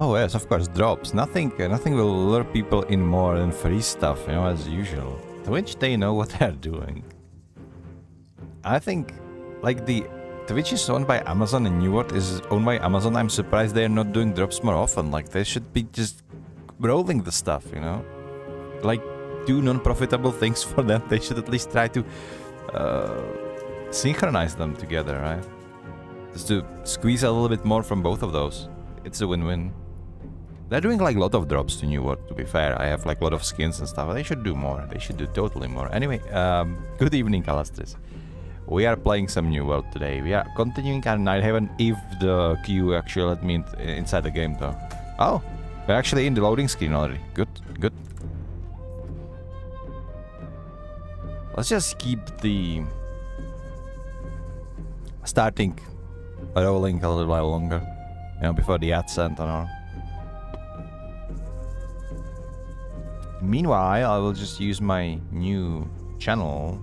Oh yes, of course, drops. Nothing will lure people in more than free stuff, you know, as usual. Twitch, they know what they're doing. I think, like, Twitch is owned by Amazon and New World is owned by Amazon. I'm surprised they're not doing drops more often. Like, they should be just rolling the stuff, you know? Like, do non-profitable things for them. They should at least try to synchronize them together, right? Just to squeeze a little bit more from both of those. It's a win-win. They're doing like a lot of drops to New World, to be fair. I have like a lot of skins and stuff. They should do more. They should do totally more. Anyway, good evening, Calastris. We are playing some New World today. We are continuing our Nighthaven if the queue actually let me inside the game though. Oh, we're actually in the loading screen already. Good, good. Let's just keep the starting rolling a little while longer. You know, before the ads end and all. Meanwhile, I will just use my new channel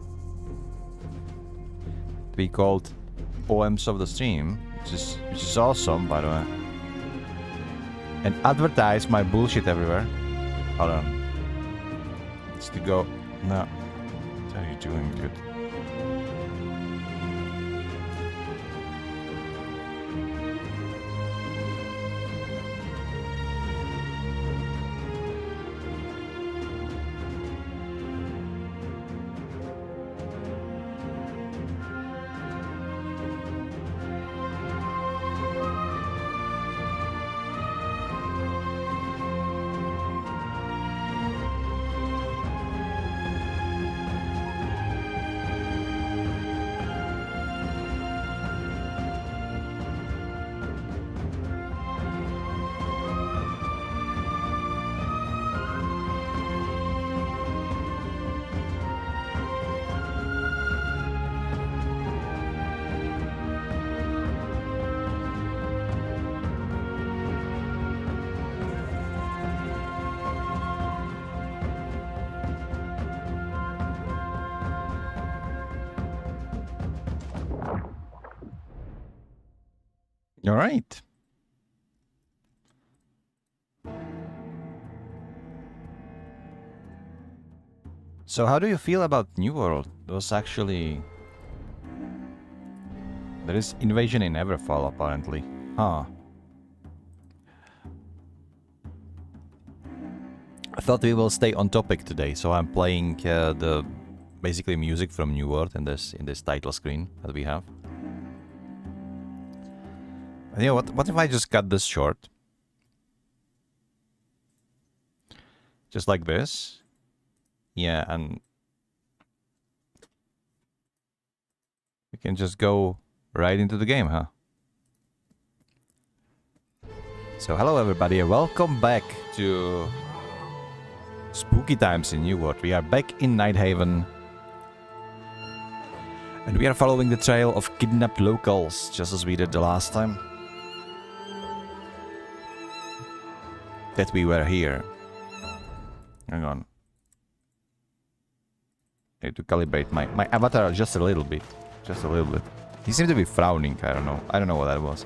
to be called OMs of the Stream, which is awesome, by the way. And advertise my bullshit everywhere. Hold on. It's to go. No. What are you doing, dude? All right. So how do you feel about New World? There's actually... There is invasion in Everfall, apparently. Huh. I thought we will stay on topic today, so I'm playing the basically music from New World in this title screen that we have. You know what if I just cut this short? Just like this. Yeah, and we can just go right into the game, huh? So hello everybody and welcome back to Spooky Times in New World. We are back in Nighthaven. And we are following the trail of kidnapped locals, just as we did the last time that we were here. Hang on. I need to calibrate my avatar just a little bit. Just a little bit. He seemed to be frowning, I don't know. I don't know what that was.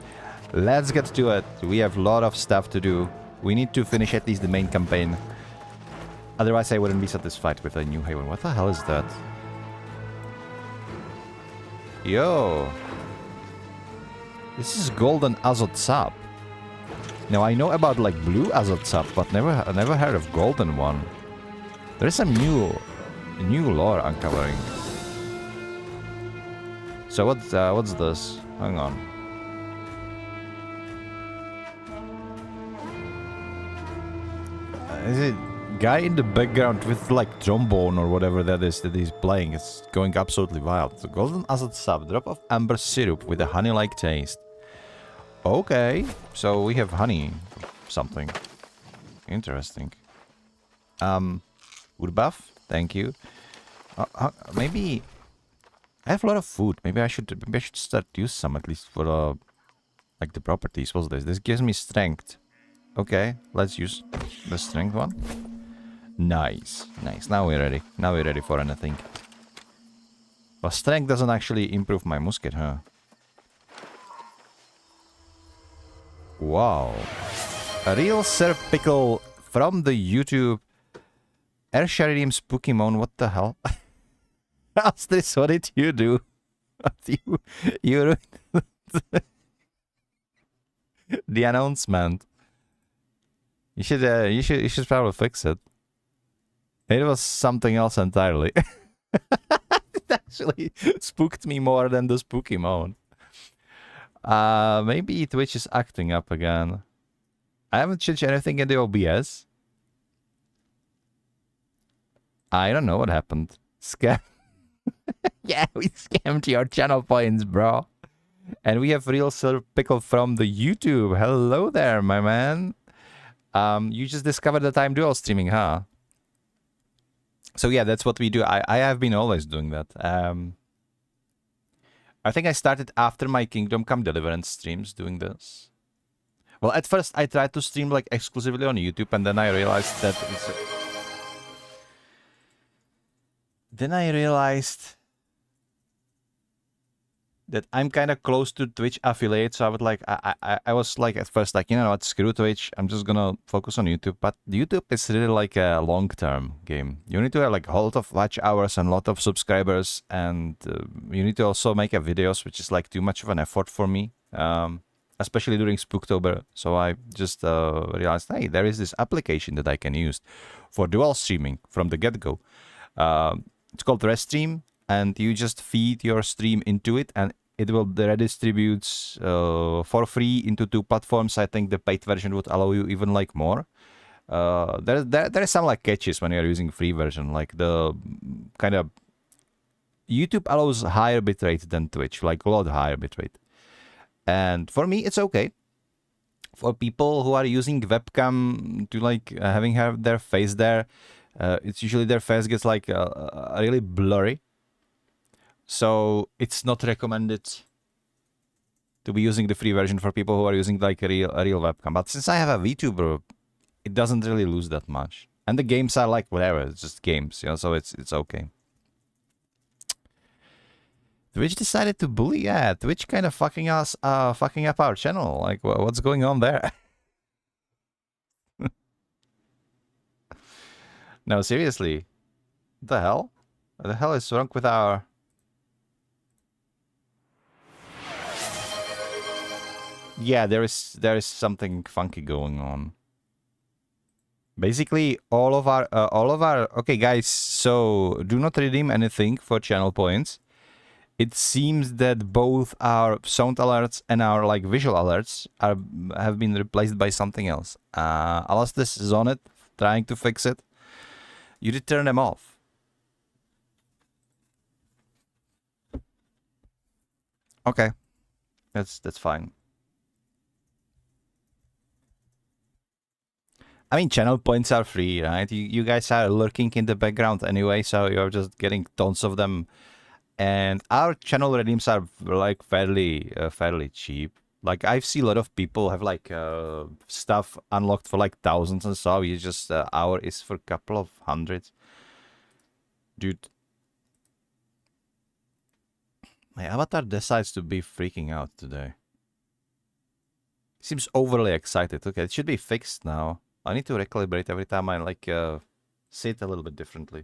Let's get to it. We have a lot of stuff to do. We need to finish at least the main campaign. Otherwise I wouldn't be satisfied with a New Haven. What the hell is that? Yo! This is golden azot sap. Now I know about like blue azot sap, but I never heard of golden one. There is some new lore uncovering. So what's this? Hang on. Is it guy in the background with like trombone or whatever that is that he's playing? It's going absolutely wild. So golden azot sap, drop of amber syrup with a honey-like taste. Okay, so we have honey something. Interesting. Wood buff, thank you. Maybe I have a lot of food. Maybe I should start use some at least for like the properties. What's this? This gives me strength. Okay, let's use the strength one. Nice, nice. Now we're ready. Now we're ready for anything. But strength doesn't actually improve my musket, huh? Wow. A real Sir Pickle from the YouTube. Airsharium Spookymon, what the hell? Astris, what did you do? you the announcement. You should probably fix it. It was something else entirely. It actually spooked me more than the Spookymon. Maybe Twitch is acting up again. I haven't changed anything in the OBS. I don't know what happened. Scam. Yeah, we scammed your channel points, bro. And we have real Sir Pickle from the YouTube. Hello there, my man. You just discovered that I'm dual streaming, huh? So yeah, that's what we do. I have been always doing that. I think I started after my Kingdom Come Deliverance streams doing this. Well, at first I tried to stream like exclusively on YouTube, and then I realized that it's... Then I realized that I'm kind of close to Twitch affiliate, so I would like, I was like at first like, you know what, screw Twitch, I'm just gonna focus on YouTube. But YouTube is really like a long-term game. You need to have like a lot of watch hours and a lot of subscribers, and you need to also make a videos, which is like too much of an effort for me, especially during Spoooktober. So I just realized, hey, there is this application that I can use for dual streaming from the get-go. It's called Restream, and you just feed your stream into it, and it will redistribute for free into 2 platforms. I think the paid version would allow you even like more. There is some like catches when you're using free version, like the kind of YouTube allows higher bitrate than Twitch, like a lot higher bitrate. And for me, it's okay. For people who are using webcam to like having their face there, it's usually their face gets like really blurry. So it's not recommended to be using the free version for people who are using like a real webcam. But since I have a VTuber, it doesn't really lose that much. And the games are like whatever, it's just games, you know, so it's okay. Twitch decided to bully? Yeah, Twitch kind of fucking up our channel. Like, what's going on there? No, seriously. What the hell? What the hell is wrong with our... Yeah, there is something funky going on. Basically, all of our okay, guys. So do not redeem anything for channel points. It seems that both our sound alerts and our like visual alerts have been replaced by something else. Alastis is on it, trying to fix it. You did turn them off. Okay, that's fine. I mean, channel points are free, right? You guys are lurking in the background anyway, so you're just getting tons of them. And our channel redeems are like fairly cheap. Like I've seen a lot of people have like stuff unlocked for like thousands and so. You just our is for a couple of hundreds. Dude, my avatar decides to be freaking out today. Seems overly excited. Okay, it should be fixed now. I need to recalibrate every time I like sit a little bit differently.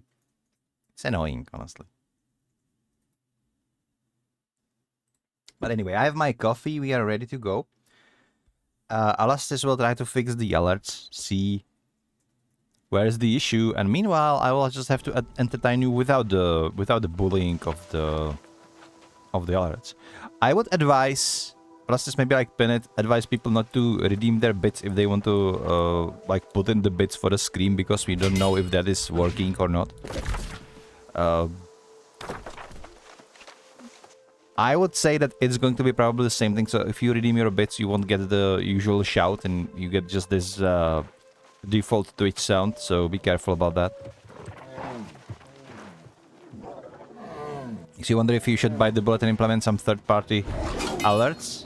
It's annoying, honestly. But anyway, I have my coffee. We are ready to go. Alastis will try to fix the alerts, see where is the issue, and meanwhile, I will just have to entertain you without the bullying of the alerts. I would advise, Alastis maybe like pin it, advise people not to redeem their bits if they want to like put in the bits for the screen, because we don't know if that is working or not. I would say that it's going to be probably the same thing. So if you redeem your bits, you won't get the usual shout, and you get just this default Twitch sound. So be careful about that. So you wonder if you should bite the bullet and implement some third-party alerts?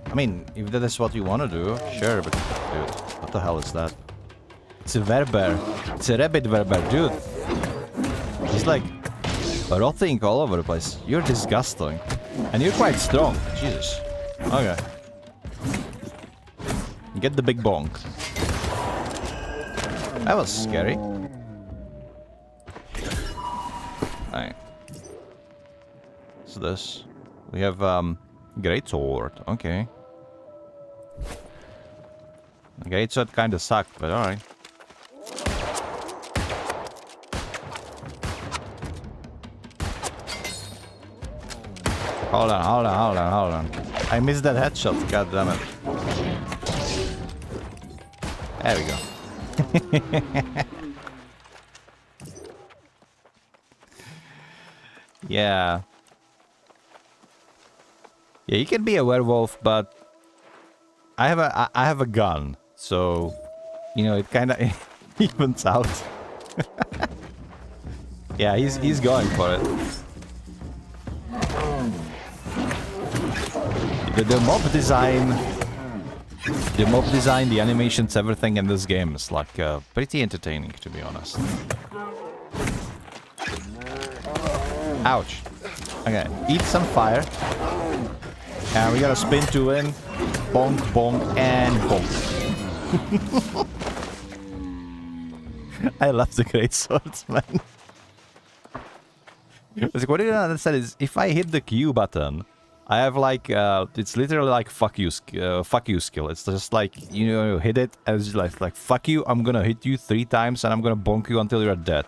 I mean, if that is what you want to do, sure, but dude, what the hell is that? It's a werber. It's a rabbit werber, dude. He's like rotting all over the place. You're disgusting. And you're quite strong. Jesus. Okay. Get the big bonk. That was scary. Alright. What's this? We have, Great Sword. Okay. The Great Sword kinda sucked, but alright. Hold on. I missed that headshot, god damn it. There we go. Yeah. Yeah, you can be a werewolf, but I have a gun, so you know it kind of evens out. Yeah, he's going for it. The mob design, the animations, everything in this game is like pretty entertaining, to be honest. Ouch. Okay, eat some fire. And we gotta spin to win. Bonk, bonk, and bonk. I love the great swords, man. What I didn't understand is if I hit the Q button, I have like it's literally like fuck you skill. It's just like you hit it and it's like fuck you. I'm gonna hit you 3 times and I'm gonna bonk you until you're dead,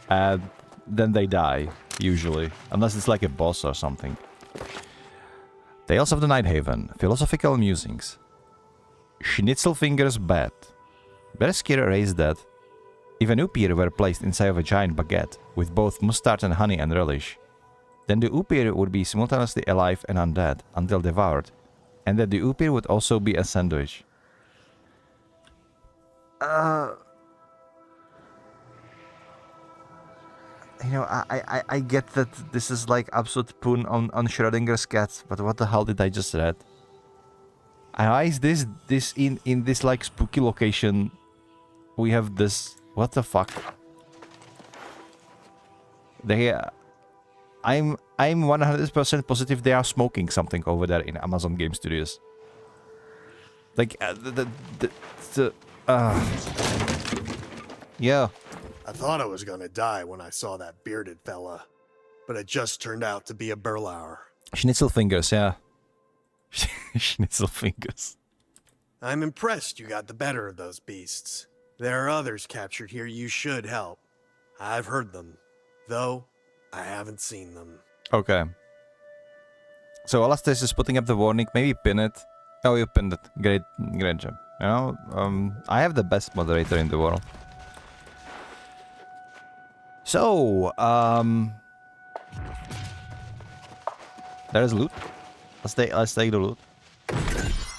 and then they die usually, unless it's like a boss or something. Tales of the Nighthaven, philosophical musings. Schnitzelfinger's bed. Bereskir raised that if an oupir were placed inside of a giant baguette with both mustard and honey and relish, then the oupir would be simultaneously alive and undead until devoured, and that the oupir would also be a sandwich. You know, I get that this is like absolute pun on Schrodinger's cat, but what the hell did I just read? Why is this in this like spooky location? We have this. What the fuck? I'm 100% positive they are smoking something over there in Amazon Game Studios. Like yeah. I thought I was gonna die when I saw that bearded fella, but it just turned out to be a Berlauer. Schnitzelfingers, yeah. Schnitzelfingers. I'm impressed you got the better of those beasts. There are others captured here you should help. I've heard them, though I haven't seen them. Okay. So Alastas is putting up the warning. Maybe pin it. Oh, you pinned it. Great job. You know, I have the best moderator in the world. So, there's loot. Let's take the loot.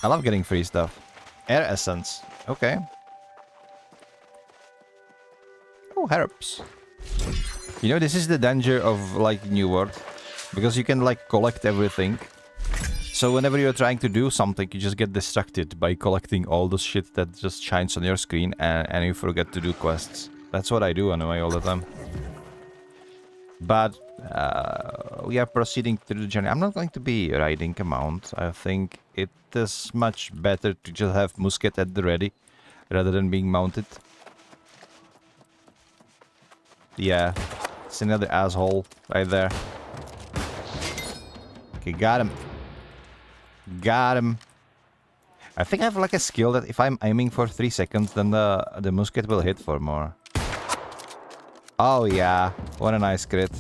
I love getting free stuff. Air essence. Okay. Oh, herbs. You know, this is the danger of like New World, because you can like collect everything. So whenever you're trying to do something, you just get distracted by collecting all the shit that just shines on your screen, and you forget to do quests. That's what I do anyway all the time. But we are proceeding through the journey. I'm not going to be riding a mount. I think it is much better to just have musket at the ready rather than being mounted. Yeah, it's another asshole right there. Okay, got him. Got him. I think I have like a skill that if I'm aiming for 3 seconds, then the musket will hit for more. Oh yeah, what a nice crit.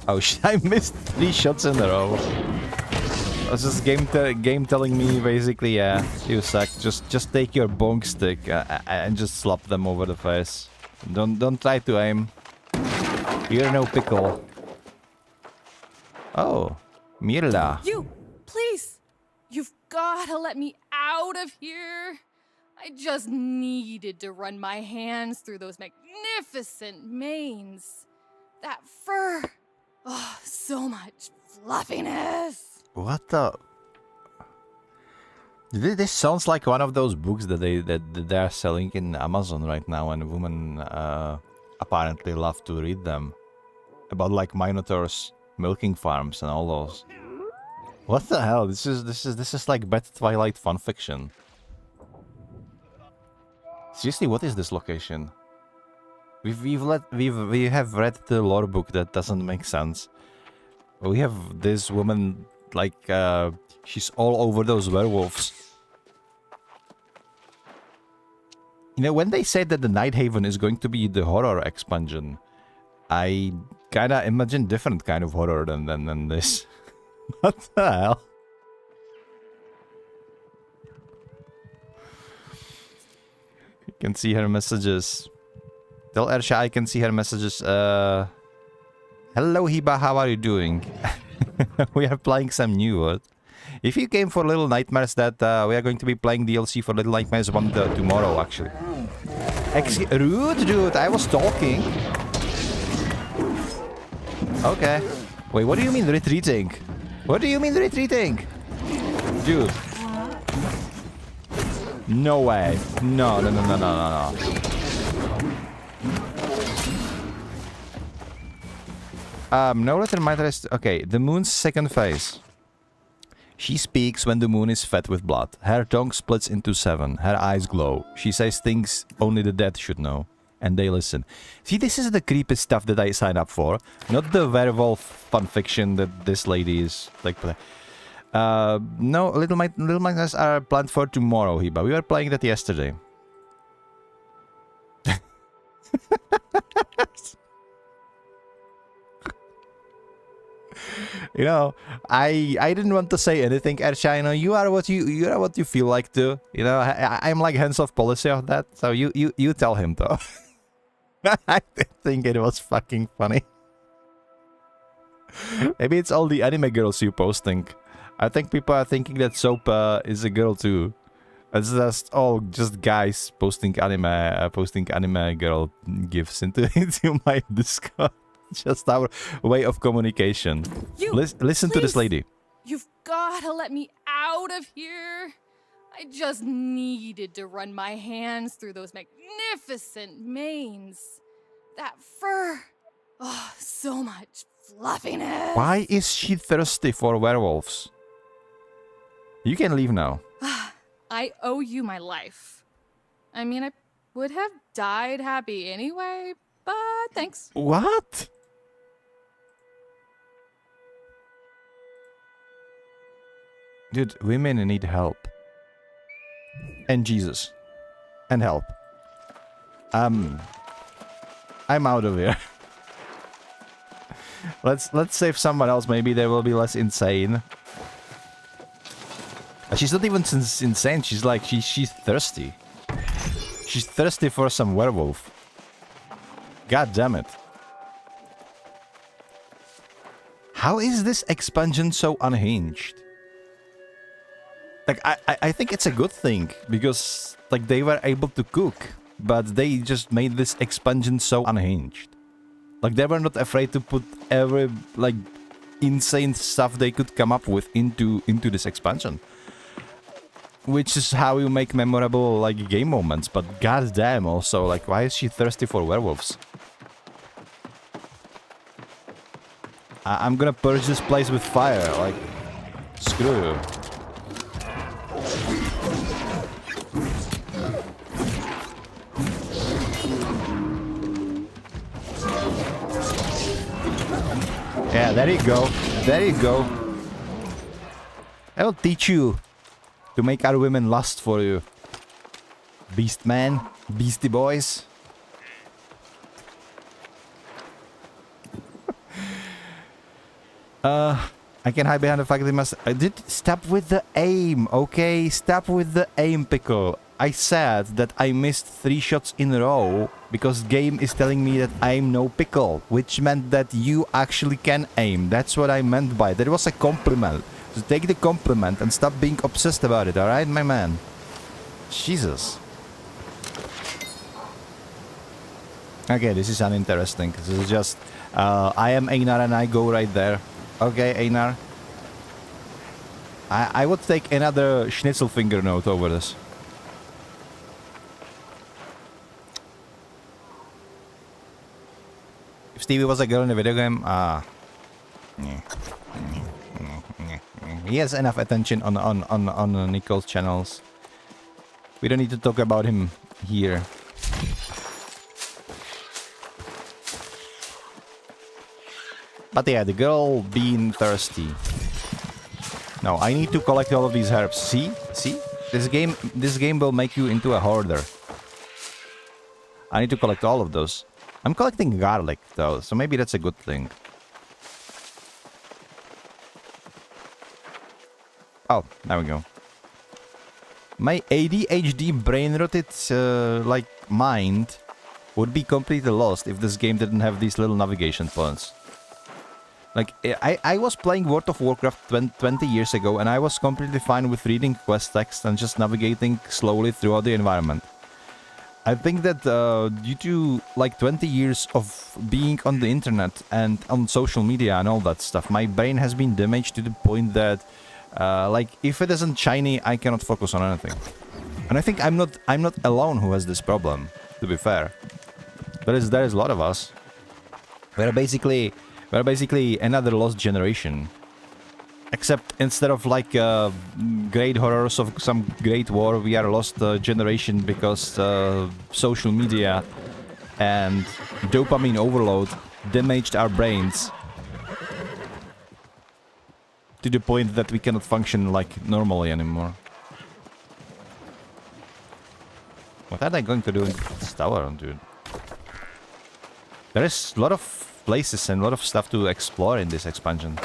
Oh shit, I missed 3 shots in a row. That's just game telling me basically, yeah, you suck. Just take your bonk stick and just slap them over the face. Don't try to aim. You're no pickle. Oh, Mirla. You, please, you've gotta let me out of here. I just needed to run my hands through those magnificent manes. That fur. Oh, so much fluffiness. What the? This sounds like one of those books that they are selling in Amazon right now, and women apparently love to read them about like minotaurs milking farms and all those. What the hell? This is like bad Twilight fanfiction. Seriously, what is this location? We have read the lore book that doesn't make sense. We have this woman like she's all over those werewolves. You know, when they said that the Nighthaven is going to be the horror expansion, I kinda imagine different kind of horror than this. What the hell? You can see her messages. Tell Ersha I can see her messages. Hello Hiba, how are you doing? We are playing some new world. If you came for Little Nightmares, that we are going to be playing DLC for Little Nightmares 1 tomorrow, actually. Rude, dude, I was talking. Okay. Wait, what do you mean retreating? What do you mean retreating? Dude. No way. No. No letter might rest. Okay, the moon's second phase. She speaks when the moon is fed with blood. Her tongue splits into 7. Her eyes glow. She says things only the dead should know. And they listen. See, this is the creepy stuff that I sign up for. Not the werewolf fanfiction that this lady is like. No, Little Nightmares are planned for tomorrow, Hiba. We were playing that yesterday. You know, I didn't want to say anything, Ersha. You know, you are what you feel like to. You know, I'm like hands off policy of that. So you tell him though. I think it was fucking funny. Maybe it's all the anime girls you posting. I think people are thinking that Soap is a girl too. It's just all just guys posting anime girl gifs into my Discord. Just our way of communication. Listen to this lady. You've got to let me out of here. I just needed to run my hands through those magnificent manes. That fur. Oh, so much fluffiness. Why is she thirsty for werewolves? You can leave now. I owe you my life. I mean, I would have died happy anyway, but thanks. What? Dude, women need help. And Jesus. And help. I'm out of here. Let's save someone else. Maybe they will be less insane. She's not even insane. She's like she's thirsty. She's thirsty for some werewolf. God damn it. How is this expansion so unhinged? Like, I think it's a good thing, because, like, they were able to cook, but they just made this expansion so unhinged. Like, they were not afraid to put every, like, insane stuff they could come up with into this expansion. Which is how you make memorable, like, game moments, but goddamn also, like, why is she thirsty for werewolves? I'm gonna purge this place with fire, like, screw you. Yeah, there you go. There you go. I will teach you to make our women lust for you. Beast man, beastie boys. I can hide behind the fact that they must... I did stop with the aim, okay? Stop with the aim, Pickle. I said that I missed 3 shots in a row because game is telling me that I'm no Pickle, which meant that you actually can aim. That's what I meant by it. That was a compliment. So take the compliment and stop being obsessed about it, alright, my man? Jesus. Okay, this is uninteresting. This is just... I am Einar and I go right there. Okay, Einar. I would take another schnitzel finger note over this. If Stevie was a girl in a video game, he has enough attention on Nicole's channels. We don't need to talk about him here. But yeah, the girl being thirsty. No, I need to collect all of these herbs. See? See? This game will make you into a hoarder. I need to collect all of those. I'm collecting garlic though, so maybe that's a good thing. Oh, there we go. My ADHD brain-rotted like mind would be completely lost if this game didn't have these little navigation points. Like, I was playing World of Warcraft 20 years ago, and I was completely fine with reading quest text and just navigating slowly throughout the environment. I think that due to like 20 years of being on the internet and on social media and all that stuff, my brain has been damaged to the point that like if it isn't shiny, I cannot focus on anything. And I think I'm not alone who has this problem, to be fair. There is a lot of us. We're basically another lost generation. Except instead of like great horrors of some great war, we are a lost generation because social media and dopamine overload damaged our brains to the point that we cannot function like normally anymore. What are they going to do in this tower, dude? There is a lot of places and a lot of stuff to explore in this expansion.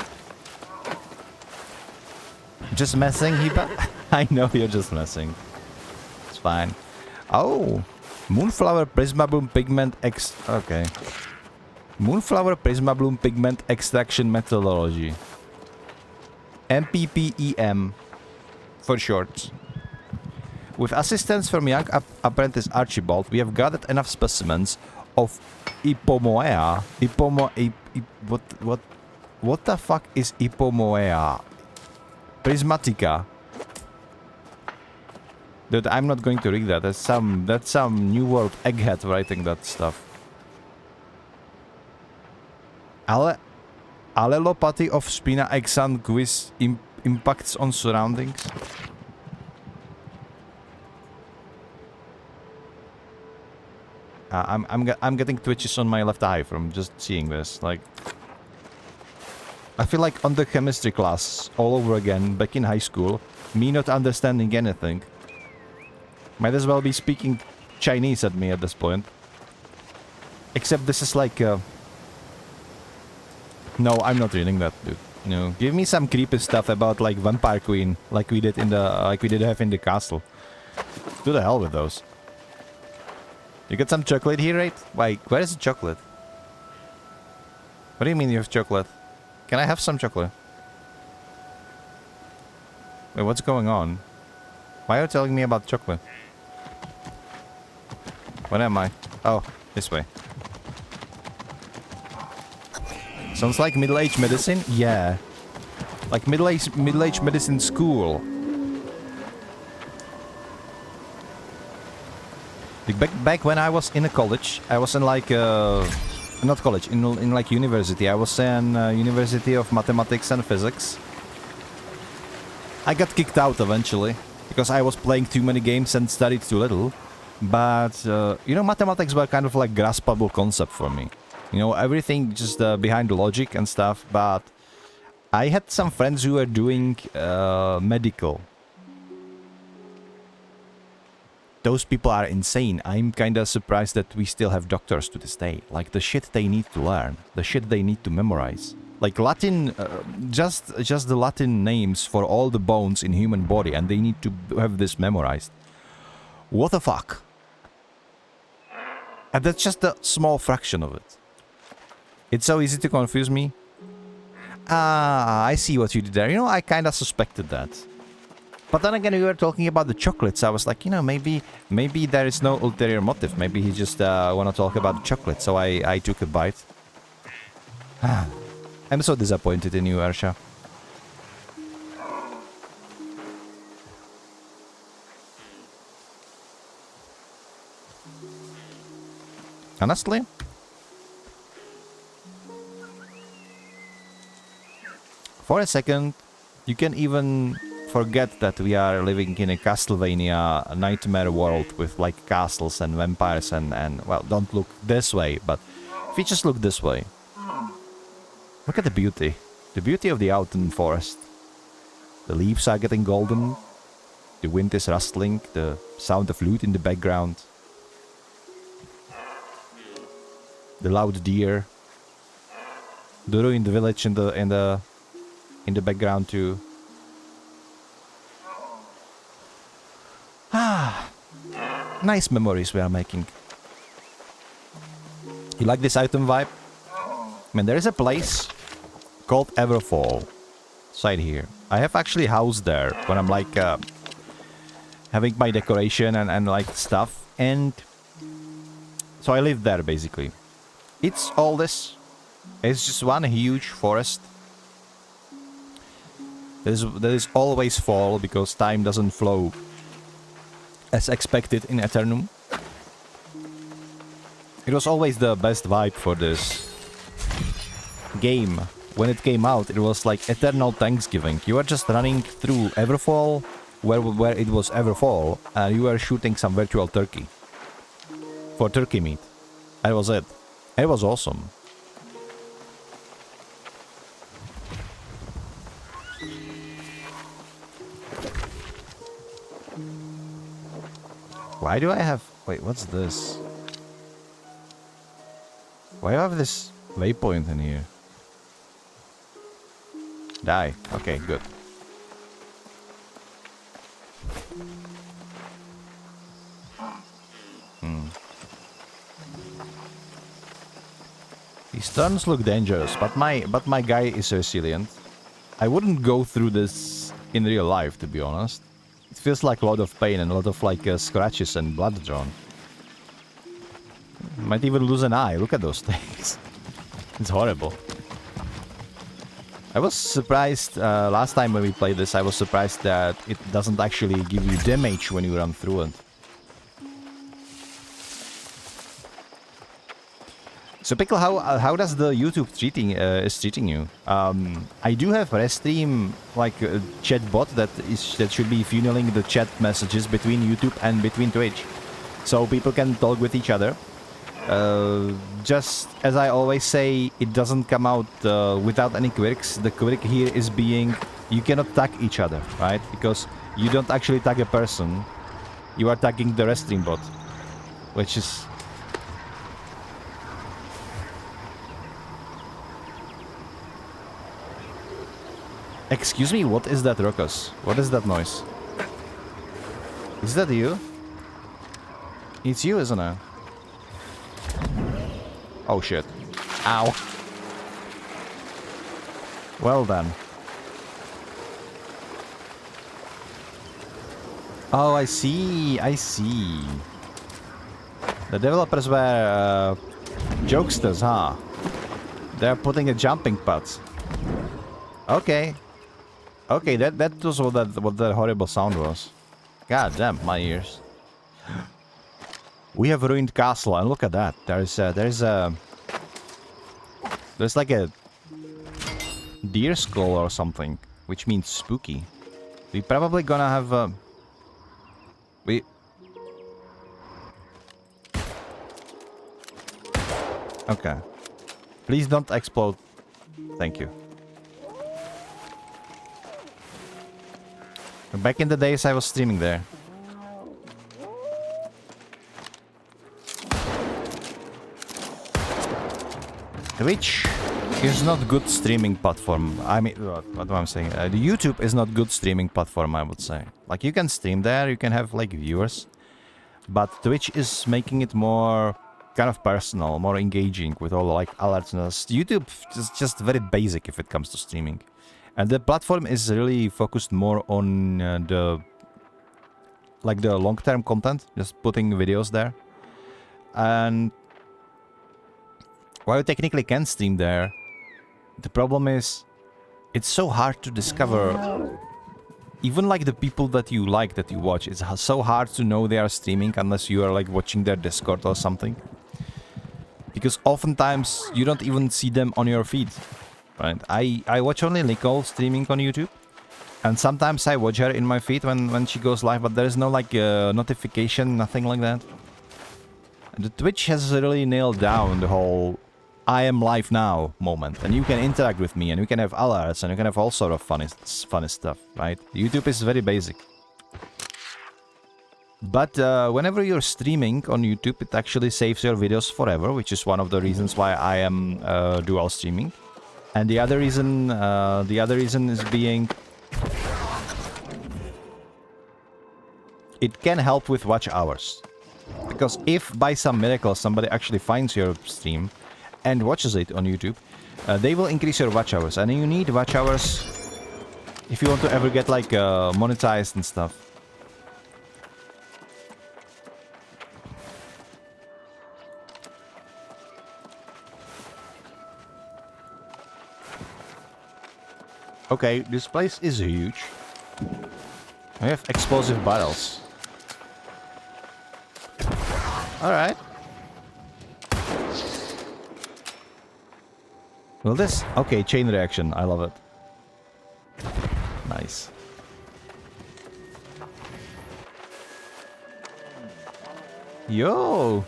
Just messing, Hiba? I know you're just messing. It's fine. Oh! Moonflower Prisma Bloom Pigment Okay. Moonflower Prisma Bloom Pigment Extraction Methodology. MPPEM. For short. With assistance from young apprentice Archibald, we have gathered enough specimens of Ipomoea. What the fuck is Ipomoea? Prismatica. Dude, I'm not going to read that. That's some New World egghead writing that stuff. Allelopathy of spina exan quiz impacts on surroundings. I'm getting twitches on my left eye from just seeing this. Like, I feel like on the chemistry class all over again, back in high school, me not understanding anything. Might as well be speaking Chinese at me at this point. Except this is like no, I'm not reading that, dude. No, give me some creepy stuff about like Vampire Queen, like we did have in the castle. To the hell with those. You got some chocolate here, right? Wait, where is the chocolate? What do you mean you have chocolate? Can I have some chocolate? Wait, what's going on? Why are you telling me about chocolate? Where am I? Oh, this way. Sounds like middle-aged medicine? Yeah. Like middle-aged medicine school. Back when I was in a college, I was in like not college, in like university. I was in University of Mathematics and Physics. I got kicked out eventually because I was playing too many games and studied too little. But you know, mathematics were kind of like graspable concept for me. You know, everything just behind the logic and stuff. But I had some friends who were doing medical. Those people are insane. I'm kinda surprised that we still have doctors to this day. Like, the shit they need to learn. The shit they need to memorize. Like, Latin... just the Latin names for all the bones in human body, and they need to have this memorized. What the fuck? And that's just a small fraction of it. It's so easy to confuse me. Ah, I see what you did there. You know, I kinda suspected that. But then again, we were talking about the chocolates. I was like, you know, maybe there is no ulterior motive. Maybe he just want to talk about the chocolate. So I took a bite. I'm so disappointed in you, Arsha. Honestly? For a second, you can even forget that we are living in a Castlevania nightmare world with like castles and vampires and well, don't look this way, but if you just look this way, look at the beauty. The beauty of the autumn forest. The leaves are getting golden. The wind is rustling. The sound of flute in the background. The loud deer. The ruined village in the background too. Ah, nice memories we are making. You like this item vibe? I mean, there is a place called Everfall. It's right here. I have actually housed there when I'm like having my decoration and like stuff, and so I live there basically. It's all this. It's just one huge forest. There is always fall because time doesn't flow as expected in Eternum. It was always the best vibe for this game. When it came out, it was like eternal Thanksgiving. You were just running through Everfall, where it was Everfall, and you were shooting some virtual turkey. For turkey meat. That was it. It was awesome. Why do I have... Wait, what's this? Why do I have this waypoint in here? Die. Okay, good. These turns look dangerous, but my guy is resilient. I wouldn't go through this in real life, to be honest. It feels like a lot of pain and a lot of like scratches and blood drawn. Might even lose an eye. Look at those things. It's horrible. I was surprised last time when we played this. I was surprised that it doesn't actually give you damage when you run through it. So Pickle, how does the YouTube treating you? I do have Restream like a chat bot that should be funneling the chat messages between YouTube and between Twitch, so people can talk with each other. Just as I always say, it doesn't come out without any quirks. The quirk here is being you cannot tag each other, right? Because you don't actually tag a person, you are tagging the Restream bot, which is... Excuse me, what is that ruckus? What is that noise? Is that you? It's you, isn't it? Oh shit. Ow. Well then. Oh, I see. I see. The developers were jokesters, huh? They're putting a jumping pad. Okay. Okay, that was what that horrible sound was. God damn, my ears. We have a ruined castle, and look at that. There's like a deer skull or something, which means spooky. We probably gonna have Okay. Please don't explode. Thank you. Back in the days I was streaming there. Twitch is not good streaming platform. I mean, what am I saying? The YouTube is not good streaming platform, I would say. Like, you can stream there, you can have, like, viewers. But Twitch is making it more kind of personal, more engaging with all, like, alertness. YouTube is just very basic if it comes to streaming. And the platform is really focused more on the long-term content, just putting videos there. And while you technically can stream there, the problem is it's so hard to discover. Even like the people that you like, that you watch, it's so hard to know they are streaming unless you are like watching their Discord or something. Because oftentimes you don't even see them on your feed. Right? I watch only Nicole streaming on YouTube, And sometimes I watch her in my feed when she goes live, but there is no like notification, nothing like that. And the Twitch has really nailed down the whole I am live now moment, and you can interact with me, and you can have alerts, and you can have all sort of funny stuff, right? YouTube is very basic. But whenever you're streaming on YouTube, it actually saves your videos forever, which is one of the reasons why I am dual streaming. And the other reason is being it can help with watch hours. Because if by some miracle somebody actually finds your stream and watches it on YouTube, they will increase your watch hours. And you need watch hours if you want to ever get like monetized and stuff. Okay, this place is huge. We have explosive barrels. Alright. Well, this... Okay, chain reaction. I love it. Nice. Yo!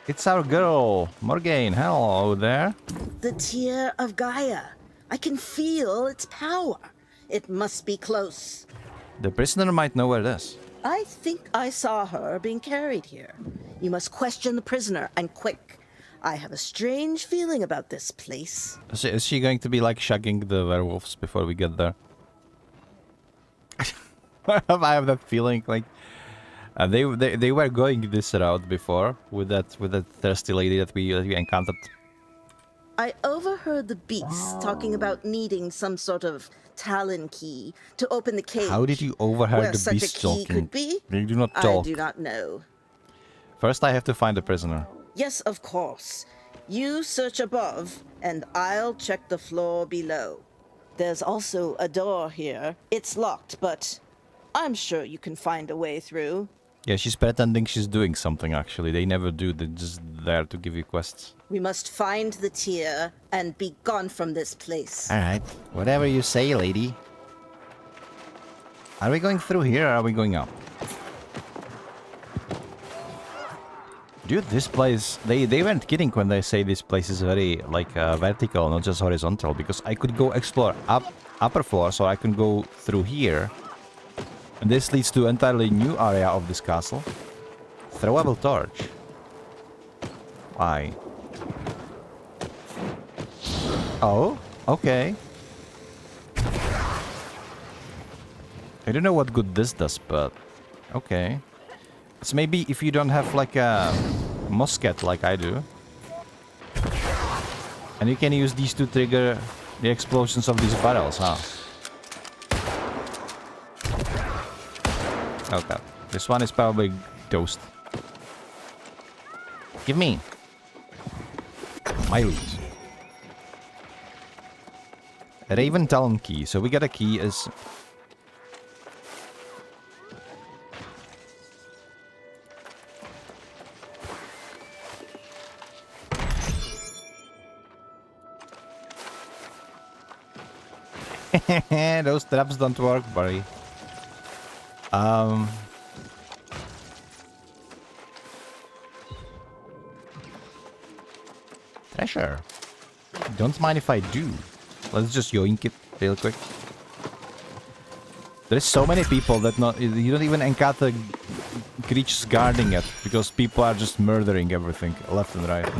It's our girl, Morgane. Hello there. The tear of Gaia. I can feel its power. It must be close. The prisoner might know where it is. I think I saw her being carried here. You must question the prisoner, and quick. I have a strange feeling about this place. Is she going to be like shagging the werewolves before we get there? I have that feeling like they were going this route before with that thirsty lady that we encountered. I overheard the beast talking about needing some sort of Talon key to open the cage. How did you overhear Where the such beast a key talking? could be? They do not talk. I do not know. First, I have to find the prisoner. Yes, of course. You search above, and I'll check the floor below. There's also a door here. It's locked, but I'm sure you can find a way through. Yeah, she's pretending she's doing something, actually. They never do. They're just there to give you quests. We must find the tear and be gone from this place. Alright. Whatever you say, lady. Are we going through here or are we going up? Dude, this place... They weren't kidding when they say this place is very, like, vertical, not just horizontal. Because I could go explore upper floors, or I can go through here. And this leads to an entirely new area of this castle. Throwable torch. Why? Oh, okay. I don't know what good this does, but... Okay. It's maybe if you don't have like a musket like I do. And you can use these to trigger the explosions of these barrels, huh? Okay. This one is probably toast. Give me my loot. Raven Talon key. So we got a key is... Those traps don't work, buddy. Treasure. Don't mind if I do. Let's just yoink it real quick. There's so many people that you don't even encounter creatures guarding it because people are just murdering everything left and right.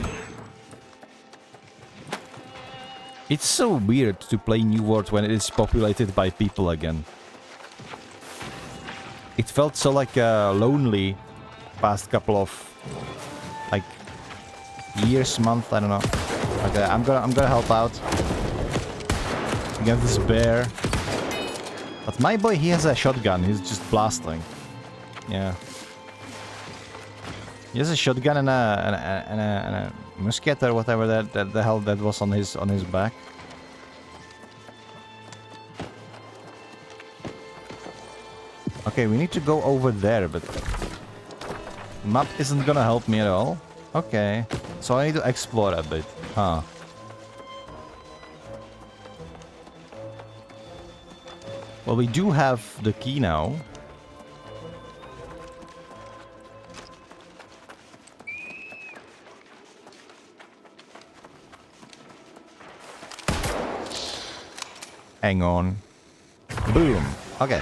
It's so weird to play New World when it is populated by people again. It felt so like lonely past couple of like years, month, I don't know. Okay, I'm gonna help out against this bear. But my boy, he has a shotgun. He's just blasting. Yeah. He has a shotgun and a musket or whatever that the hell that was on his back. Okay, we need to go over there, but map isn't gonna help me at all. Okay, so I need to explore a bit, huh? Well, we do have the key now. Hang on. Boom. Okay.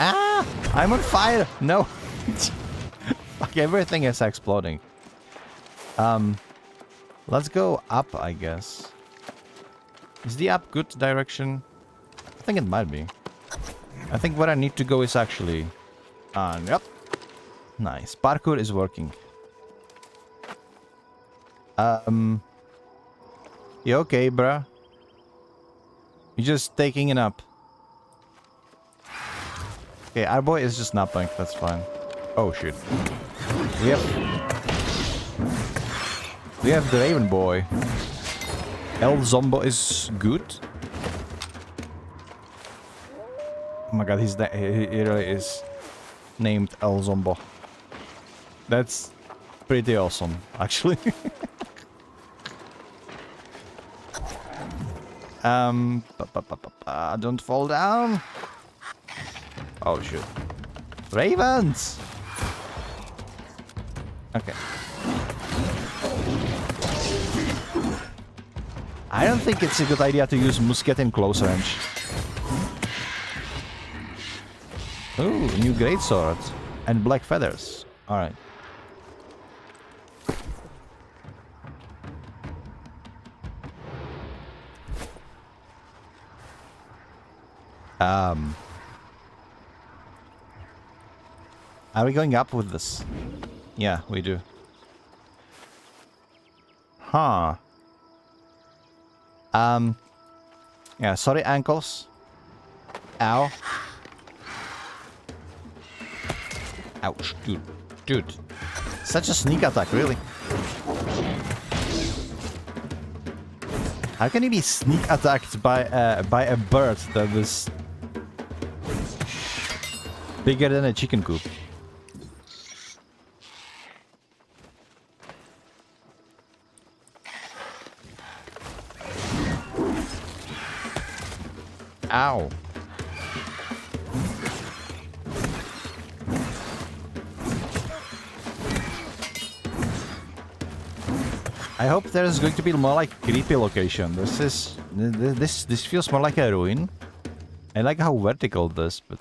Ah! I'm on fire! No! Okay, everything is exploding. Let's go up, I guess. Is the up good direction? I think it might be. I think where I need to go is actually... yep. Nice. Parkour is working. You okay, bruh? You're just taking it up. Okay, our boy is just napping. That's fine. Oh, shit. We have the Raven boy. El Zombo is good. Oh my god, he really is named El Zombo. That's pretty awesome, actually. Don't fall down. Oh shit. Ravens! Okay. I don't think it's a good idea to use musket in close range. Ooh, new greatsword. And black feathers. Alright. Are we going up with this? Yeah, we do. Huh. Yeah, sorry, ankles. Ow. Ouch, dude. Dude. Such a sneak attack, really. How can you be sneak attacked by a bird that is bigger than a chicken coop? Ow. I hope there's going to be more like creepy location. This feels more like a ruin. I like how vertical this, but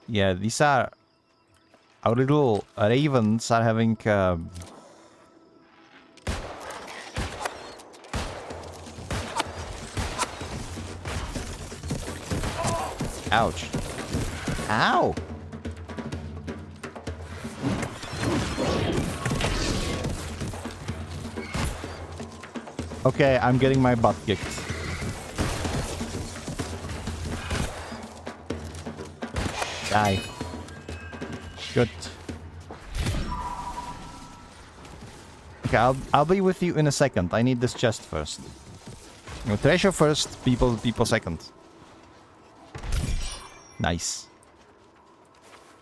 yeah, these are our little ravens are having ouch. Ow! Okay, I'm getting my butt kicked. Die. Good. Okay, I'll be with you in a second. I need this chest first. No, treasure first, people second. Nice.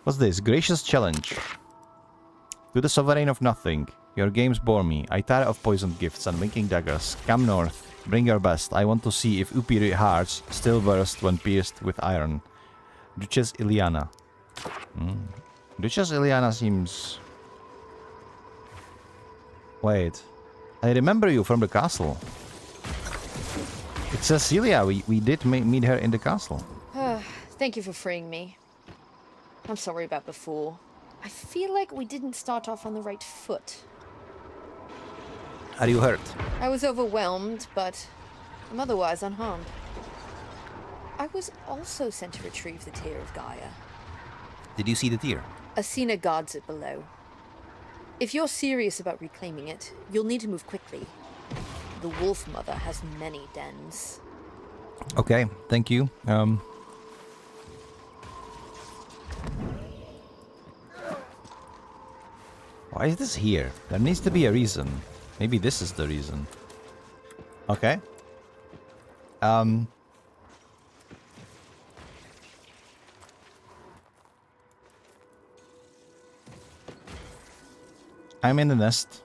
What's this? Gracious challenge. To the sovereign of nothing. Your games bore me. I tire of poisoned gifts and winking daggers. Come north. Bring your best. I want to see if Upiri hearts still burst when pierced with iron. Duchess Iliana. Duchess Iliana seems... Wait. I remember you from the castle. It's Cecilia. We did meet her in the castle. Thank you for freeing me. I'm sorry about before. I feel like we didn't start off on the right foot. Are you hurt? I was overwhelmed, but I'm otherwise unharmed. I was also sent to retrieve the Tear of Gaia. Did you see the tear? Asina guards it below. If you're serious about reclaiming it, you'll need to move quickly. The Wolf Mother has many dens. Okay, thank you. Why is this here? There needs to be a reason. Maybe this is the reason. Okay. I'm in the nest.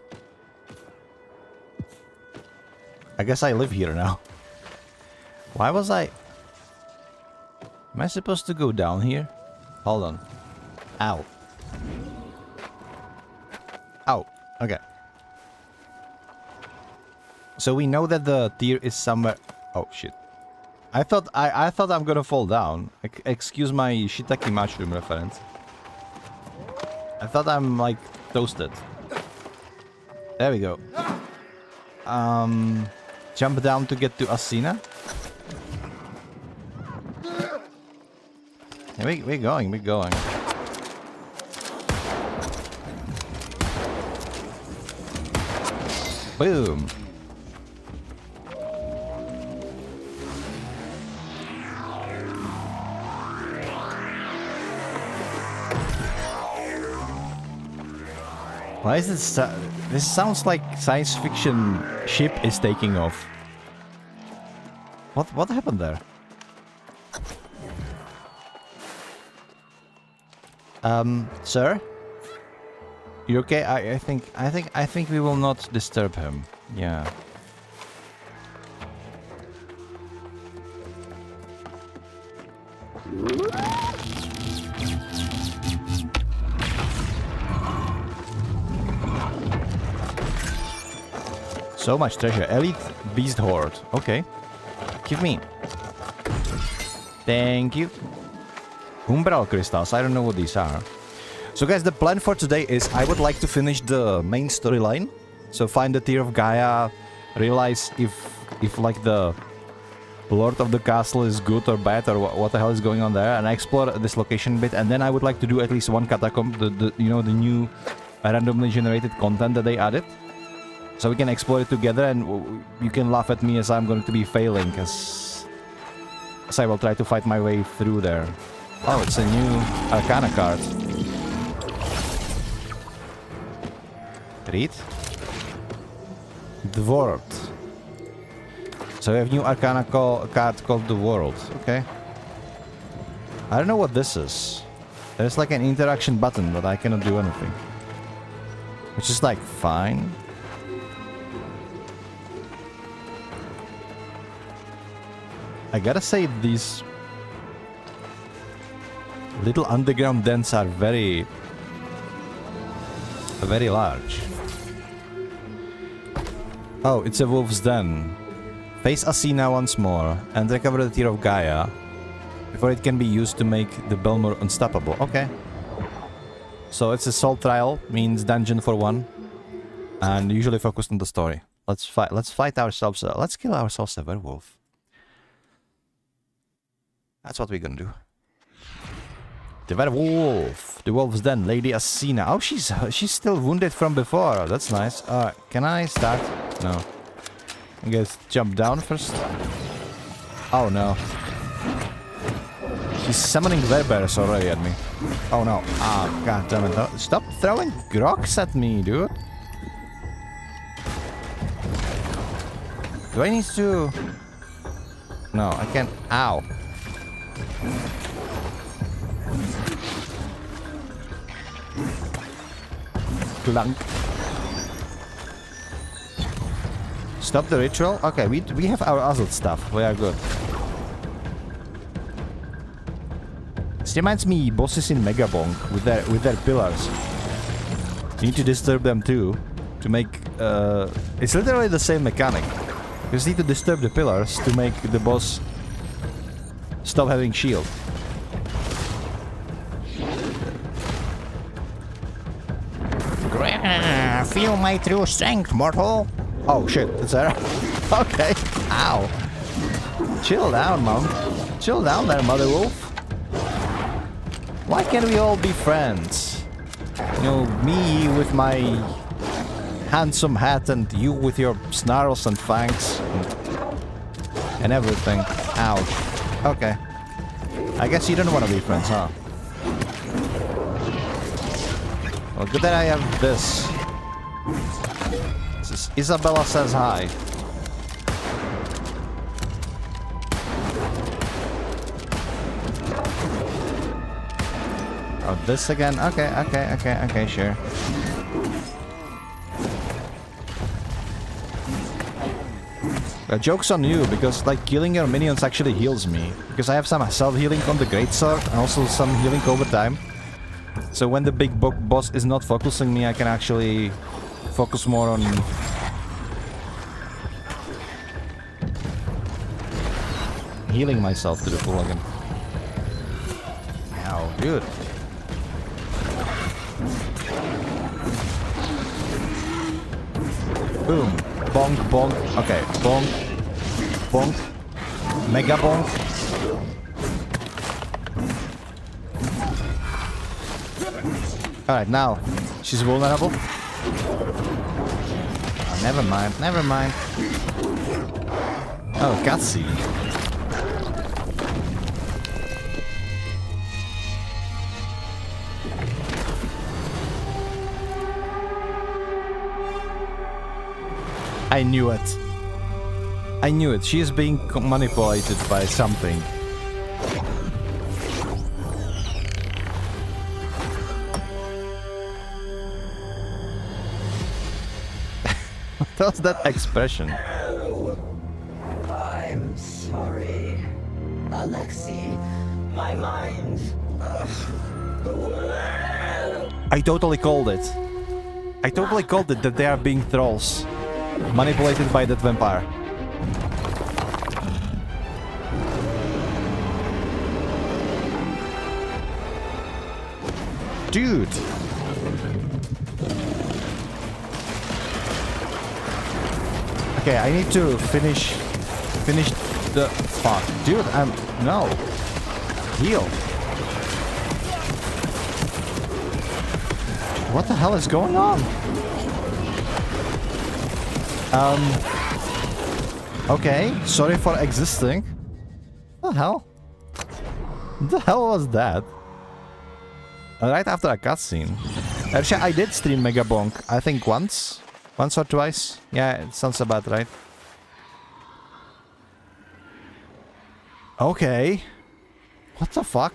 I guess I live here now. Why was I... Am I supposed to go down here? Hold on. Ow. Ow. Okay. So we know that the tier is somewhere... Oh, shit. I thought I'm gonna fall down. Excuse my shiitake mushroom reference. I thought I'm, like, toasted. There we go. Jump down to get to Asina. Yeah, we're going. Boom. Why is this? This sounds like science fiction ship is taking off. What happened there? Sir? You okay? I think we will not disturb him. Yeah. So much treasure. Elite Beast Horde. Okay. Give me. Thank you. Umbral crystals. I don't know what these are. So guys, the plan for today is I would like to finish the main storyline. So find the Tear of Gaia, realize if like the Lord of the Castle is good or bad or what the hell is going on there, and I explore this location a bit, and then I would like to do at least one catacomb, the new randomly generated content that they added. So we can explore it together, and you can laugh at me as I'm going to be failing, as I will try to fight my way through there. Oh, it's a new Arcana card. Read. The World. So we have new Arcana card called The World. Okay. I don't know what this is. There's like an interaction button, but I cannot do anything. Which is like fine. I gotta say, these little underground dens are very large. Oh, it's a wolf's den. Face Asina once more and recover the Tear of Gaia before it can be used to make the Belmore unstoppable. Okay. So it's a soul trial, means dungeon for one, and usually focused on the story. Let's fight ourselves. Let's kill ourselves a werewolf. That's what we're gonna do. The werewolf. The wolf's den. Lady Asina. Oh, she's still wounded from before. That's nice. Can I start? No. I guess jump down first. Oh no. She's summoning werewolves already at me. Oh no. Ah, god damn it. Stop throwing rocks at me, dude. Do I need to... No, I can't. Ow. Clunk. Stop the ritual? Okay, we have our Azul stuff. We are good. This reminds me bosses in Megabonk with their pillars. You need to disturb them too to make it's literally the same mechanic. You just need to disturb the pillars to make the boss stop having shield. Feel my true strength, mortal. Oh shit, it's there. Okay. Ow. Chill down, mom. Chill down there, mother wolf. Why can't we all be friends? You know, me with my handsome hat and you with your snarls and fangs and everything. Ouch. Okay. I guess you don't want to be friends, huh? Well, good that I have this. This is Isabella says hi. Oh, this again? Okay, sure. Joke's on you, because like killing your minions actually heals me. Because I have some self-healing on the greatsword and also some healing over time. So when the big boss is not focusing me, I can actually focus more on... healing myself to the full again. Ow, dude. Boom. Bonk, bonk. Okay, bonk. Bonk. Mega bonk. Alright, now. She's vulnerable. Oh, never mind, never mind. Oh, cutscene. I knew it. I knew it. She is being manipulated by something. What was that expression? I'm sorry, Alexei. My mind. I totally called it. I totally called it that they are being trolls. Manipulated by that vampire. Dude! Okay, I need to finish the... Fuck. Dude, no. Heal. What the hell is going on? Okay, sorry for existing. What the hell? What the hell was that? Right after a cutscene. Actually, I did stream Mega Bonk, I think once. Once or twice. Yeah, it sounds about right. Okay. What the fuck?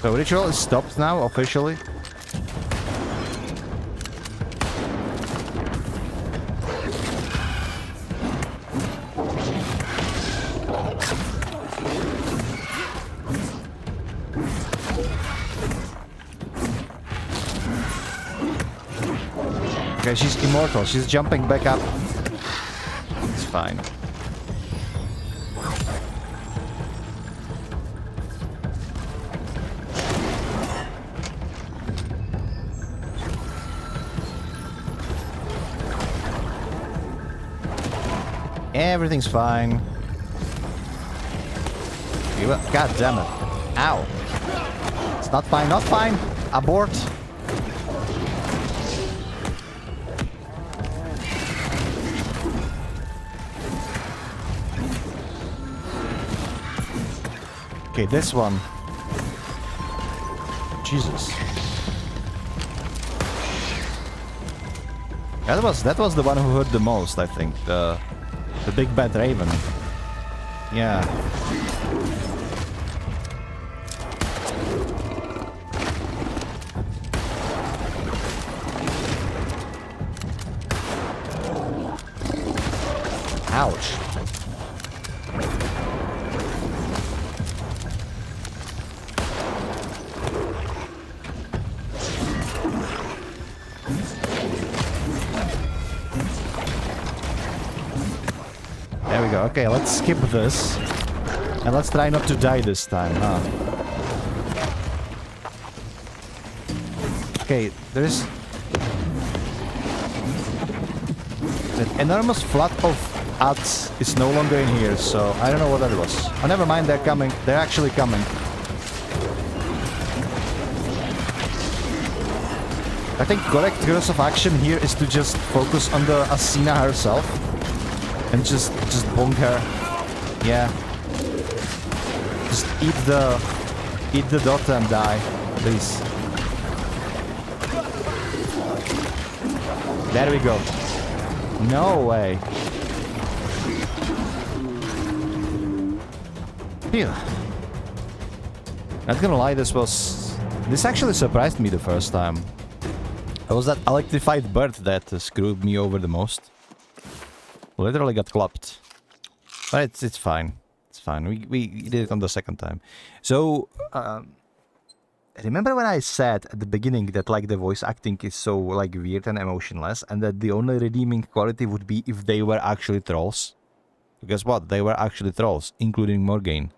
So ritual is stopped now, officially. Okay, she's immortal. She's jumping back up. It's fine. Everything's fine. God damn it. Ow. It's not fine, not fine. Abort. Okay, this one. Jesus. That was the one who hurt the most, I think. The big bad raven. Yeah. Ouch. There we go. Okay, let's skip this. And let's try not to die this time, huh? Okay, there's... That enormous flood of ads is no longer in here, so I don't know what that was. Oh, never mind, they're coming. They're actually coming. I think correct course of action here is to just focus on the Asina herself. And just bonk her. Yeah. Just eat the Eat the dot and die, please. There we go. No way. Phew. Not gonna lie, this actually surprised me the first time. It was that electrified bird that screwed me over the most. Literally got clapped. But it's fine. It's fine. We did it on the second time. So, remember when I said at the beginning that like the voice acting is so like weird and emotionless, and that the only redeeming quality would be if they were actually trolls? Guess what? They were actually trolls, including Morgane.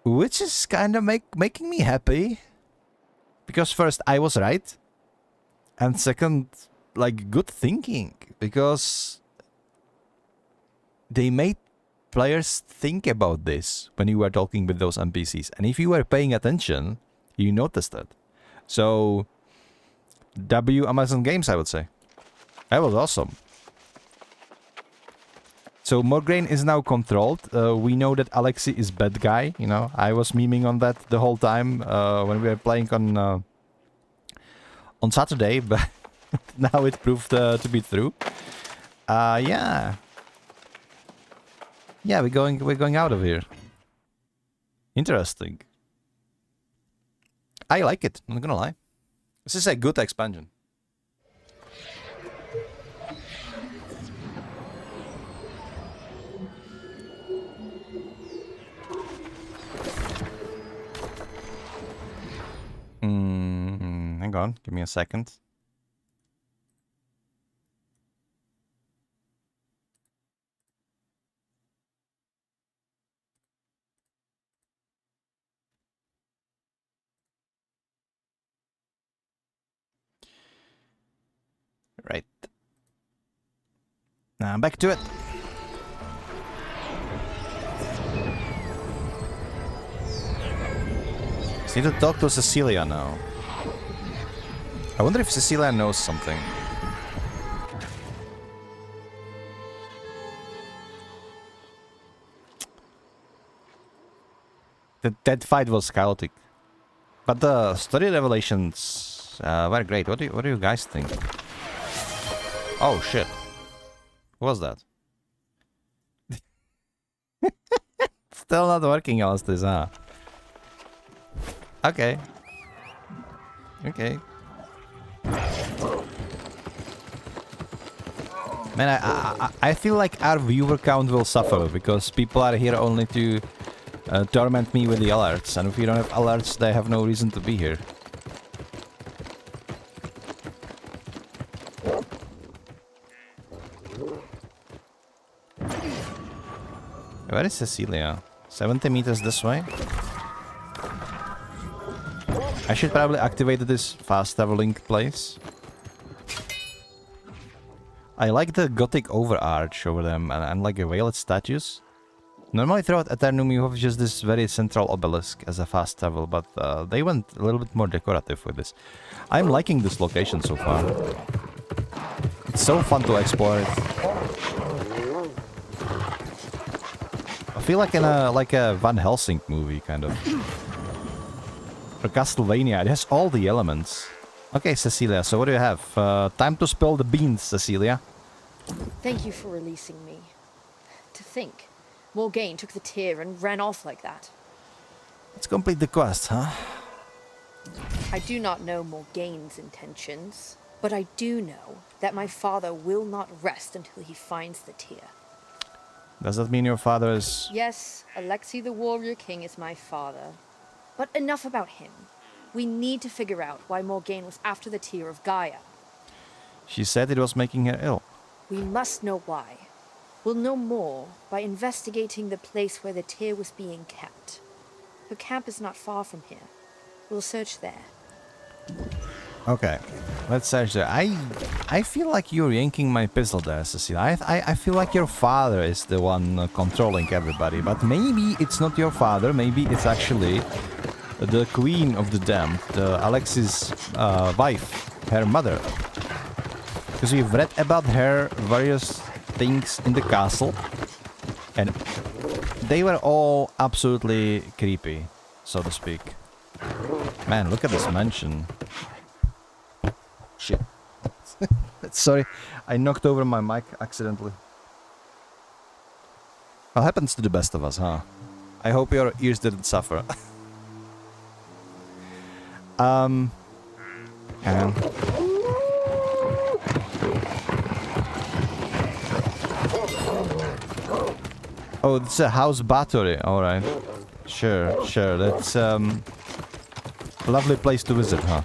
Which is kind of making me happy. Because first, I was right. And second, like, good thinking. Because they made players think about this when you were talking with those NPCs. And if you were paying attention, you noticed it. So, W Amazon Games, I would say. That was awesome. So Morgane is now controlled. We know that Alexei is bad guy. You know, I was memeing on that the whole time when we were playing on Saturday, but now it proved to be true. Yeah, we're going out of here. Interesting. I like it. I'm not gonna lie. This is a good expansion. Hang on, give me a second. Right. Now back to it. Just need to talk to Cecilia now. I wonder if Cecilia knows something. That fight was chaotic. But the story revelations were great. What do you guys think? Oh shit. What was that? Still not working, Alistair, huh? Okay. Okay. Man, I feel like our viewer count will suffer because people are here only to torment me with the alerts, and if you don't have alerts, they have no reason to be here. Where is Cecilia? 70 meters this way? I should probably activate this fast traveling place. I like the gothic overarch over them and like a veiled statues. Normally throughout Eternum you have just this very central obelisk as a fast travel, but they went a little bit more decorative with this. I'm liking this location so far. It's so fun to explore it. I feel like in a Van Helsing movie kind of. Or Castlevania, it has all the elements. Okay, Cecilia, so what do you have? Time to spill the beans, Cecilia. Thank you for releasing me. To think, Morgane took the tear and ran off like that. Let's complete the quest, huh? I do not know Morgane's intentions, but I do know that my father will not rest until he finds the tear. Does that mean your father is... Yes, Alexei the Warrior King is my father. But enough about him. We need to figure out why Morgane was after the tear of Gaia. She said it was making her ill. We must know why. We'll know more by investigating the place where the tear was being kept. Her camp is not far from here. We'll search there. Okay, let's search there. I feel like you're yanking my pistol there, Cecilia. I feel like your father is the one controlling everybody, but maybe it's not your father. Maybe it's actually the Queen of the Damned, Alexei's wife, her mother. Because we've read about her various things in the castle. And they were all absolutely creepy, so to speak. Man, look at this mansion. Shit. Sorry, I knocked over my mic accidentally. Well, happens to the best of us, huh? I hope your ears didn't suffer. And oh, it's a house battery. All right, sure. That's a lovely place to visit, huh?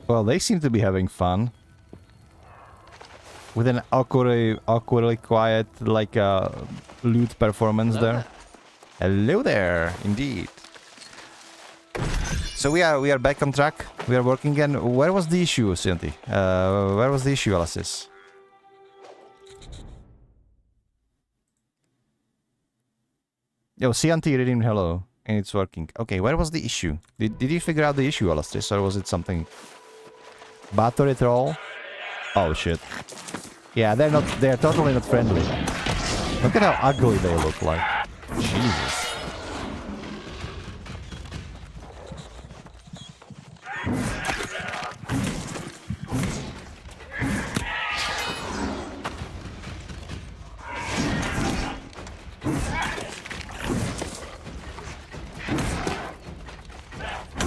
Well, they seem to be having fun. With an awkwardly quiet, like, loot performance there. Hello there, indeed. So we are back on track. We are working again. Where was the issue, Santi? Where was the issue, Alice? Yo, Santi reading hello, and it's working. Okay, where was the issue? Did you figure out the issue, Alastris, or was it something? Battery troll? Oh shit. Yeah, they're totally not friendly. Look at how ugly they look like. Jesus.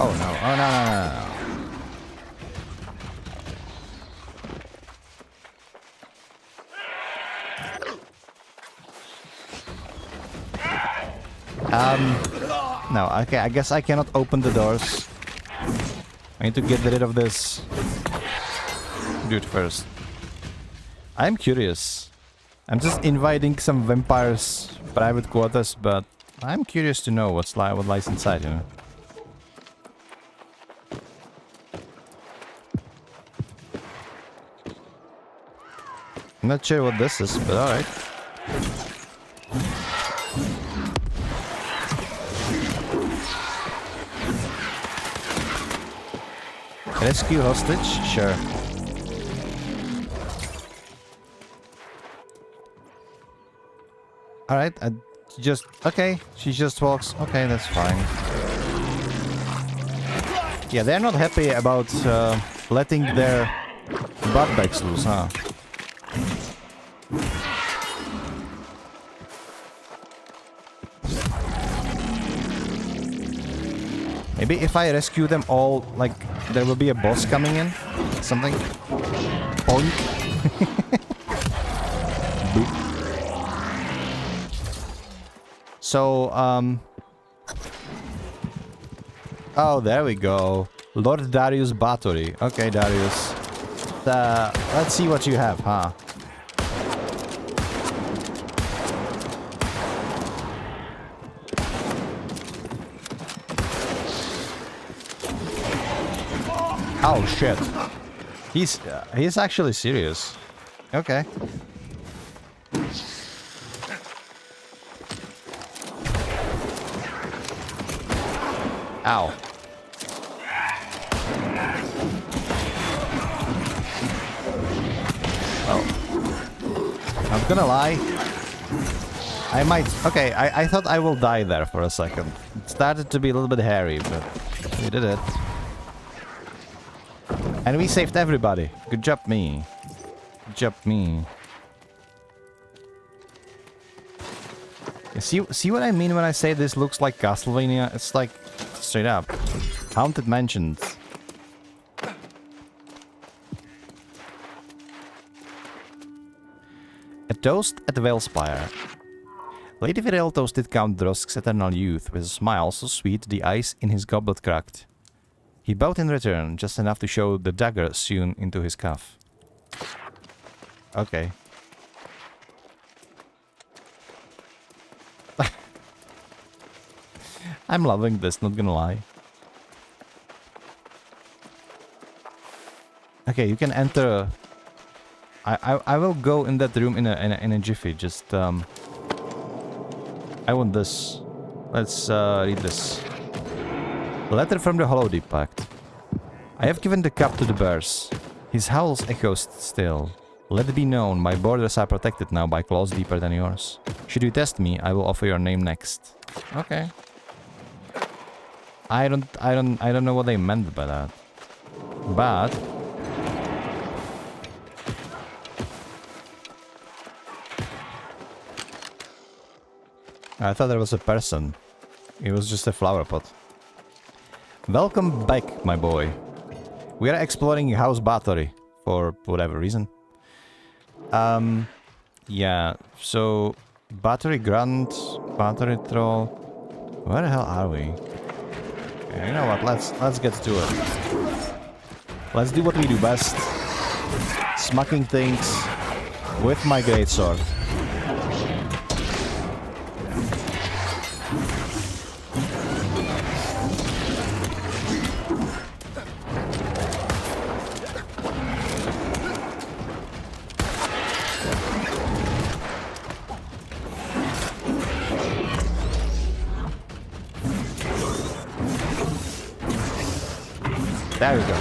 Oh no, oh no. No, okay, I guess I cannot open the doors. I need to get rid of this dude first. I'm curious. I'm just inviting some vampires' private quarters, but I'm curious to know what lies inside, you know. I'm not sure what this is, but alright. Rescue hostage? Sure. Alright, okay, she just walks. Okay, that's fine. Yeah, they're not happy about letting their buttbags loose, huh? Maybe if I rescue them all, like, there will be a boss coming in? Something? Oink. Boop. So, oh, there we go. Lord Darius Bathory. Okay, Darius. Let's see what you have, huh? Oh shit. He's actually serious. Okay. Ow. Oh. I'm gonna lie. I might... Okay, I thought I will die there for a second. It started to be a little bit hairy, but we did it. And we saved everybody. Good job, me. Good job, me. You see what I mean when I say this looks like Castlevania? It's like, straight up. Haunted Mansions. A toast at Valespire. Lady Virel toasted Count Drosk's eternal youth with a smile so sweet the ice in his goblet cracked. He bowed in return, just enough to show the dagger sewn into his cuff. Okay. I'm loving this, not gonna lie. Okay, you can enter. I will go in that room in a jiffy. Just I want this. Let's read this. Letter from the Hollow Deep Pact. I have given the cup to the bears. His howls echo still. Let it be known, my borders are protected now by claws deeper than yours. Should you test me, I will offer your name next. Okay. I don't know what they meant by that. But I thought there was a person. It was just a flower pot. Welcome back, my boy. We are exploring House Battery for whatever reason. Yeah, so Battery Grunt, Battery Troll. Where the hell are we? Yeah, you know what? Let's get to it. Let's do what we do best. Smacking things with my greatsword. There we go.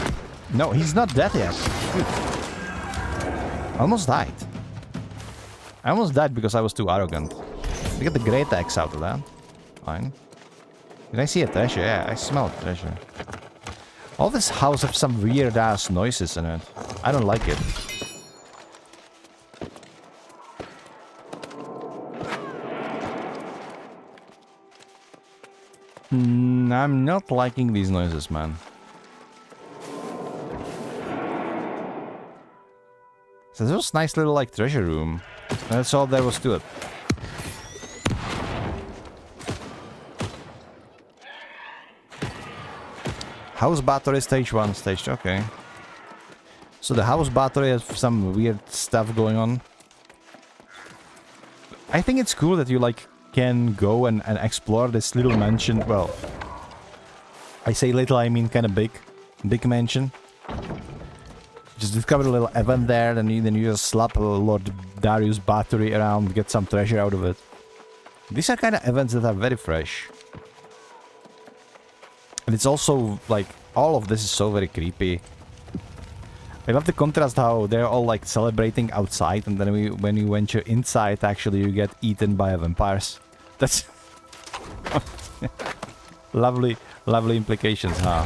No, he's not dead yet. Dude. Almost died. I almost died because I was too arrogant. We get the great axe out of that. Fine. Did I see a treasure? Yeah, I smell a treasure. All this house have some weird ass noises in it. I don't like it. I'm not liking these noises, man. So this was nice little like treasure room. That's all there was to it. House battery stage 1, stage 2, okay. So the house battery has some weird stuff going on. I think it's cool that you like can go and explore this little mansion. Well, I say little, I mean kind of big mansion. Just discover a little event there, then you just slap Lord Darius battery around, get some treasure out of it. These are kind of events that are very fresh. And it's also like, all of this is so very creepy. I love the contrast how they're all like celebrating outside, and then when you venture inside, actually you get eaten by vampires. That's lovely implications, huh?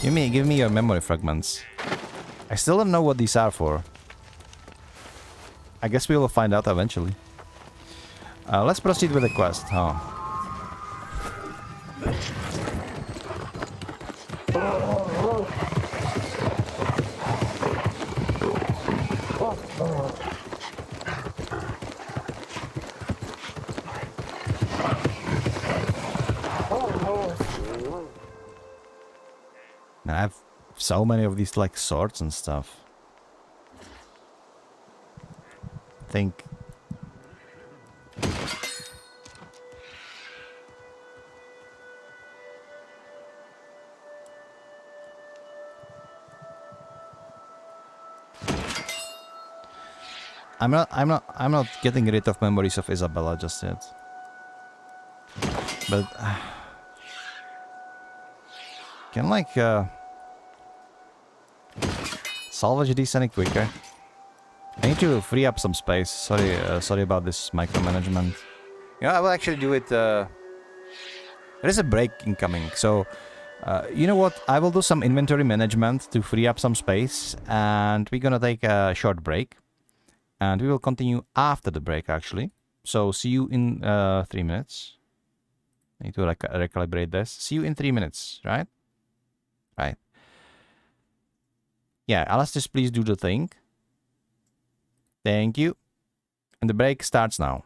Give me your memory fragments. I still don't know what these are for. I guess we will find out eventually. Let's proceed with the quest, huh? I have so many of these like swords and stuff. I think I'm not getting rid of memories of Isabella just yet. But can like salvage these any quicker? I need to free up some space. Sorry about this micromanagement. Yeah, I will actually do it. There is a break incoming, so you know what? I will do some inventory management to free up some space, and we're gonna take a short break, and we will continue after the break actually. So see you in 3 minutes. I need to recalibrate this. See you in 3 minutes, right? Right. Yeah, Alastis, please do the thing. Thank you. And the break starts now.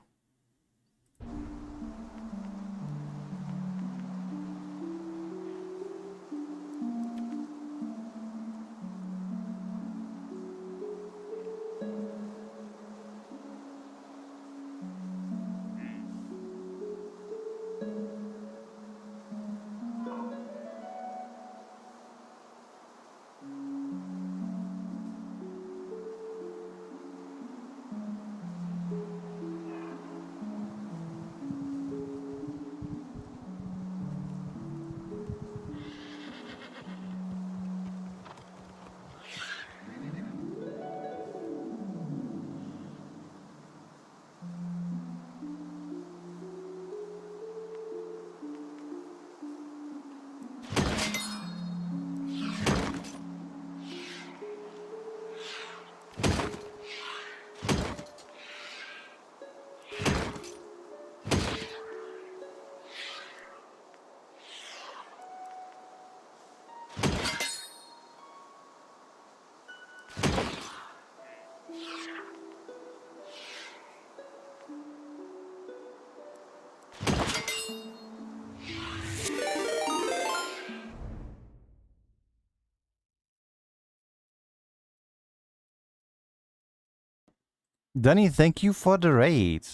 Danny, thank you for the raid.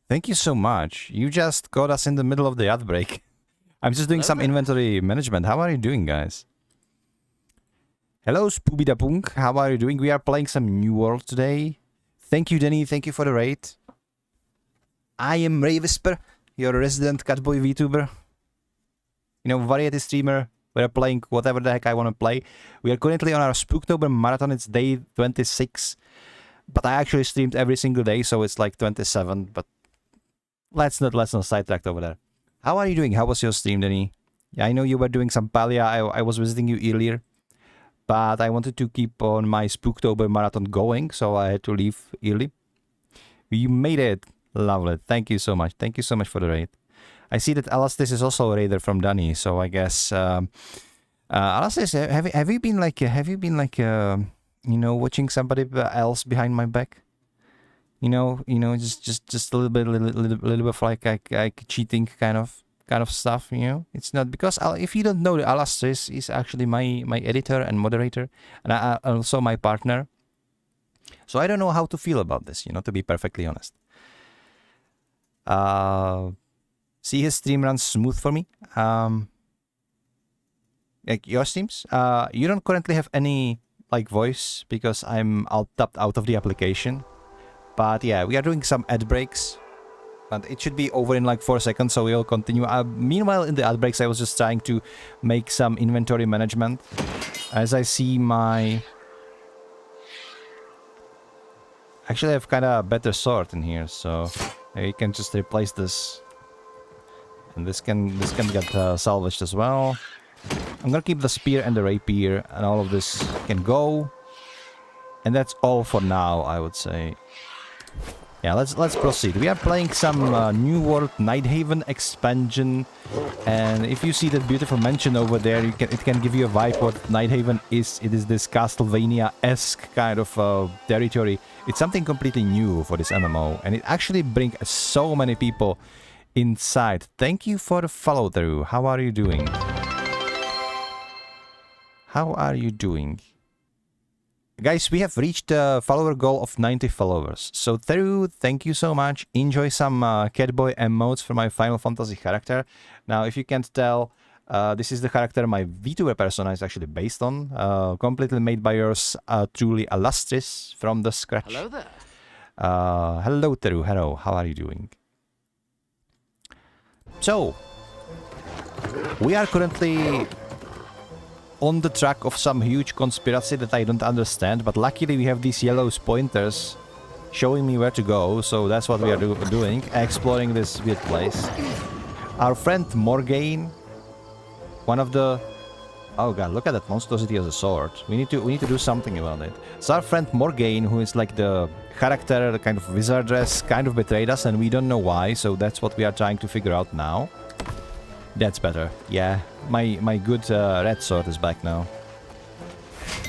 Thank you so much. You just got us in the middle of the outbreak. I'm just doing some inventory management. How are you doing, guys? Hello, Spoobidapunk. How are you doing? We are playing some New World today. Thank you, Danny. Thank you for the raid. I am Ray Whisper, your resident catboy VTuber. You know, variety streamer. We're playing whatever the heck I want to play. We are currently on our Spoooktober marathon. It's day 26. But I actually streamed every single day, so it's like 27. But let's not sidetrack over there. How are you doing? How was your stream, Danny? Yeah, I know you were doing some Palia. I was visiting you earlier. But I wanted to keep on my Spoooktober marathon going, so I had to leave early. You made it. Lovely. Thank you so much. Thank you so much for the raid. I see that Alastis is also a raider from Danny, so I guess Alastis, have you been like you know, watching somebody else behind my back? You know, just a little bit of like cheating kind of stuff. You know, it's not because if you don't know, Alastis is actually my editor and moderator, and also my partner. So I don't know how to feel about this. You know, to be perfectly honest. See, his stream runs smooth for me. Like your streams, you don't currently have any like voice because I'm tapped out of the application. But yeah, we are doing some ad breaks, and it should be over in like 4 seconds, so we'll continue. Meanwhile, in the ad breaks, I was just trying to make some inventory management. As I see my... Actually, I have kind of a better sword in here, so you can just replace this. And this can get salvaged as well. I'm gonna keep the spear and the rapier, and all of this can go. And that's all for now, I would say. Yeah, let's proceed. We are playing some New World Nighthaven expansion, and if you see that beautiful mansion over there, it can give you a vibe what Nighthaven is. It is this Castlevania-esque kind of territory. It's something completely new for this MMO, and it actually brings so many people inside. Thank you for the follow through. How are you doing? How are you doing? Guys, we have reached the follower goal of 90 followers. So Theru, thank you so much. Enjoy some catboy emotes for my Final Fantasy character. Now, if you can't tell, this is the character my VTuber persona is actually based on. Completely made by yours truly Alastris from the scratch. Hello there. Hello Theru, hello. How are you doing? So, we are currently on the track of some huge conspiracy that I don't understand, but luckily we have these yellow pointers showing me where to go, so that's what we are doing, exploring this weird place. Our friend Morgaine, one of the... Oh god, look at that monstrosity as a sword. We need to do something about it. So our friend Morgaine, who is like the character, the kind of wizardess, kind of betrayed us, and we don't know why, so that's what we are trying to figure out now. That's better. Yeah, my good red sword is back now.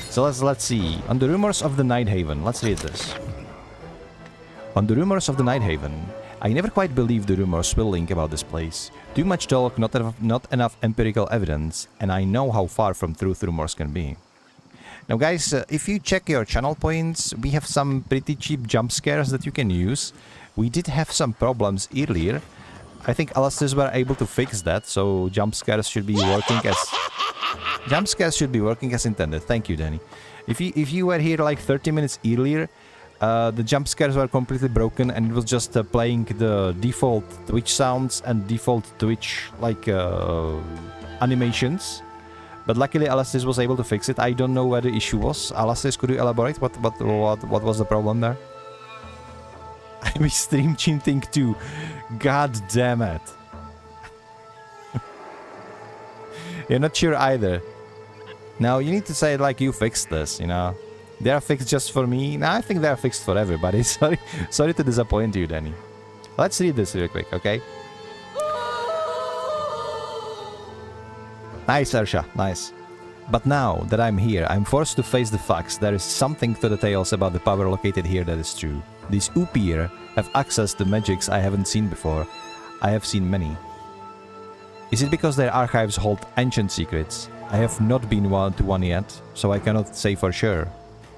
So let's see. On the rumors of the Nighthaven. Let's read this. On the rumors of the Nighthaven. I never quite believed the rumors swirling about this place. Too much talk, not enough empirical evidence, and I know how far from truth rumors can be. Now guys, if you check your channel points, we have some pretty cheap jump scares that you can use. We did have some problems earlier. I think Alastris were able to fix that, so jump scares should be working as intended. Thank you, Danny. If you were here like 30 minutes earlier, the jump scares were completely broken, and it was just playing the default Twitch sounds and default Twitch like animations. But luckily, Alastris was able to fix it. I don't know where the issue was. Alastris, could you elaborate? What was the problem there? I'm stream cheating too. God damn it. You're not sure either. Now you need to say like you fixed this, you know. They are fixed just for me. Now I think they are fixed for everybody. Sorry to disappoint you, Danny. Let's read this real quick, okay? Nice, Ersha, nice. But now that I'm here, I'm forced to face the facts. There is something to the tales about the power located here that is true. These Upir have access to magics I haven't seen before. I have seen many. Is it because their archives hold ancient secrets? I have not been to one yet, so I cannot say for sure.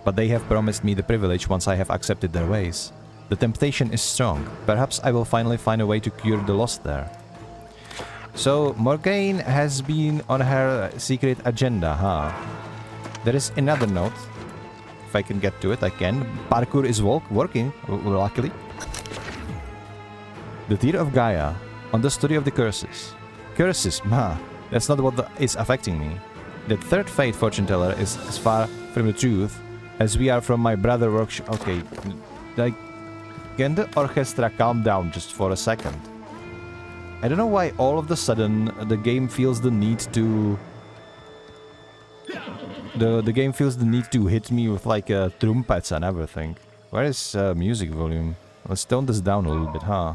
But they have promised me the privilege once I have accepted their ways. The temptation is strong. Perhaps I will finally find a way to cure the loss there. So, Morgaine has been on her secret agenda, huh? There is another note. If I can get to it, I can. Parkour is working, luckily. The Tear of Gaia. On the study of the curses. Curses, that's not what is affecting me. The third fate fortune teller is as far from the truth as we are from my brother workshop. Okay, like, can the orchestra calm down just for a second? I don't know why all of a sudden the game feels the need to... The game feels the need to hit me with like trumpets and everything. Where is music volume? Let's tone this down a little bit, huh?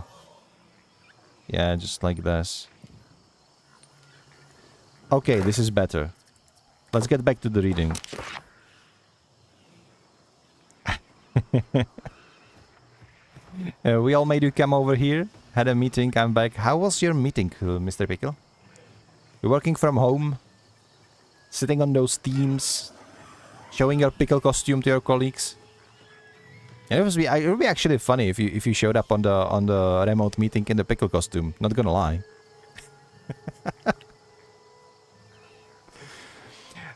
Yeah, just like this. Okay, this is better. Let's get back to the reading. We all made you come over here. Had a meeting, I'm back. How was your meeting, Mr. Pickle? You're working from home? Sitting on those teams? Showing your pickle costume to your colleagues? Yeah, it would be actually funny if you showed up on the remote meeting in the pickle costume. Not gonna lie.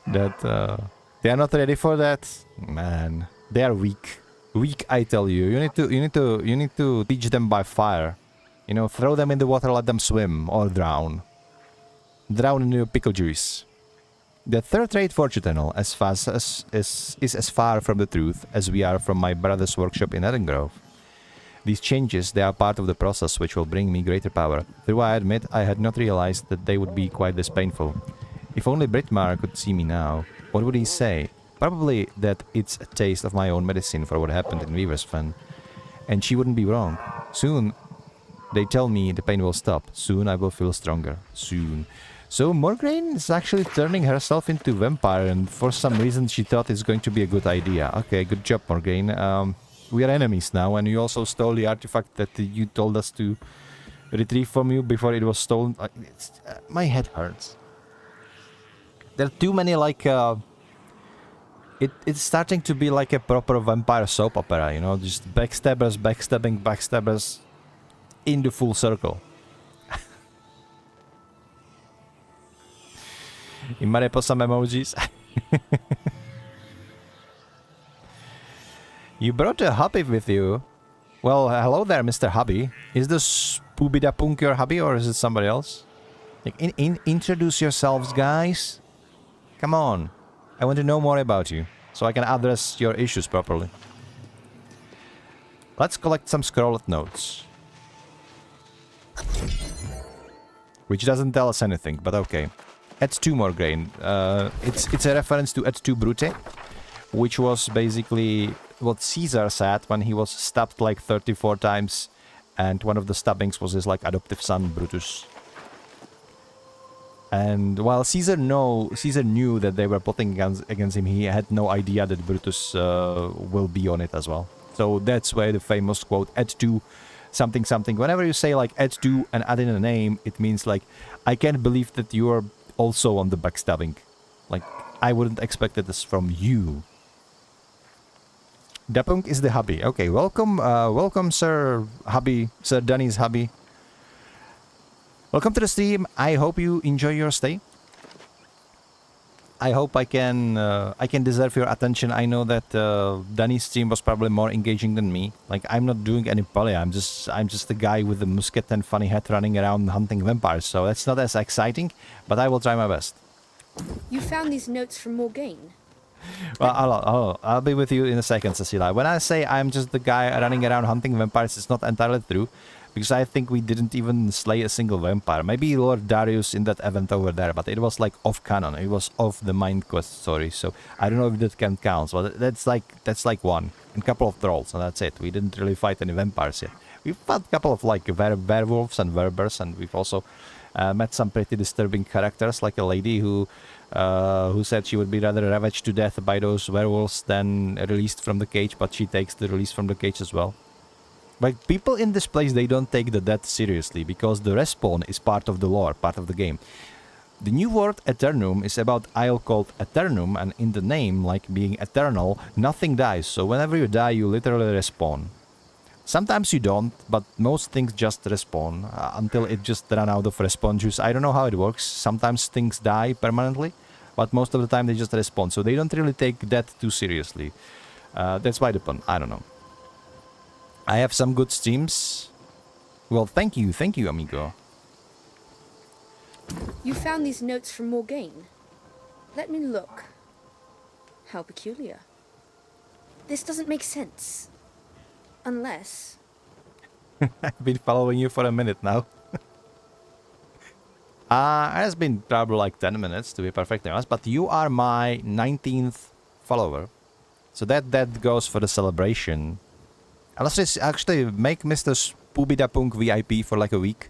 They are not ready for that, man. They are weak. Weak, I tell you. You need to teach them by fire. You know, throw them in the water, let them swim or drown. Drown in your pickle juice. The third-rate fortune tunnel is as far from the truth as we are from my brother's workshop in Edingrove. These changes, they are part of the process which will bring me greater power, though I admit I had not realized that they would be quite this painful. If only Britmar could see me now, what would he say? Probably that it's a taste of my own medicine for what happened in Weaver's Fen. And she wouldn't be wrong. Soon, they tell me the pain will stop. Soon I will feel stronger. Soon. So Morgaine is actually turning herself into vampire, and for some reason she thought it's going to be a good idea. Okay, good job, Morgaine. We are enemies now, and you also stole the artifact that you told us to retrieve from you before it was stolen. My head hurts. There are too many, like, it's starting to be like a proper vampire soap opera, you know? Just backstabbers, backstabbing, backstabbers in the full circle. In Mariposa emojis. You brought a hubby with you. Well, hello there, Mr. Hubby. Is this Spoobidapunk your hubby, or is it somebody else? Like, introduce yourselves, guys. Come on. I want to know more about you, so I can address your issues properly. Let's collect some scrolled notes. Which doesn't tell us anything, but okay. Et tu Morgaine. It's a reference to Et tu Brute, which was basically what Caesar said when he was stabbed like 34 times, and one of the stabbings was his like adoptive son Brutus. And while Caesar knew that they were plotting against him, he had no idea that Brutus will be on it as well. So that's why the famous quote Et tu something something. Whenever you say like Et tu and add in a name, it means like I can't believe that you are also on the backstabbing. Like, I wouldn't expect this from you. Dapunk is the hubby. Okay, welcome, welcome, Sir Hubby, Sir Danny's hubby. Welcome to the stream. I hope you enjoy your stay. I hope I can deserve your attention. I know that Danny's stream was probably more engaging than me. Like, I'm not doing any poly. I'm just a guy with a musket and funny hat running around hunting vampires. So that's not as exciting, but I will try my best. You found these notes from Morgaine? Well, I'll be with you in a second, Cecilia. When I say I'm just the guy running around hunting vampires, it's not entirely true. Because I think we didn't even slay a single vampire. Maybe Lord Darius in that event over there, but it was like off canon. It was off the Mind Quest story, so I don't know if that can count. But that's like one. And a couple of trolls, and that's it. We didn't really fight any vampires yet. We fought a couple of like werewolves and werbers, and we've also met some pretty disturbing characters, like a lady who said she would be rather ravaged to death by those werewolves than released from the cage, but she takes the release from the cage as well. Like, people in this place, they don't take the death seriously, because the respawn is part of the lore, part of the game. The new word Eternum is about isle called Eternum, and in the name, like being eternal, nothing dies, so whenever you die, you literally respawn. Sometimes you don't, but most things just respawn until it just run out of respawn juice. I don't know how it works. Sometimes things die permanently, but most of the time they just respawn. So they don't really take that too seriously. That's why the pun. I don't know. I have some good streams. Well, thank you, amigo. You found these notes from Morgaine. Let me look. How peculiar. This doesn't make sense. Unless... I've been following you for a minute now. It has been probably like 10 minutes to be perfectly honest, but you are my 19th follower. So that goes for the celebration. Let's just actually make Mr. Spoobidapunk VIP for like a week.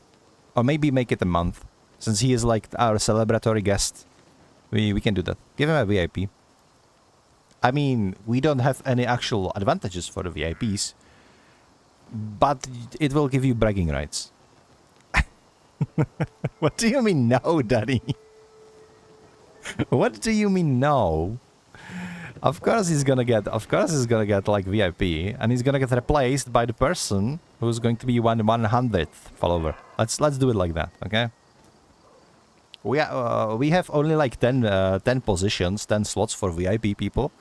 Or maybe make it a month. Since he is like our celebratory guest. We can do that. Give him a VIP. I mean, we don't have any actual advantages for the VIPs. But it will give you bragging rights. What do you mean no, Daddy? What do you mean no? Of course he's gonna get like VIP, and he's gonna get replaced by the person who's going to be 100th follower. Let's do it like that, okay? We have only like 10 positions, 10 slots for VIP people,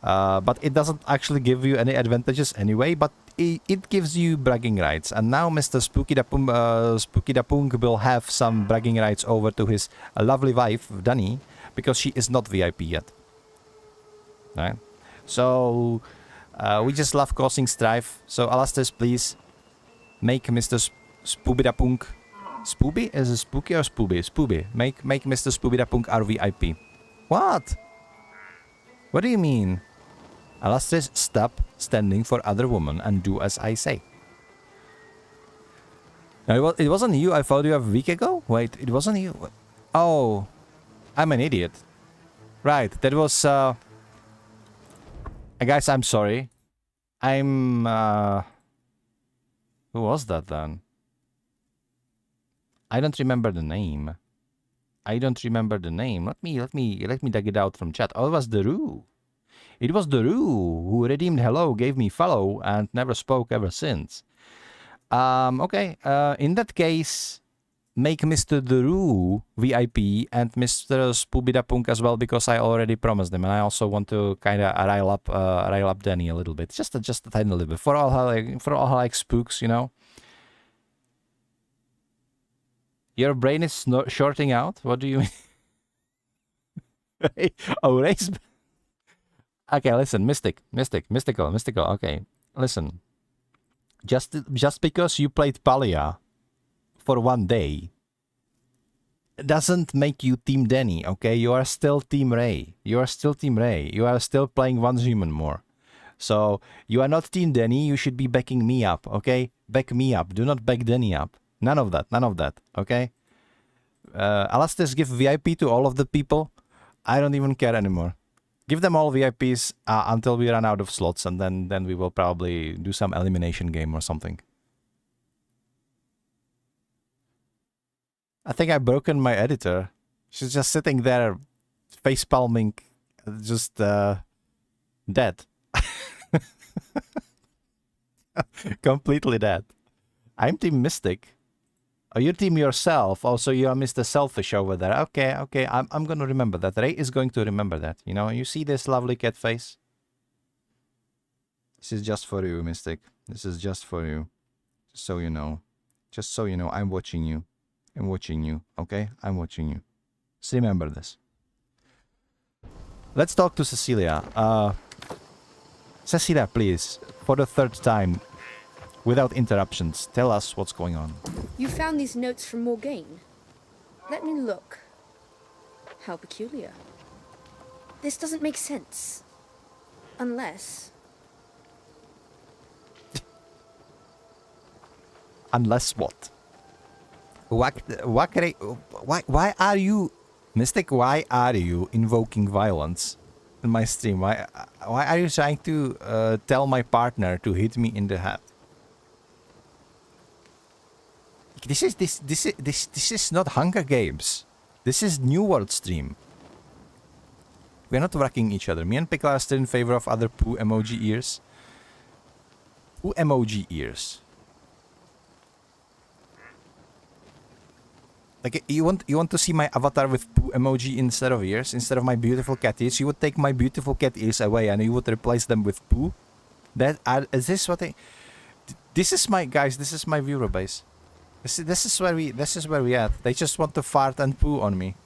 but it doesn't actually give you any advantages anyway. But it gives you bragging rights, and now Mr. Spookidapunk will have some bragging rights over to his lovely wife Dani, because she is not VIP yet. Right? So we just love causing strife. So Alastas, please make Mr. Spoobidapunk. Spooby? Is it spooky or spooby? Spooby. Make Mr. Spoobidapunk our VIP. What? What do you mean? Alastas, stop standing for other women and do as I say. No, it wasn't you. I followed you a week ago? Wait, it wasn't you. Oh, I'm an idiot. Right, that was... guys, I'm sorry. Who was that then? I don't remember the name. Let me dig it out from chat. Oh, it was Daru. It was Daru who redeemed hello, gave me follow, and never spoke ever since. Okay. In that case, make Mr. Daru VIP and Mr. Spoobidapunk as well, because I already promised them, and I also want to kind of rile up Danny a little bit, just a tiny little bit, for all her like spooks, you know. Your brain is shorting out. What do you mean? Oh, race. Okay, listen, mystical. Okay, listen. Just because you played Palia for one day doesn't make you Team Danny, okay? You are still Team Ray. You are still playing one human more. So, you are not Team Danny, you should be backing me up, okay? Back me up. Do not back Danny up. None of that, okay? Alastas, give VIP to all of the people. I don't even care anymore. Give them all VIPs until we run out of slots, and then we will probably do some elimination game or something. I think I've broken my editor. She's just sitting there, face palming, just dead. Completely dead. I'm Team Mystic. Oh, you team yourself. Also, you are Mr. Selfish over there. Okay. I'm gonna remember that. Ray is going to remember that. You know, you see this lovely cat face? This is just for you, Mystic. This is just for you. Just so you know. I'm watching you. Okay? I'm watching you. Just remember this. Let's talk to Cecilia. Cecilia, please, for the 3rd time, without interruptions, tell us what's going on. You found these notes from Morgaine. Let me look. How peculiar. This doesn't make sense. Unless... Unless what? Why are you... Mystic, why are you invoking violence in my stream? Why are you trying to tell my partner to hit me in the head? This is not Hunger Games. This is New World stream. We're not wrecking each other. Me and Pickle are still in favor of other poo emoji ears. Poo emoji ears. Like you want to see my avatar with poo emoji instead of ears, instead of my beautiful cat ears. You would take my beautiful cat ears away and you would replace them with poo. Is this what I? This is my guys. This is my viewer base. This is where we at. They just want to fart and poo on me.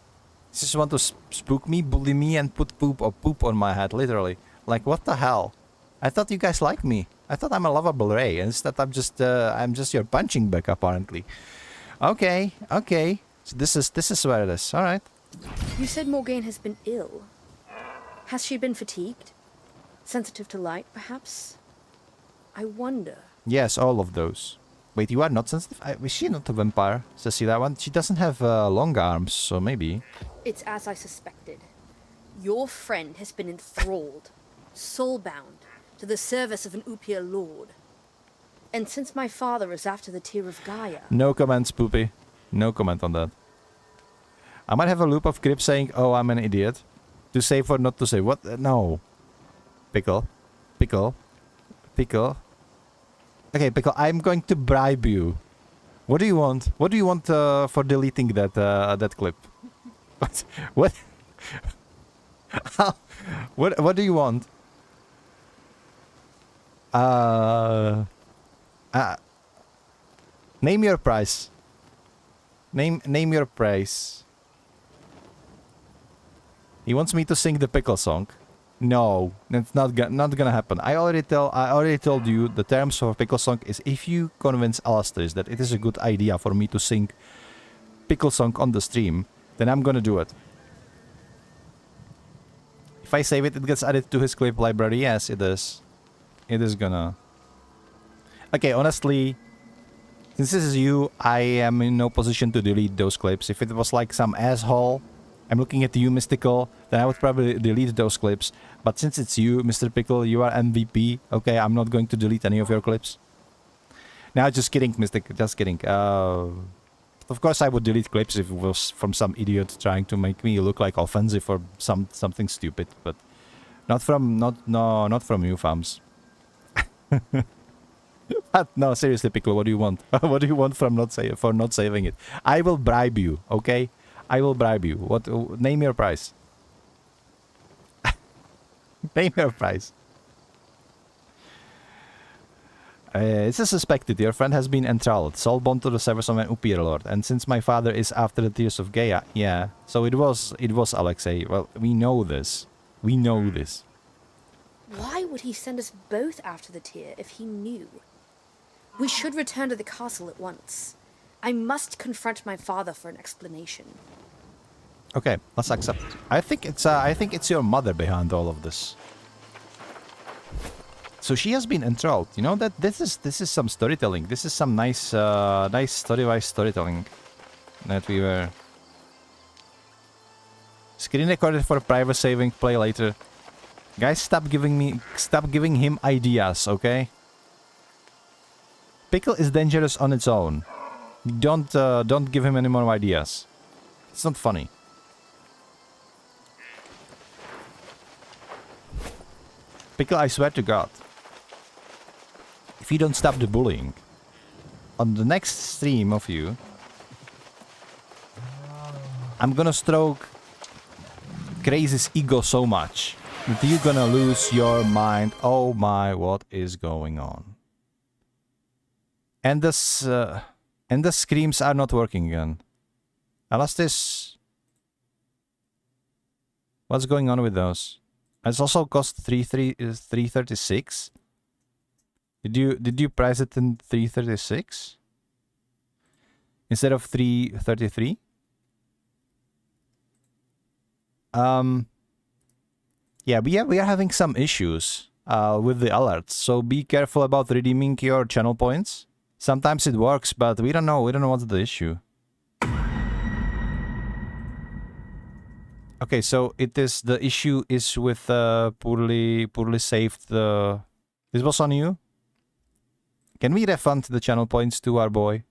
They just want to spook me, bully me, and put poop on my head. Literally. Like what the hell? I thought you guys like me. I thought I'm a lovable Ray. Instead, I'm just your punching bag apparently. Okay. So this is where it is. All right. You said Morgaine has been ill. Has she been fatigued? Sensitive to light, perhaps? I wonder. Yes, all of those. Wait, you are not sensitive? Is she not a vampire? So see that one? She doesn't have long arms, so maybe. It's as I suspected. Your friend has been enthralled, soul-bound, to the service of an Upir lord. And since my father is after the tear of Gaia... No comments, Poopy. No comment on that. I might have a loop of Grip saying, oh, I'm an idiot. To save or not to save. What? No. Pickle. Okay, Pickle, I'm going to bribe you. What do you want? What do you want for deleting that clip? What? What do you want? Name your price. Name your price. He wants me to sing the Pickle song. No, that's not gonna happen. I already told you the terms for Pickle song is if you convince Alastris that it is a good idea for me to sing Pickle song on the stream, then I'm gonna do it. If I save it, it gets added to his clip library. Yes, it is. It is gonna. Okay, honestly, since this is you, I am in no position to delete those clips. If it was like some asshole, I'm looking at you, Mystical, then I would probably delete those clips. But since it's you, Mr. Pickle, you are MVP. Okay, I'm not going to delete any of your clips. Now, just kidding, Mystic. Just kidding. Of course, I would delete clips if it was from some idiot trying to make me look like offensive or something stupid. But not from you, fams. But no, seriously, Pickle, what do you want? What do you want from not saving it? I will bribe you. Okay. I will bribe you. What? Name your price. Name your price. It's a suspected. Your friend has been enthralled, soul-bound to the service of an Upir lord, and since my father is after the tears of Gaia, yeah. So it was Alexei. Well, we know this. We know this. Why would he send us both after the tear if he knew? We should return to the castle at once. I must confront my father for an explanation. Okay, let's accept it. I think it's your mother behind all of this. So she has been enthralled. You know that this is some storytelling. This is some nice story-wise storytelling that we were. Screen recorded for private saving. Play later. Guys, stop giving him ideas, okay? Pickle is dangerous on its own. Don't give him any more ideas. It's not funny. Pickle, I swear to God. If you don't stop the bullying, on the next stream of you, I'm gonna stroke Crazy's ego so much that you're gonna lose your mind. Oh my, what is going on? And the screams are not working again. Alastis, what's going on with those? It's also cost 336. Did you price it in 336 instead of 333? Yeah, we are having some issues with the alerts, so be careful about redeeming your channel points. Sometimes it works, but we don't know what's the issue. Okay, so the issue is with poorly saved. This was on you. Can we refund the channel points to our boy,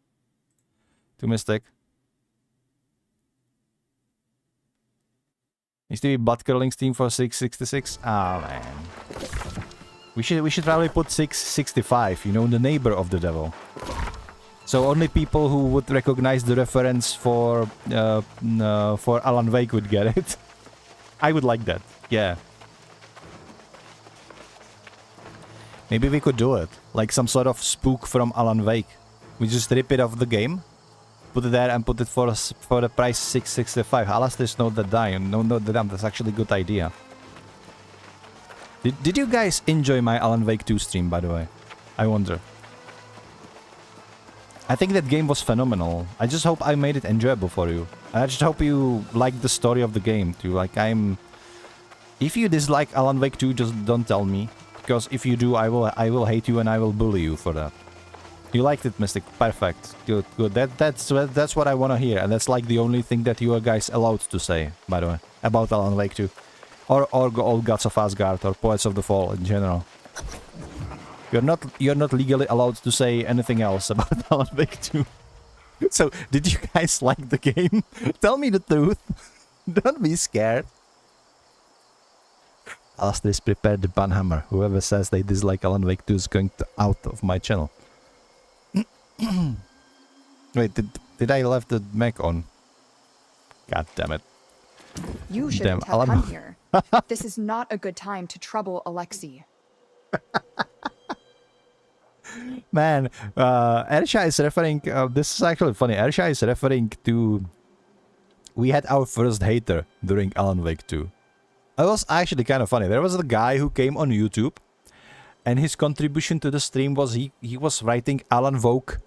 to Mystic? Needs to be butt curling Steam for 666. Ah man, We should probably put 665, you know, the neighbor of the devil. So only people who would recognize the reference for Alan Wake would get it. I would like that. Yeah. Maybe we could do it. Like some sort of spook from Alan Wake. We just rip it off the game, put it there and put it for the price 665. Alastair's Note That Dime. No, that's actually a good idea. Did you guys enjoy my Alan Wake 2 stream, by the way? I wonder. I think that game was phenomenal. I just hope I made it enjoyable for you. I just hope you liked the story of the game too. Like if you dislike Alan Wake 2, just don't tell me. Because if you do, I will hate you and I will bully you for that. You liked it, Mystic. Perfect. Good, good. That's what I want to hear. And that's like the only thing that you are guys allowed to say, by the way, about Alan Wake 2. Or all Gods of Asgard or Poets of the Fall in general. You're not legally allowed to say anything else about Alan Wake 2. So, did you guys like the game? Tell me the truth. Don't be scared. Alastair's prepared the banhammer. Whoever says they dislike Alan Wake 2 is going out of my channel. Wait, did I left the mech on? God damn it. You shouldn't have come here. This is not a good time to trouble Alexei. Man, Ersha is referring... this is actually funny. Ersha is referring to... We had our first hater during Alan Wake 2. It was actually kind of funny. There was a guy who came on YouTube, and his contribution to the stream was he was writing Alan Wake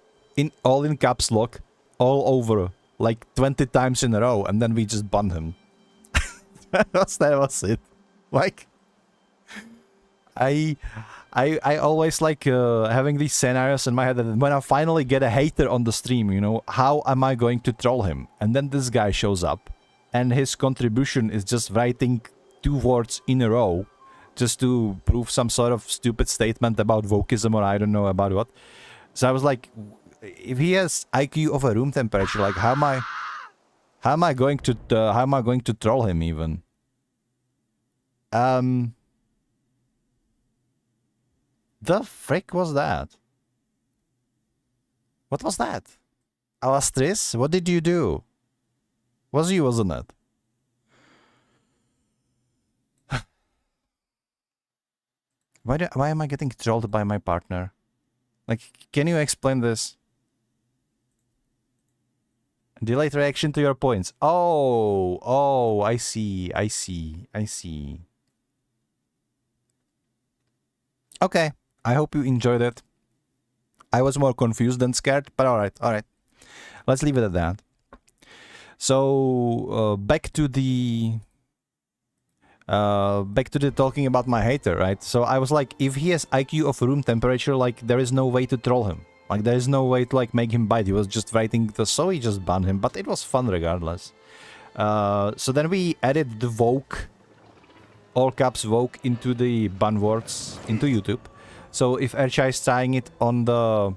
all in caps lock all over like 20 times in a row, and then we just banned him. that was it. Like I always like having these scenarios in my head that when I finally get a hater on the stream, you know, how am I going to troll him? And then this guy shows up, and his contribution is just writing 2 words in a row just to prove some sort of stupid statement about wokeism or I don't know about what. So I was like, if he has IQ of a room temperature, like how am I going to troll him even? The frick was that? What was that? Alastris, what did you do? Was you, wasn't it? Why am I getting trolled by my partner? Like, can you explain this? Delayed reaction to your points. Oh, I see. Okay, I hope you enjoyed it. I was more confused than scared, but alright. Let's leave it at that. So, back to the talking about my hater, right? So I was like, if he has IQ of room temperature, like there is no way to troll him. Like there is no way to like make him bite. He was just writing so he just banned him, but it was fun regardless. So then we added the Woke, all caps Woke, into the ban words into YouTube. So if Ercha is trying it on the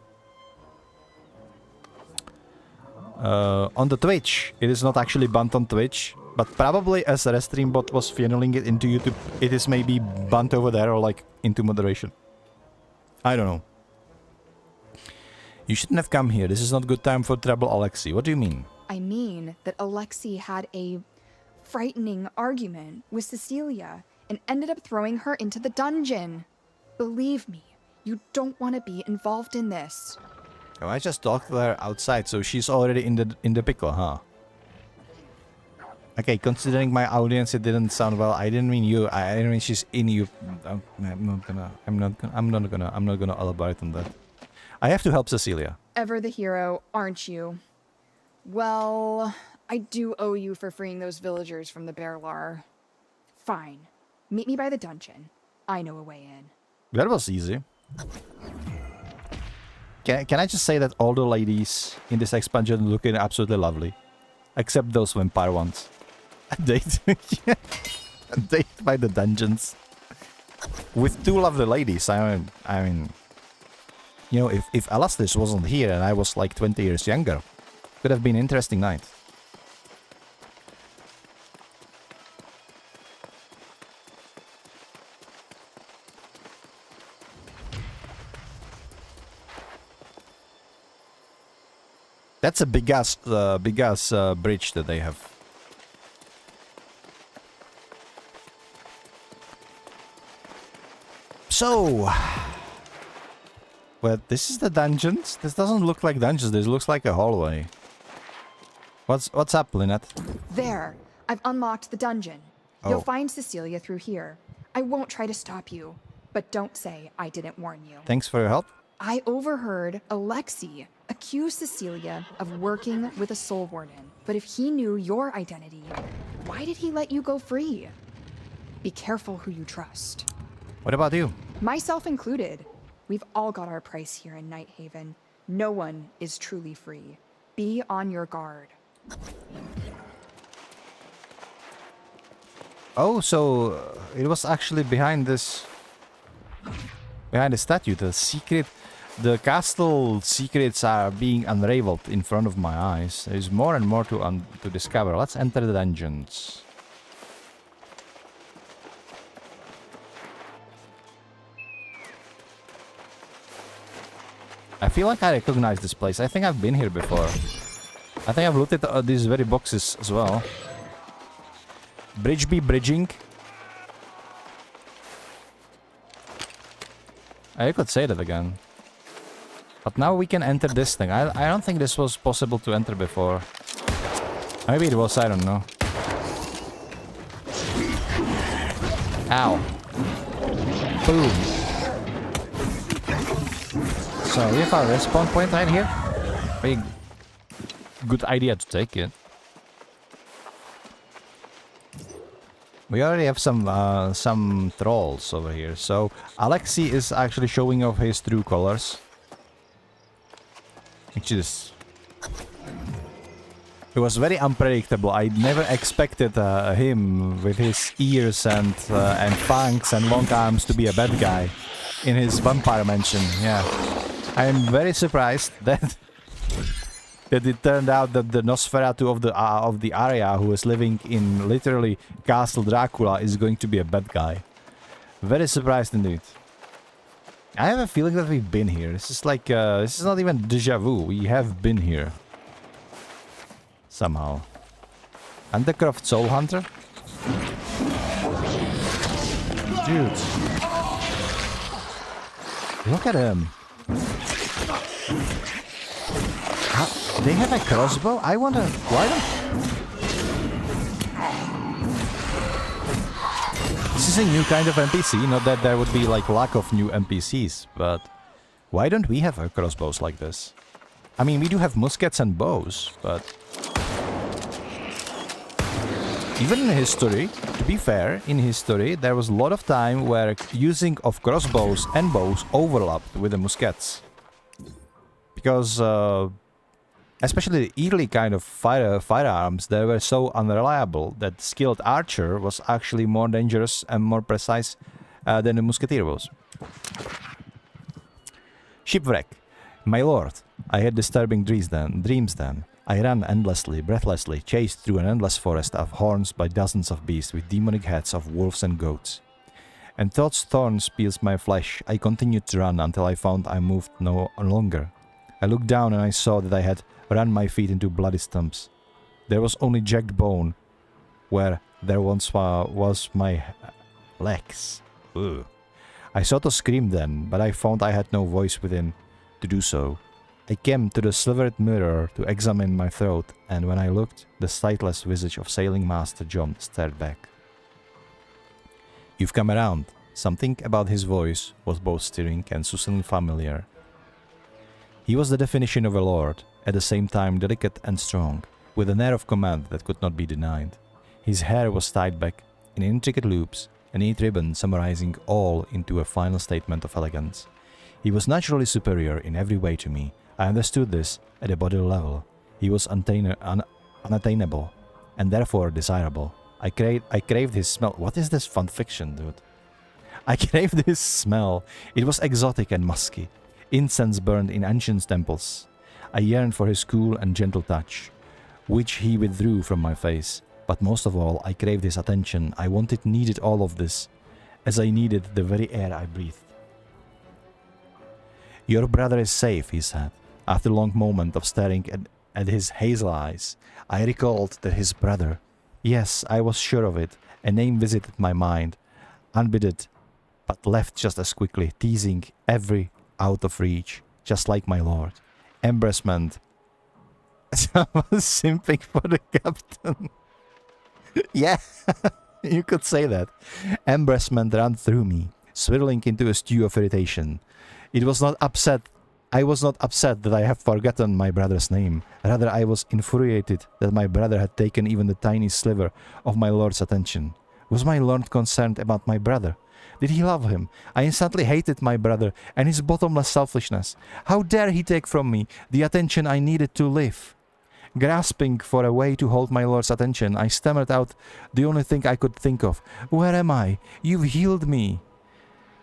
Twitch, it is not actually banned on Twitch. But probably as a Restream bot was funneling it into YouTube, it is maybe banned over there or like into moderation. I don't know. You shouldn't have come here. This is not good time for trouble, Alexei. What do you mean? I mean that Alexei had a frightening argument with Cecilia and ended up throwing her into the dungeon. Believe me, you don't want to be involved in this. Oh, I just talked to her outside, so she's already in the pickle, huh? Okay, considering my audience, it didn't sound well. I didn't mean you. I didn't mean she's in you. I'm not gonna elaborate on that. I have to help Cecilia. Ever the hero, aren't you? Well, I do owe you for freeing those villagers from the Bearlar. Fine. Meet me by the dungeon. I know a way in. That was easy. Can I just say that all the ladies in this expansion looking absolutely lovely, except those vampire ones. A date, a date by the dungeons with 2 lovely ladies. I mean, you know, if Alastis wasn't here and I was like 20 years younger, could have been an interesting night. That's a big ass bridge that they have. So, well, this is the dungeons. This doesn't look like dungeons. This looks like a hallway. What's up, Lynette? There, I've unlocked the dungeon. You'll Oh. find Cecilia through here. I won't try to stop you, but don't say I didn't warn you. Thanks for your help. I overheard Alexei accuse Cecilia of working with a soul warden. But if he knew your identity, why did he let you go free? Be careful who you trust. What about you? Myself included. We've all got our price here in Nighthaven. No one is truly free. Be on your guard. Oh, so it was actually behind this... Behind the statue. The secret... The castle secrets are being unraveled in front of my eyes. There's more and more to discover. Let's enter the dungeons. I feel like I recognize this place. I think I've been here before. I think I've looted these very boxes as well. Bridge be bridging. I could say that again. But now we can enter this thing. I don't think this was possible to enter before. Maybe it was, I don't know. Ow. Boom. So we have our respawn point right here. Very good idea to take it. We already have some trolls over here. So Alexei is actually showing off his true colors. Which is... It was very unpredictable. I never expected him with his ears and fangs and long arms to be a bad guy in his vampire mansion. Yeah, I am very surprised that it turned out that the Nosferatu of the area, who is living in literally Castle Dracula, is going to be a bad guy. Very surprised indeed. I have a feeling that we've been here. This is like this is not even déjà vu. We have been here. Somehow. Undercroft Soul Hunter? Dude. Look at him. They have a crossbow? I wonder why don't... This is a new kind of NPC, not that there would be like lack of new NPCs, but why don't we have crossbows like this? I mean, we do have muskets and bows, but even in history, to be fair, in history there was a lot of time where using of crossbows and bows overlapped with the muskets. Because especially the early kind of firearms, they were so unreliable that skilled archer was actually more dangerous and more precise than a musketeer was. Shipwreck. My lord, I had disturbing dreams then. I ran endlessly, breathlessly, chased through an endless forest of horns by dozens of beasts with demonic heads of wolves and goats. And thought's thorns pierced my flesh. I continued to run until I found I moved no longer. I looked down and I saw that I had run my feet into bloody stumps. There was only jagged bone where there once was my legs. Ugh. I sought to scream then, but I found I had no voice within to do so. I came to the silvered mirror to examine my throat, and when I looked, the sightless visage of Sailing Master John stared back. You've come around. Something about his voice was both stirring and soothingly familiar. He was the definition of a lord, at the same time delicate and strong, with an air of command that could not be denied. His hair was tied back in intricate loops, a neat ribbon summarizing all into a final statement of elegance. He was naturally superior in every way to me. I understood this at a bodily level. He was unattainable, and therefore desirable. I craved his smell. What is this fun fiction, dude? I craved his smell. It was exotic and musky. Incense burned in ancient temples. I yearned for his cool and gentle touch, which he withdrew from my face. But most of all, I craved his attention. I needed all of this, as I needed the very air I breathed. Your brother is safe, he said, after a long moment of staring at his hazel eyes. I recalled that his brother, yes, I was sure of it, a name visited my mind, unbidden, but left just as quickly, teasing every out of reach, just like my lord. Embarrassment. Someone simping for the captain. Yeah, you could say that. Embarrassment ran through me, swirling into a stew of irritation. I was not upset that I have forgotten my brother's name. Rather, I was infuriated that my brother had taken even the tiny sliver of my lord's attention. Was my lord concerned about my brother? Did he love him? I instantly hated my brother and his bottomless selfishness. How dare he take from me the attention I needed to live? Grasping for a way to hold my lord's attention, I stammered out the only thing I could think of. Where am I? You've healed me.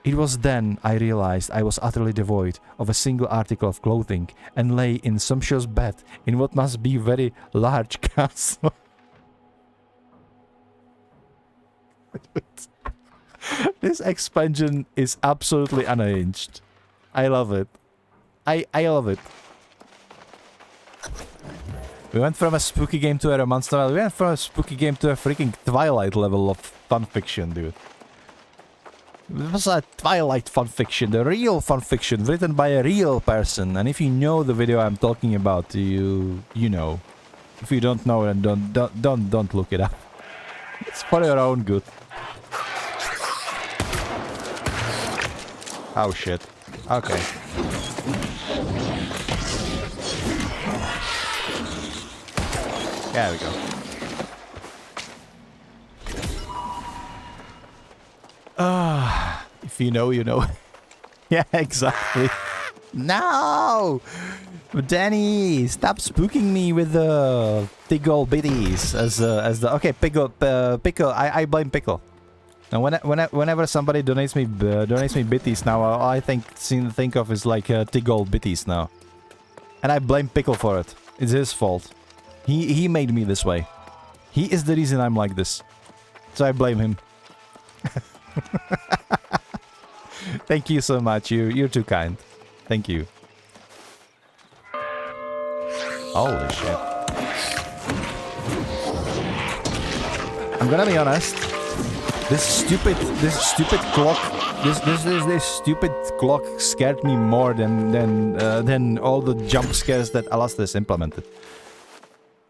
It was then I realized I was utterly devoid of a single article of clothing and lay in sumptuous bed in what must be very large castle. This expansion is absolutely unhinged. I love it. I love it. We went from a spooky game to a romance novel. We went from a spooky game to a freaking Twilight level of fanfiction, dude. It was a Twilight fanfiction, the real fanfiction, written by a real person. And if you know the video I'm talking about, you know. If you don't know, then don't look it up. It's for your own good. Oh shit. Okay. There we go. If you know, you know. Yeah, exactly. No! Danny, stop spooking me with the Pickle Bitties as the okay, Pickle, I blame Pickle. And whenever somebody donates me bitties now, all I think of is like Tiggle bitties now, and I blame Pickle for it. It's his fault. He made me this way. He is the reason I'm like this. So I blame him. Thank you so much. You're too kind. Thank you. Holy shit. I'm gonna be honest. This stupid clock. This stupid clock scared me more than all the jump scares that Alastis implemented.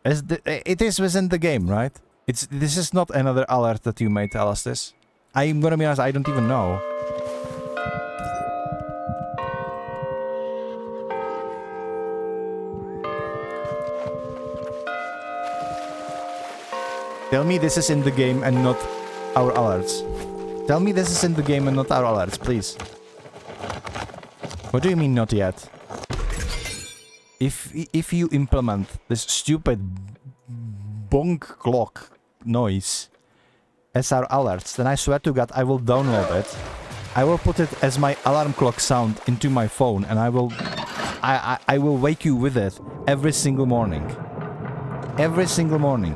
It is within the game, right? This is not another alert that you made, Alastis. I'm gonna be honest, I don't even know. Tell me this is in the game and not our alerts. Tell me this is in the game and not our alerts, please. What do you mean not yet? If you implement this stupid bonk clock noise as our alerts, then I swear to God I will download it. I will put it as my alarm clock sound into my phone, and I will wake you with it every single morning. Every single morning.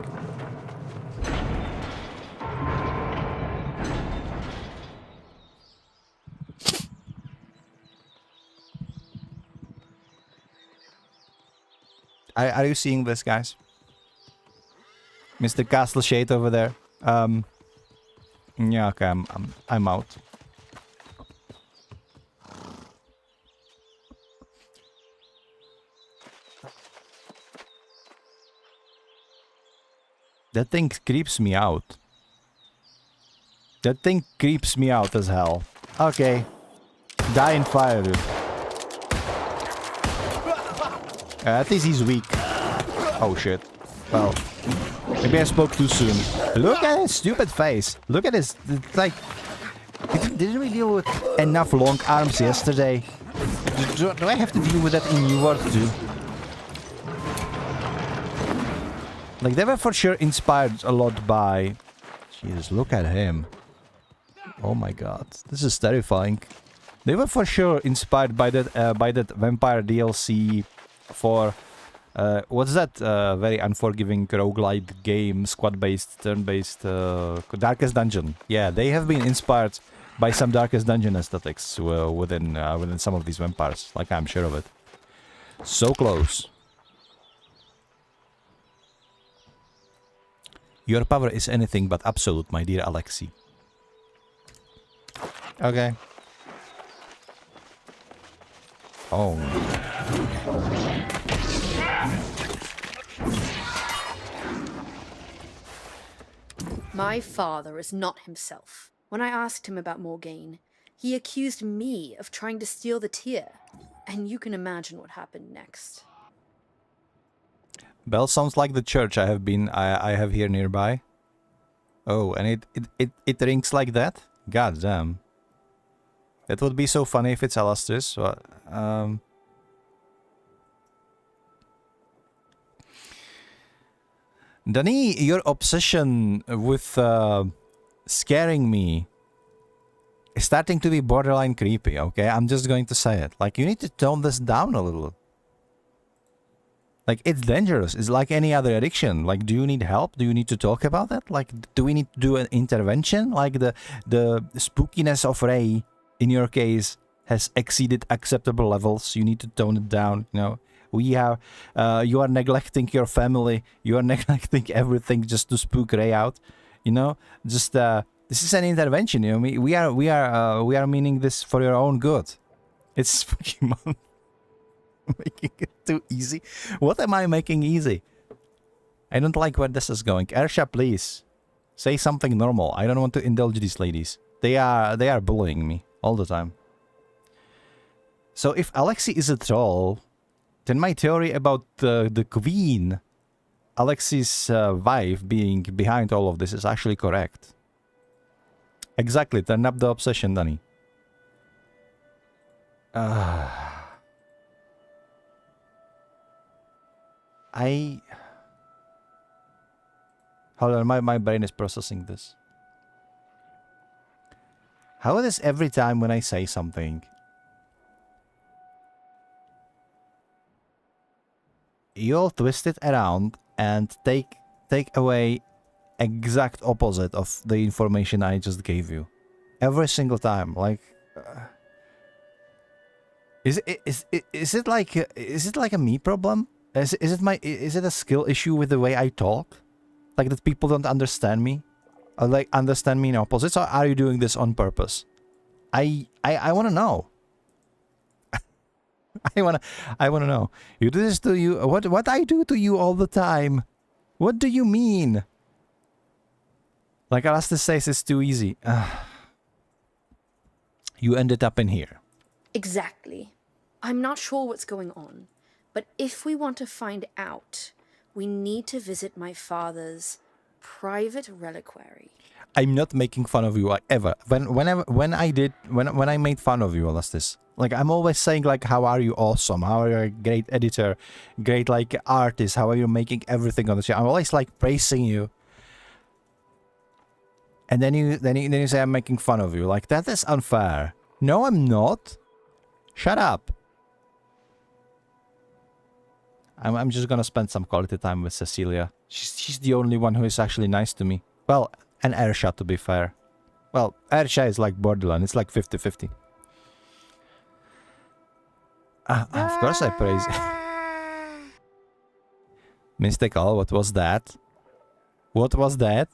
Are you seeing this, guys? Mr. Castle Shade over there. Yeah, okay, I'm out. That thing creeps me out. That thing creeps me out as hell. Okay. Die in fire, dude. At least he's weak. Oh shit. Well, maybe I spoke too soon. Look at his stupid face. Look at his... It's like... Didn't we deal with enough long arms yesterday? Do I have to deal with that in New World too? Like, they were for sure inspired a lot by... Jesus, look at him. Oh my god. This is terrifying. They were for sure inspired by that vampire DLC for... what's that very unforgiving roguelite game, squad-based, turn-based, Darkest Dungeon. Yeah, they have been inspired by some Darkest Dungeon aesthetics within some of these vampires. Like, I'm sure of it. So close. Your power is anything but absolute, my dear Alexi. Okay. Oh. My father is not himself. When I asked him about Morgaine, he accused me of trying to steal the tear, and you can imagine what happened next. Bell sounds like the church I have here nearby. Oh, and it rings like that? God damn. That would be so funny if it's Alastair's. But, Danny, your obsession with scaring me is starting to be borderline creepy, okay? I'm just going to say it. Like, you need to tone this down a little. Like, it's dangerous. It's like any other addiction. Like, do you need help? Do you need to talk about that? Like, do we need to do an intervention? Like, the spookiness of Ray, in your case, has exceeded acceptable levels. You need to tone it down, you know? You are neglecting your family. You are neglecting everything just to spook Ray out. You know, just this is an intervention. You know, we are meaning this for your own good. It's spooky month. Making it too easy. What am I making easy? I don't like where this is going. Ersha, please say something normal. I don't want to indulge these ladies. They are bullying me all the time. So if Alexi is a troll, then my theory about the queen, Alexi's wife, being behind all of this is actually correct. Exactly, turn up the obsession, Danny. Hold on, my brain is processing this. How is every time when I say something, you'll twist it around and take away exact opposite of the information I just gave you. Every single time. Like, is it like a me problem? Is it a skill issue with the way I talk? Like that people don't understand me? Or like understand me in opposites? Or are you doing this on purpose? I want to know. I wanna know. You do this to you. What I do to you all the time? What do you mean? Like Alastair says, it's too easy. You ended up in here. Exactly. I'm not sure what's going on, but if we want to find out, we need to visit my father's private reliquary. I'm not making fun of you ever. When I made fun of you, Alastair, like I'm always saying like, how are you awesome? How are you a great editor, great like artist? How are you making everything on the show? I'm always like praising you. And then you say I'm making fun of you. Like that is unfair. No, I'm not. Shut up. I'm just gonna spend some quality time with Cecilia. She's the only one who is actually nice to me. Well, and Ersha, to be fair. Well, Ersha is like borderline. It's like 50-50. Of course I praise. Mystical, what was that? What was that?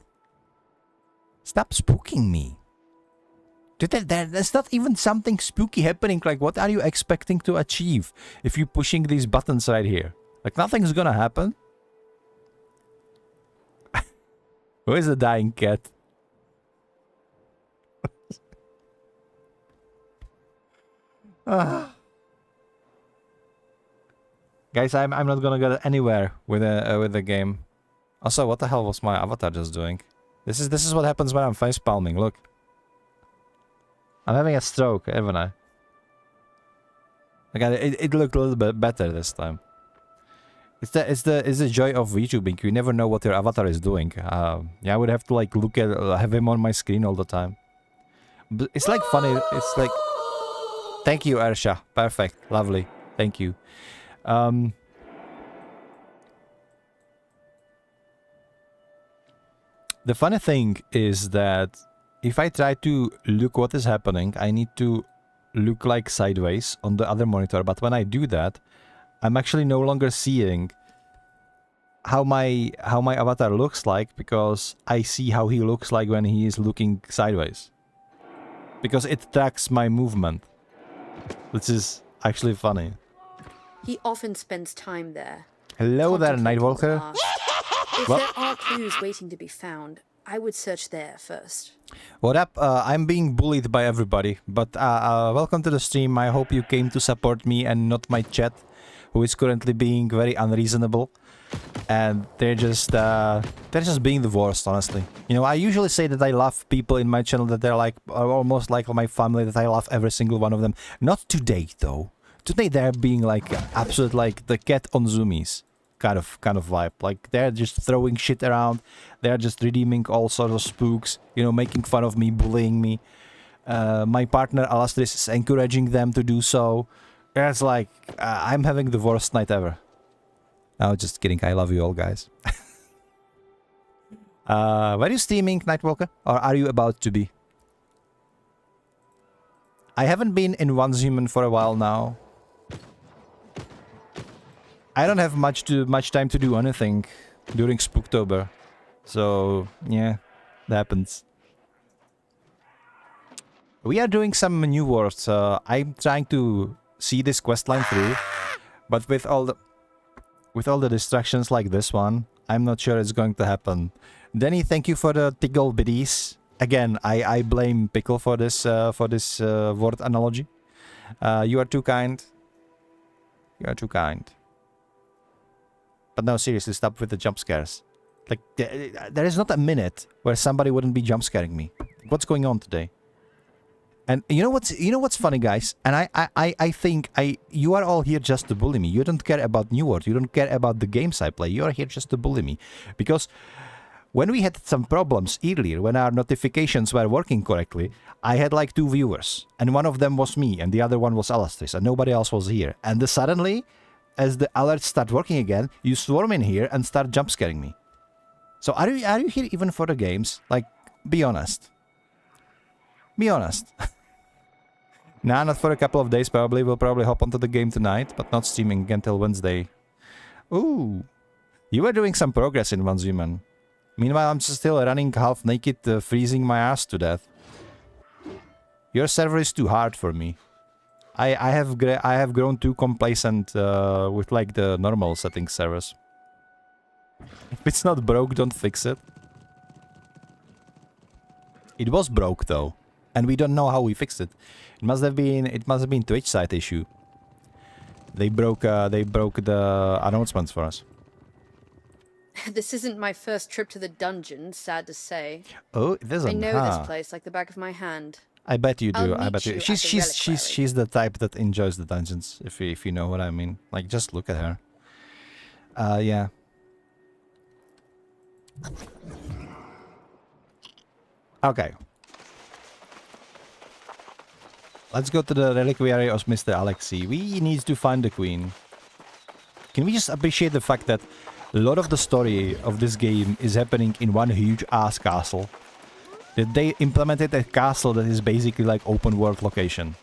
Stop spooking me. There's not even something spooky happening. Like, what are you expecting to achieve if you're pushing these buttons right here? Like, nothing's gonna happen. Who is the dying cat? Guys, I'm not gonna get anywhere with the game. Also, what the hell was my avatar just doing? This is what happens when I'm face palming. Look, I'm having a stroke, haven't I? Like, it looked a little bit better this time. It's the joy of VTubing. You never know what your avatar is doing. Yeah, I would have to like look at have him on my screen all the time. But it's like funny. It's like, thank you, Ersha. Perfect, lovely. Thank you. The funny thing is that if I try to look what is happening, I need to look like sideways on the other monitor. But when I do that, I'm actually no longer seeing how my avatar looks like because I see how he looks like when he is looking sideways. Because it tracks my movement, which is actually funny. He often spends time there. Hello there, contemplating the Nightwalker. past. If Well- there are clues waiting to be found, I would search there first. What up? I'm being bullied by everybody, but welcome to the stream. I hope you came to support me and not my chat, who is currently being very unreasonable. And they're just being the worst, honestly. You know, I usually say that I love people in my channel, that they're like almost like my family, that I love every single one of them. Not today, though. Today they're being like absolute, like the cat on zoomies kind of vibe. Like they're just throwing shit around. They're just redeeming all sorts of spooks. You know, making fun of me, bullying me. My partner Alastris is encouraging them to do so. It's like I'm having the worst night ever. No, just kidding. I love you all, guys. Were you streaming, Nightwalker? Or are you about to be? I haven't been in Once Human for a while now. I don't have much time to do anything during Spoooktober. So, yeah, that happens. We are doing some new worlds. I'm trying to see this questline through, but with all the distractions like this one, I'm not sure it's going to happen. Denny, thank you for the tickle biddies. Again, I blame Pickle for this word analogy. You are too kind. You are too kind. But no, seriously, stop with the jump scares. Like, there is not a minute where somebody wouldn't be jump scaring me. What's going on today? And you know what's funny, guys? And I think you are all here just to bully me. You don't care about New World. You don't care about the games I play. You are here just to bully me. Because when we had some problems earlier, when our notifications were working correctly, I had like 2 viewers. And one of them was me, and the other one was Alastris, and nobody else was here. And then suddenly, as the alerts start working again, you swarm in here and start jump scaring me. So are you here even for the games? Like, be honest. Be honest. Nah, not for a couple of days probably. We'll probably hop onto the game tonight, but not streaming until Wednesday. Ooh. You are doing some progress in Once Human. Meanwhile, I'm still running half naked, freezing my ass to death. Your server is too hard for me. I have grown too complacent with like the normal settings servers. If it's not broke, don't fix it. It was broke though, and we don't know how we fixed it. It must have been Twitch site issue. They broke the announcements for us. This isn't my first trip to the dungeon, sad to say. Oh, it isn't. I know this place like the back of my hand. I bet you do. I I'll bet meet you. you at the reliquary. She's the type that enjoys the dungeons. If you know what I mean. Like, just look at her. Yeah. Okay. Let's go to the reliquary of Mr. Alexei. We need to find the queen. Can we just appreciate the fact that a lot of the story of this game is happening in one huge ass castle? That they implemented a castle that is basically like open world location.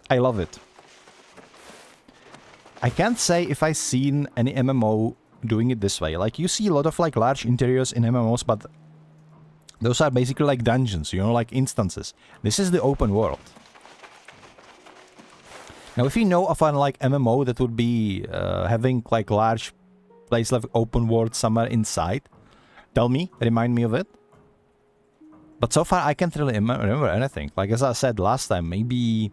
I love it. I can't say if I've seen any MMO doing it this way. Like, you see a lot of like large interiors in MMOs, but those are basically like dungeons, you know, like instances. This is the open world. Now, if you know of an like MMO that would be having like large place like open world somewhere inside, tell me, remind me of it. But so far, I can't really remember anything. Like, as I said last time, maybe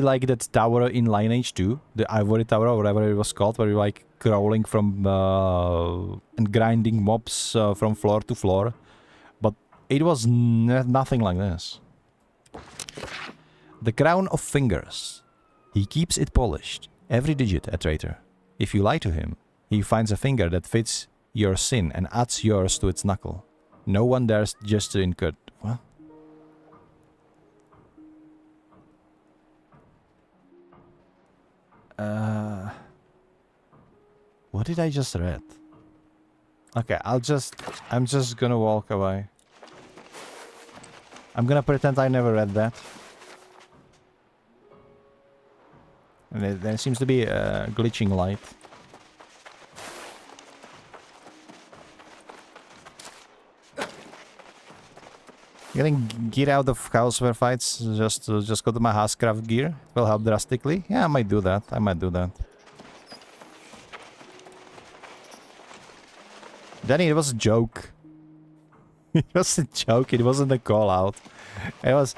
like that tower in Lineage 2, the Ivory Tower or whatever it was called, where you're like crawling from and grinding mobs from floor to floor. But it was nothing like this. The crown of fingers. He keeps it polished, every digit a traitor. If you lie to him, he finds a finger that fits your sin and adds yours to its knuckle. No one dares gesture in cut. What? What did I just read? Okay, I'm just gonna walk away. I'm gonna pretend I never read that. And there seems to be a glitching light. Getting gear out of houseware fights, just go to my housecraft gear. Will help drastically. Yeah, I might do that. Danny, it was a joke. It was a joke. It wasn't a call out. It was.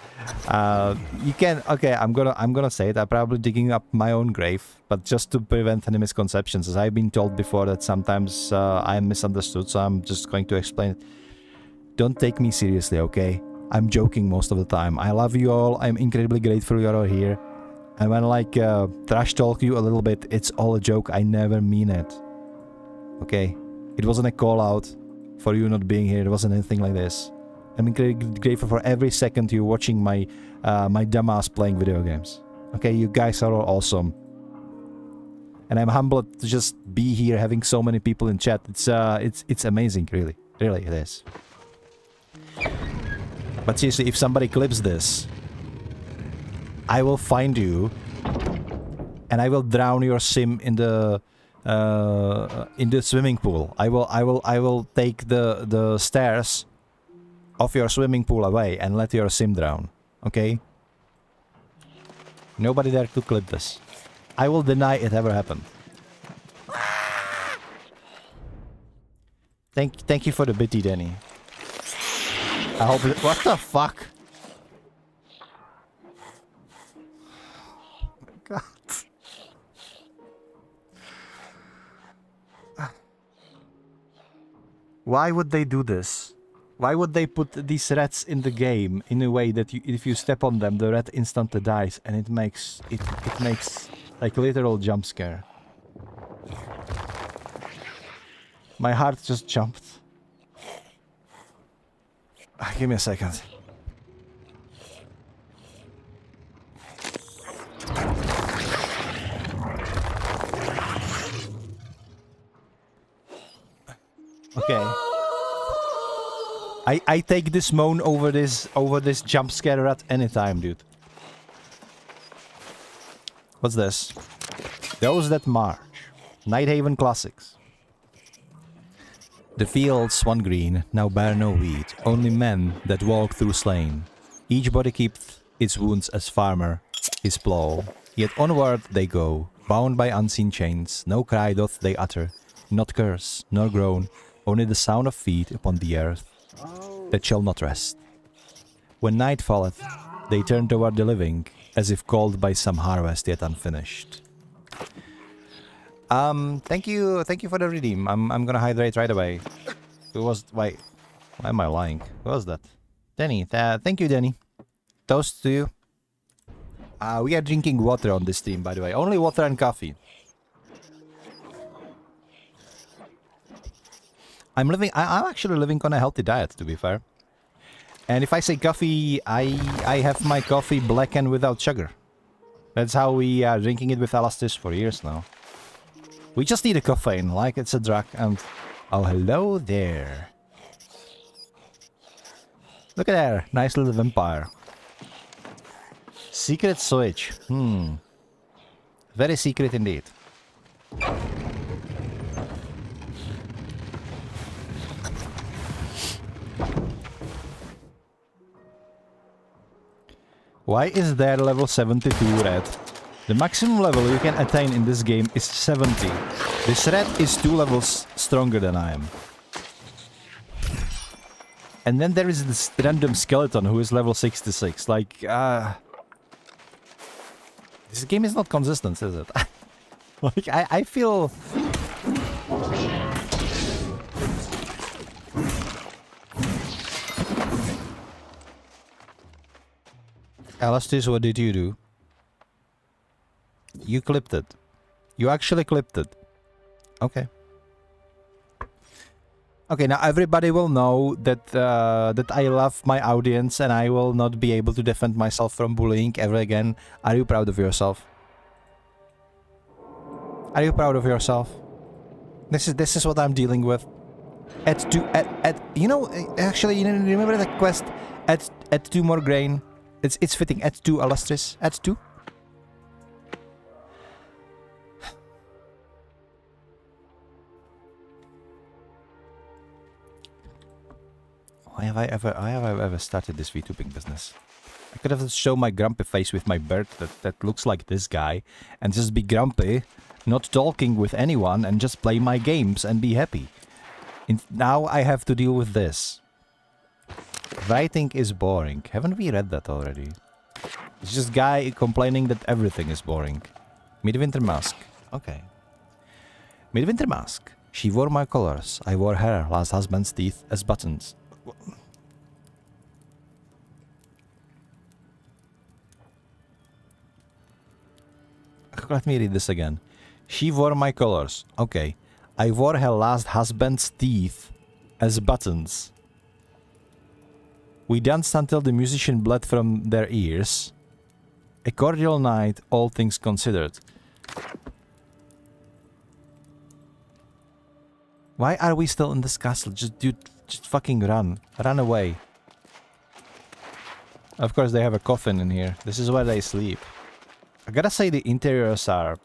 You can. Okay, I'm gonna say it. I'm probably digging up my own grave, but just to prevent any misconceptions, as I've been told before that sometimes I am misunderstood. So I'm just going to explain it. Don't take me seriously, okay? I'm joking most of the time. I love you all. I'm incredibly grateful you're all here. And when I trash talk you a little bit, it's all a joke. I never mean it. Okay? It wasn't a call out for you not being here. It wasn't anything like this. I'm incredibly grateful for every second you're watching my my dumbass playing video games. Okay? You guys are all awesome. And I'm humbled to just be here having so many people in chat. It's amazing, really. Really, it is. But seriously, if somebody clips this, I will find you and I will drown your sim in the swimming pool. I will take the stairs of your swimming pool away and let your sim drown. Okay? Nobody dare to clip this. I will deny it ever happened. Thank you for the bitty, Danny. I hope it, what the fuck? Oh my god. Why would they do this? Why would they put these rats in the game in a way that if you step on them, the rat instantly dies, and it makes like literal jump scare. My heart just jumped. Give me a second. Okay. I take this moan over this jump scare at any time, dude. What's this? Those that march. Nighthaven classics. The fields, one green, now bear no weed, only men that walk through slain. Each body keeps its wounds as farmer, his plough. Yet onward they go, bound by unseen chains, no cry doth they utter, not curse, nor groan, only the sound of feet upon the earth, that shall not rest. When night falleth, they turn toward the living, as if called by some harvest yet unfinished. Thank you for the redeem. I'm gonna hydrate right away. Who was, why am I lying? Who was that? Danny. Thank you, Danny. Toast to you. We are drinking water on this stream, by the way. Only water and coffee. I'm actually living on a healthy diet, to be fair. And if I say coffee, I have my coffee black and without sugar. That's how we are drinking it with Alastis for years now. We just need a caffeine, like it's a drug, and... Oh, hello there. Look at there, nice little vampire. Secret switch. Very secret indeed. Why is there level 72 red? The maximum level you can attain in this game is 70. This red is 2 levels stronger than I am. And then there is this random skeleton who is level 66. Like, this game is not consistent, is it? Like, I feel... Alastis, what did you do? You clipped it. You actually clipped it. Okay. Okay, now everybody will know that that I love my audience and I will not be able to defend myself from bullying ever again. Are you proud of yourself? Are you proud of yourself? This is what I'm dealing with. You know, actually, you remember the quest? Add 2 more grain. It's fitting. Add 2. Add 2 more grain. I have ever started this VTubing business? I could have shown my grumpy face with my bird that looks like this guy and just be grumpy, not talking with anyone and just play my games and be happy. Now I have to deal with this. Writing is boring. Haven't we read that already? It's just guy complaining that everything is boring. Midwinter Mask. Okay. Midwinter Mask. She wore my colors. I wore her last husband's teeth as buttons. Let me read this again. She wore my colors. Okay. I wore her last husband's teeth as buttons. We danced until the musician bled from their ears. A cordial night, all things considered. Why are we still in this castle? Dude, just fucking run. Run away. Of course, they have a coffin in here. This is where they sleep. I gotta say the interiors are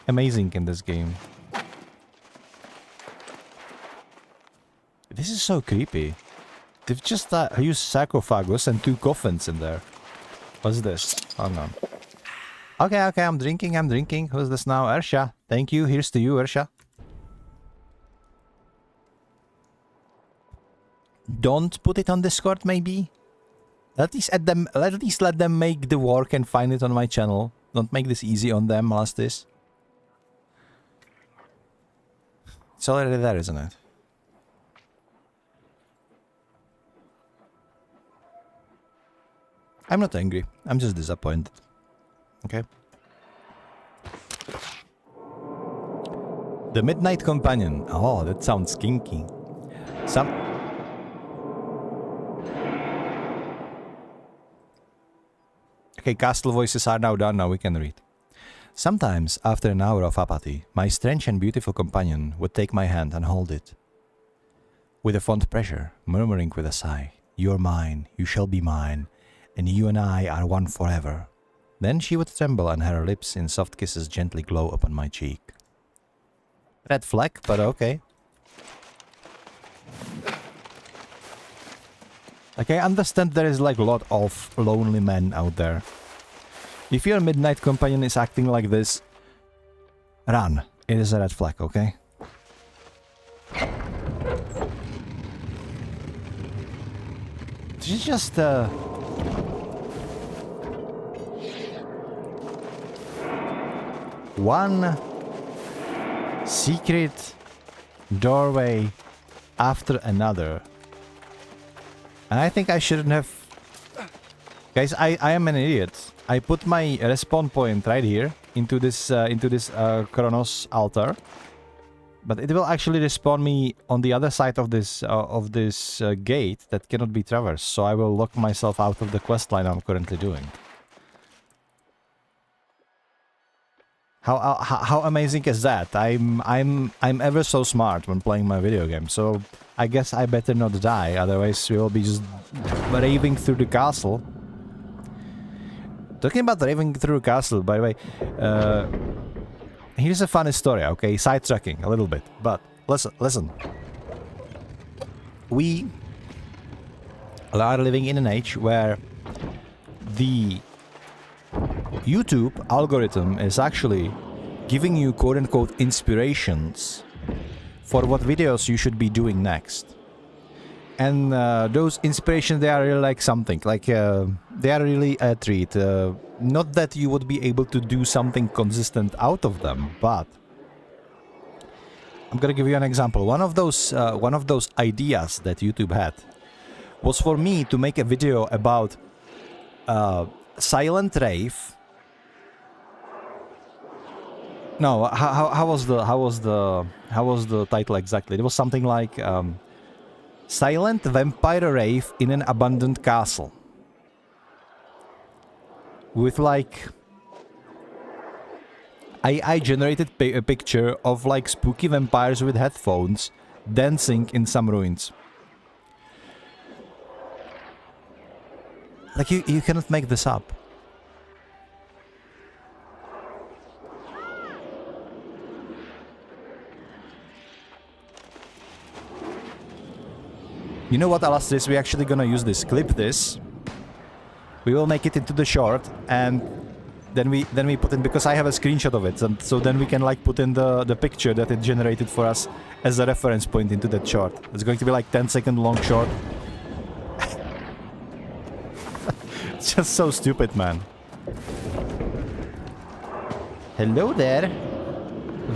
amazing in this game. This is so creepy. They've just used sarcophagus and 2 coffins in there. What's this? Hang on. Okay, I'm drinking. Who's this now? Ersha. Thank you. Here's to you, Ersha. Don't put it on Discord, maybe? At least let them make the work and find it on my channel. Don't make this easy on them, Molestis. It's already there, isn't it? I'm not angry. I'm just disappointed. Okay. The Midnight Companion. Oh, that sounds kinky. Okay, castle voices are now done. Now we can read. Sometimes, after an hour of apathy, my strange and beautiful companion would take my hand and hold it. With a fond pressure, murmuring with a sigh, "You're mine, you shall be mine, and you and I are one forever." Then she would tremble and her lips in soft kisses gently glow upon my cheek. Red flag, but okay. Okay, I understand there is like a lot of lonely men out there. If your midnight companion is acting like this, run. It is a red flag, okay? She's just one secret doorway after another. And I think I shouldn't have... Guys, I am an idiot. I put my respawn point right here into this Kronos altar. But it will actually respawn me on the other side of this gate that cannot be traversed. So I will lock myself out of the questline I'm currently doing. How amazing is that? I'm ever so smart when playing my video game, so I guess I better not die, otherwise we will be just raving through the castle. Talking about raving through the castle, by the way, here's a funny story, okay? Sidetracking a little bit, but listen. We are living in an age where the YouTube algorithm is actually giving you quote-unquote inspirations for what videos you should be doing next. And those inspirations, they are really like something, like they are really a treat. Not that you would be able to do something consistent out of them, but I'm gonna give you an example. One of those ideas that YouTube had was for me to make a video about Silent Rave. No, how was the title exactly? It was something like Silent Vampire Rave in an Abandoned Castle. With like I generated a picture of like spooky vampires with headphones dancing in some ruins. Like you cannot make this up. You know what, Alastris? We're actually gonna use this. Clip this. We will make it into the short, and then we put in, because I have a screenshot of it, and so then we can like put in the picture that it generated for us as a reference point into that short. It's going to be like 10-second long short. It's just so stupid, man. Hello there,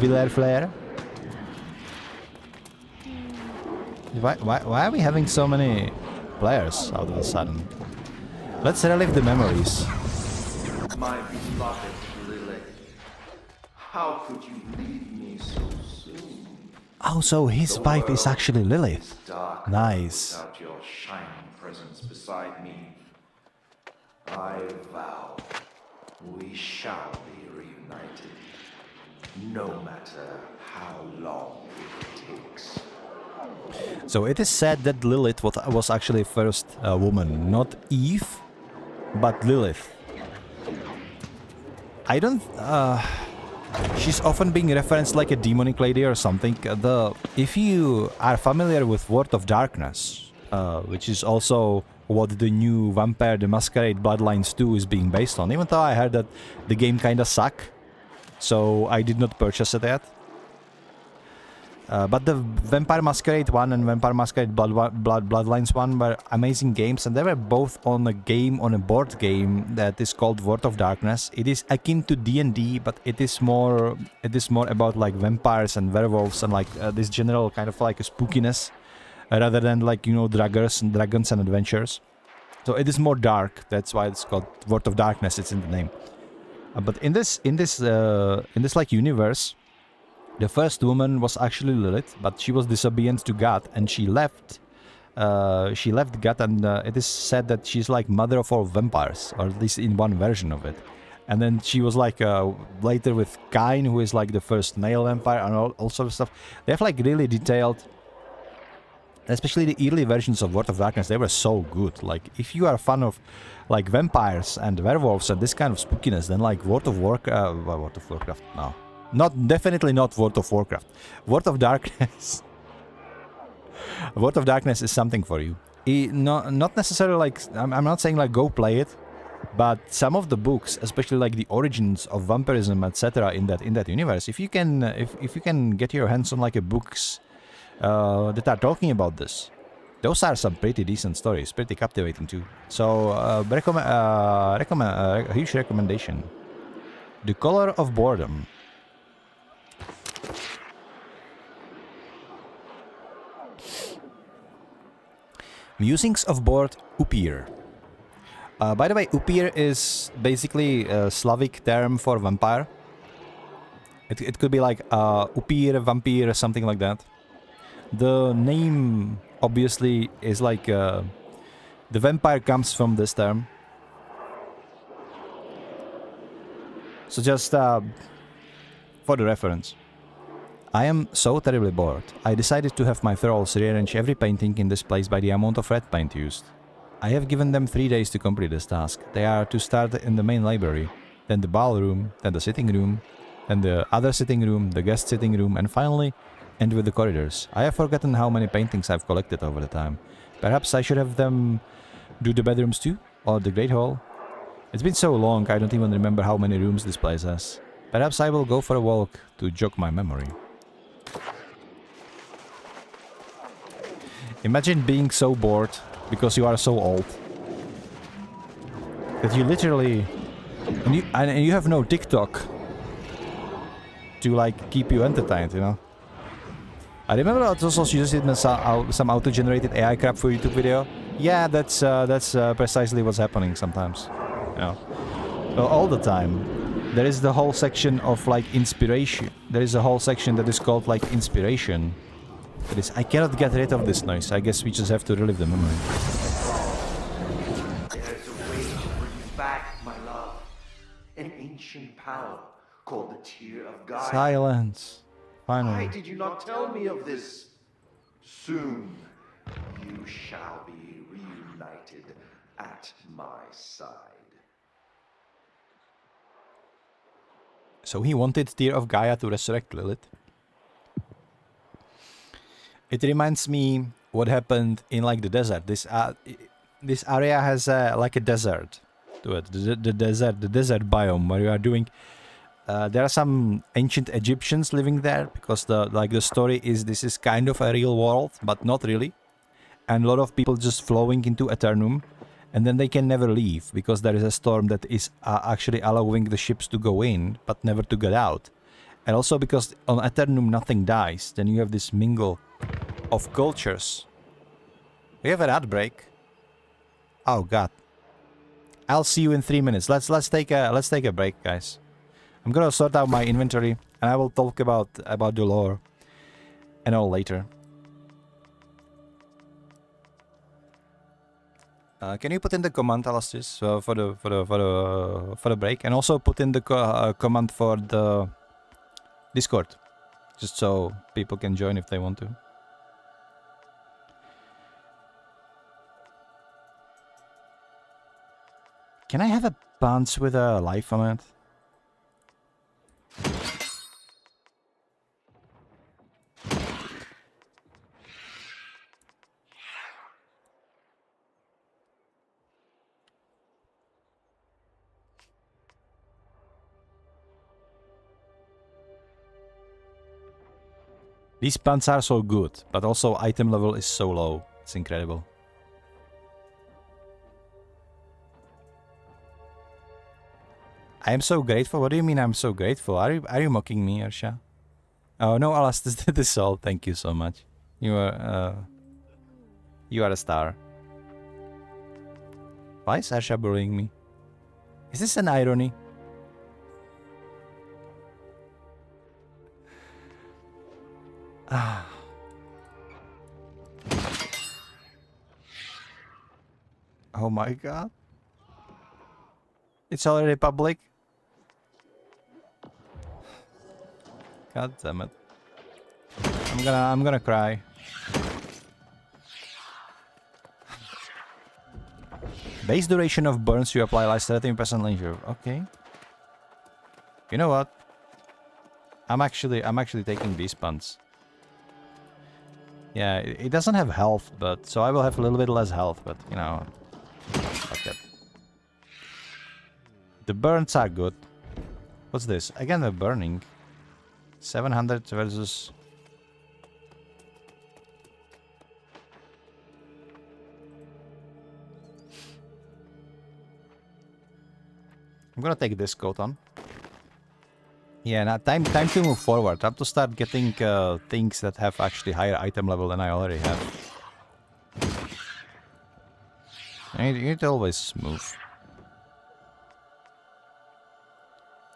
Villar Flair. Why are we having so many players out of a sudden? Let's relive the memories. My beloved Lilith, how could you leave me so soon? Oh, so his wife is actually Lilith. Dark Nice. without your shining presence beside me. I vow we shall be reunited, no matter how long it takes. So it is said that Lilith was actually first woman, not Eve, but Lilith. I don't... she's often being referenced like a demonic lady or something. If you are familiar with World of Darkness, which is also what the new Vampire the Masquerade Bloodlines 2 is being based on, even though I heard that the game kinda suck, so I did not purchase it yet. But the Vampire Masquerade 1 and Vampire Masquerade Bloodlines 1 were amazing games, and they were both on a board game that is called World of Darkness. It is akin to D&D, but it is more about like vampires and werewolves and like this general kind of like a spookiness, rather than like, you know, dragons and adventures. So it is more dark. That's why it's called World of Darkness. It's in the name. But in this like universe, the first woman was actually Lilith, but she was disobedient to God, and she left God, and it is said that she's like mother of all vampires, or at least in one version of it. And then she was like later with Cain, who is like the first male vampire, and all sort of stuff. They have like really detailed, especially the early versions of World of Darkness. They were so good. Like if you are a fan of like vampires and werewolves and this kind of spookiness, then like World of Warcraft, no. Definitely not World of Warcraft. World of Darkness. World of Darkness is something for you. Not necessarily like, I'm not saying like go play it, but some of the books, especially like the origins of vampirism, etc., in that universe, if you can get your hands on like a books that are talking about this, those are some pretty decent stories, pretty captivating too. So a huge recommendation. The Color of Boredom. Musings of Bored Upir. By the way, Upir is basically a Slavic term for vampire. It could be like Upir, vampire, something like that. The name obviously is like the vampire comes from this term. So just for the reference. I am so terribly bored. I decided to have my thralls rearrange every painting in this place by the amount of red paint used. I have given them 3 days to complete this task. They are to start in the main library, then the ballroom, then the sitting room, then the other sitting room, the guest sitting room, and finally end with the corridors. I have forgotten how many paintings I've collected over the time. Perhaps I should have them do the bedrooms too, or the Great Hall. It's been so long I don't even remember how many rooms this place has. Perhaps I will go for a walk to jog my memory. Imagine being so bored because you are so old that you literally and you have no TikTok to like keep you entertained, you know. I remember also she just did some auto-generated AI crap for YouTube video. Yeah, that's precisely what's happening sometimes, you know. Well, all the time. There is the whole section of like inspiration. There is a whole section that is called like inspiration. I cannot get rid of this noise. I guess we just have to relive the memory. There's a way to bring back my love. An ancient power called the Tear of Gaia. Silence. Why Finally. did you not tell me of this? Soon, you shall be reunited at my side. So he wanted Tear of Gaia to resurrect Lilith. It reminds me what happened in like the desert. This area has like a desert to it. The desert biome where you are doing. There are some ancient Egyptians living there because the story is this is kind of a real world, but not really. And a lot of people just flowing into Eternum, and then they can never leave because there is a storm that is actually allowing the ships to go in, but never to get out. And also because on Eternum nothing dies, then you have this mingle of cultures. We have an ad break. Oh god. I'll see you in 3 minutes. Let's take a break, guys. I'm gonna sort out my inventory, and I will talk about the lore and all later. Can you put in the command, Alastis, for the break, and also put in the command for the Discord, just so people can join if they want to. Can I have a pants with a life on it? These pants are so good, but also item level is so low. It's incredible. I am so grateful. What do you mean I'm so grateful? Are you mocking me, Arsha? Oh no, Alastis did this all. Thank you so much. You are a star. Why is Arsha bullying me? Is this an irony? Ah. Oh my god. It's already public. God damn it. I'm gonna cry. Base duration of burns you apply lies 13% later. Okay. You know what? I'm actually taking these punts. Yeah, it doesn't have health, but so I will have a little bit less health, but you know, fuck it. The burns are good. What's this? Again, the burning. 700 versus. I'm gonna take this coat on. Yeah, now time to move forward. Time to start getting things that have actually higher item level than I already have. You need to always move.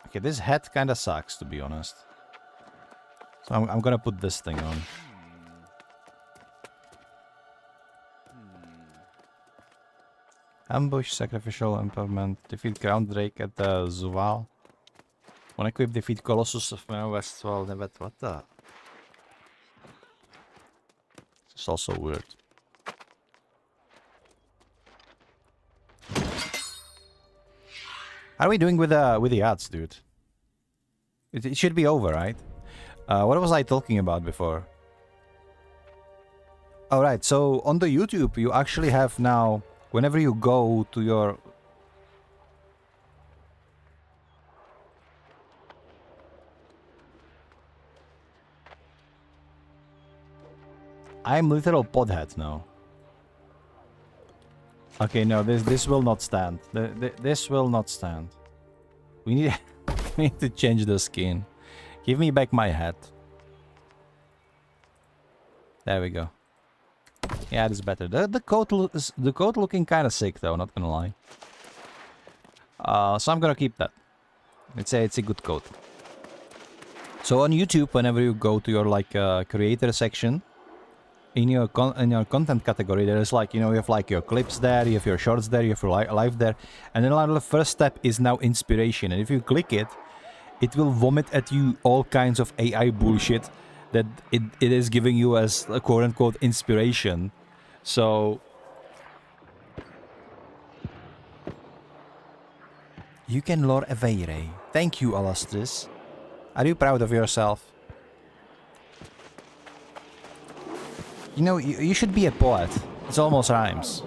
Okay, this hat kinda sucks, to be honest. So I'm gonna put this thing on. Ambush, sacrificial improvement, defeat ground drake at the Zuval. One equip, defeat Colossus of Westwall. What the? It's also weird. How are we doing with the ads, dude? It should be over, right? What was I talking about before? Alright, so on the YouTube you actually have now, whenever you go to your... I'm literal podhead now. Okay, no, this will not stand. This will not stand. We need, we need to change the skin. Give me back my hat. There we go. Yeah, it's better. The coat looking kind of sick though, not gonna lie. So I'm gonna keep that. It's a good coat. So on YouTube, whenever you go to your like creator section, in your content category, there is like, you know, you have like your clips there, you have your shorts there, you have your live there, and then like, the first step is now inspiration. And if you click it, it will vomit at you all kinds of AI bullshit that it is giving you as a quote-unquote inspiration. So you can lore a Veire. Thank you, Alastris. Are you proud of yourself? You know, you should be a poet. It almost rhymes.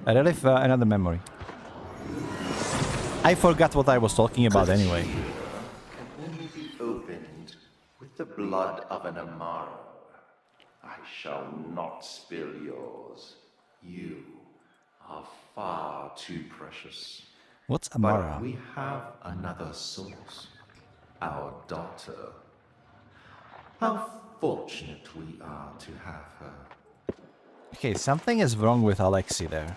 I relive another memory. I forgot what I was talking about anyway. Can only be opened with the blood of an Amaro. I shall not spill yours. You are far too precious. What's But Amara? we have another source. Our daughter. How fortunate we are to have her. Okay, something is wrong with Alexi there.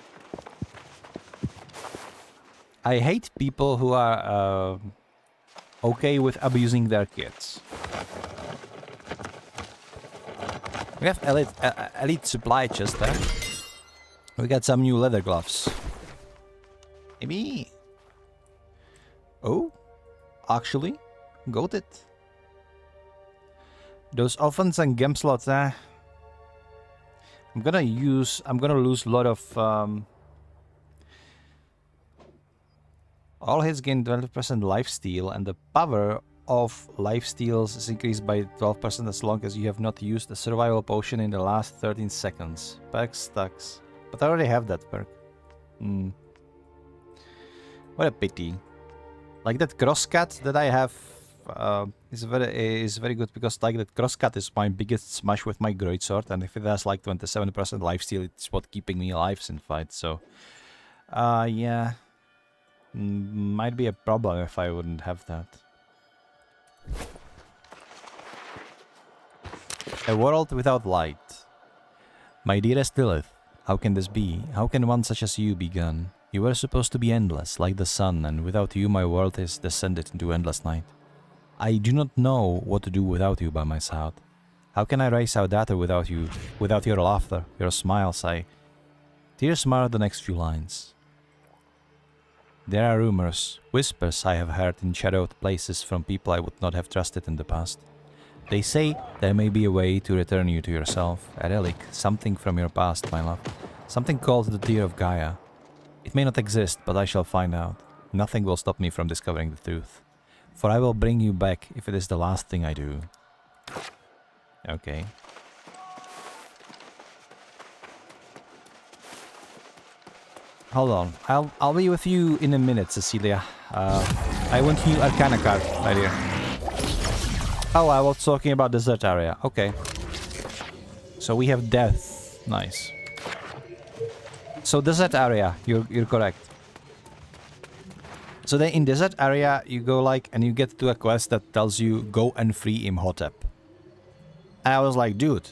I hate people who are okay with abusing their kids. We have elite supply chest there. We got some new leather gloves. Maybe. Oh, actually, got it. Those ovens and gem slots, I'm gonna lose a lot of all hits gain 12% lifesteal, and the power of lifesteals is increased by 12% as long as you have not used a survival potion in the last 13 seconds. Perk stacks. But I already have that perk. What a pity. Like that crosscut that I have is very good, because like that crosscut is my biggest smash with my greatsword, and if it has like 27% lifesteal, it's what keeping me alive in fights. So yeah. Might be a problem if I wouldn't have that. A world without light. My dearest Lilith, how can this be? How can one such as you be gone? You were supposed to be endless, like the sun, and without you my world is descended into endless night. I do not know what to do without you by my side. How can I raise our daughter without you, without your laughter, your smiles? Tears mar the next few lines. There are rumors, whispers I have heard in shadowed places from people I would not have trusted in the past. They say there may be a way to return you to yourself, a relic, something from your past, my love. Something called the Tear of Gaia. It may not exist, but I shall find out. Nothing will stop me from discovering the truth. For I will bring you back if it is the last thing I do. Okay. Hold on, I'll be with you in a minute, Cecilia. I want new Arcana card right here. Oh, I was talking about desert area. Okay. So we have death. Nice. So desert area, you're correct. So then in desert area you go like, and you get to a quest that tells you go and free Imhotep. And I was like, dude,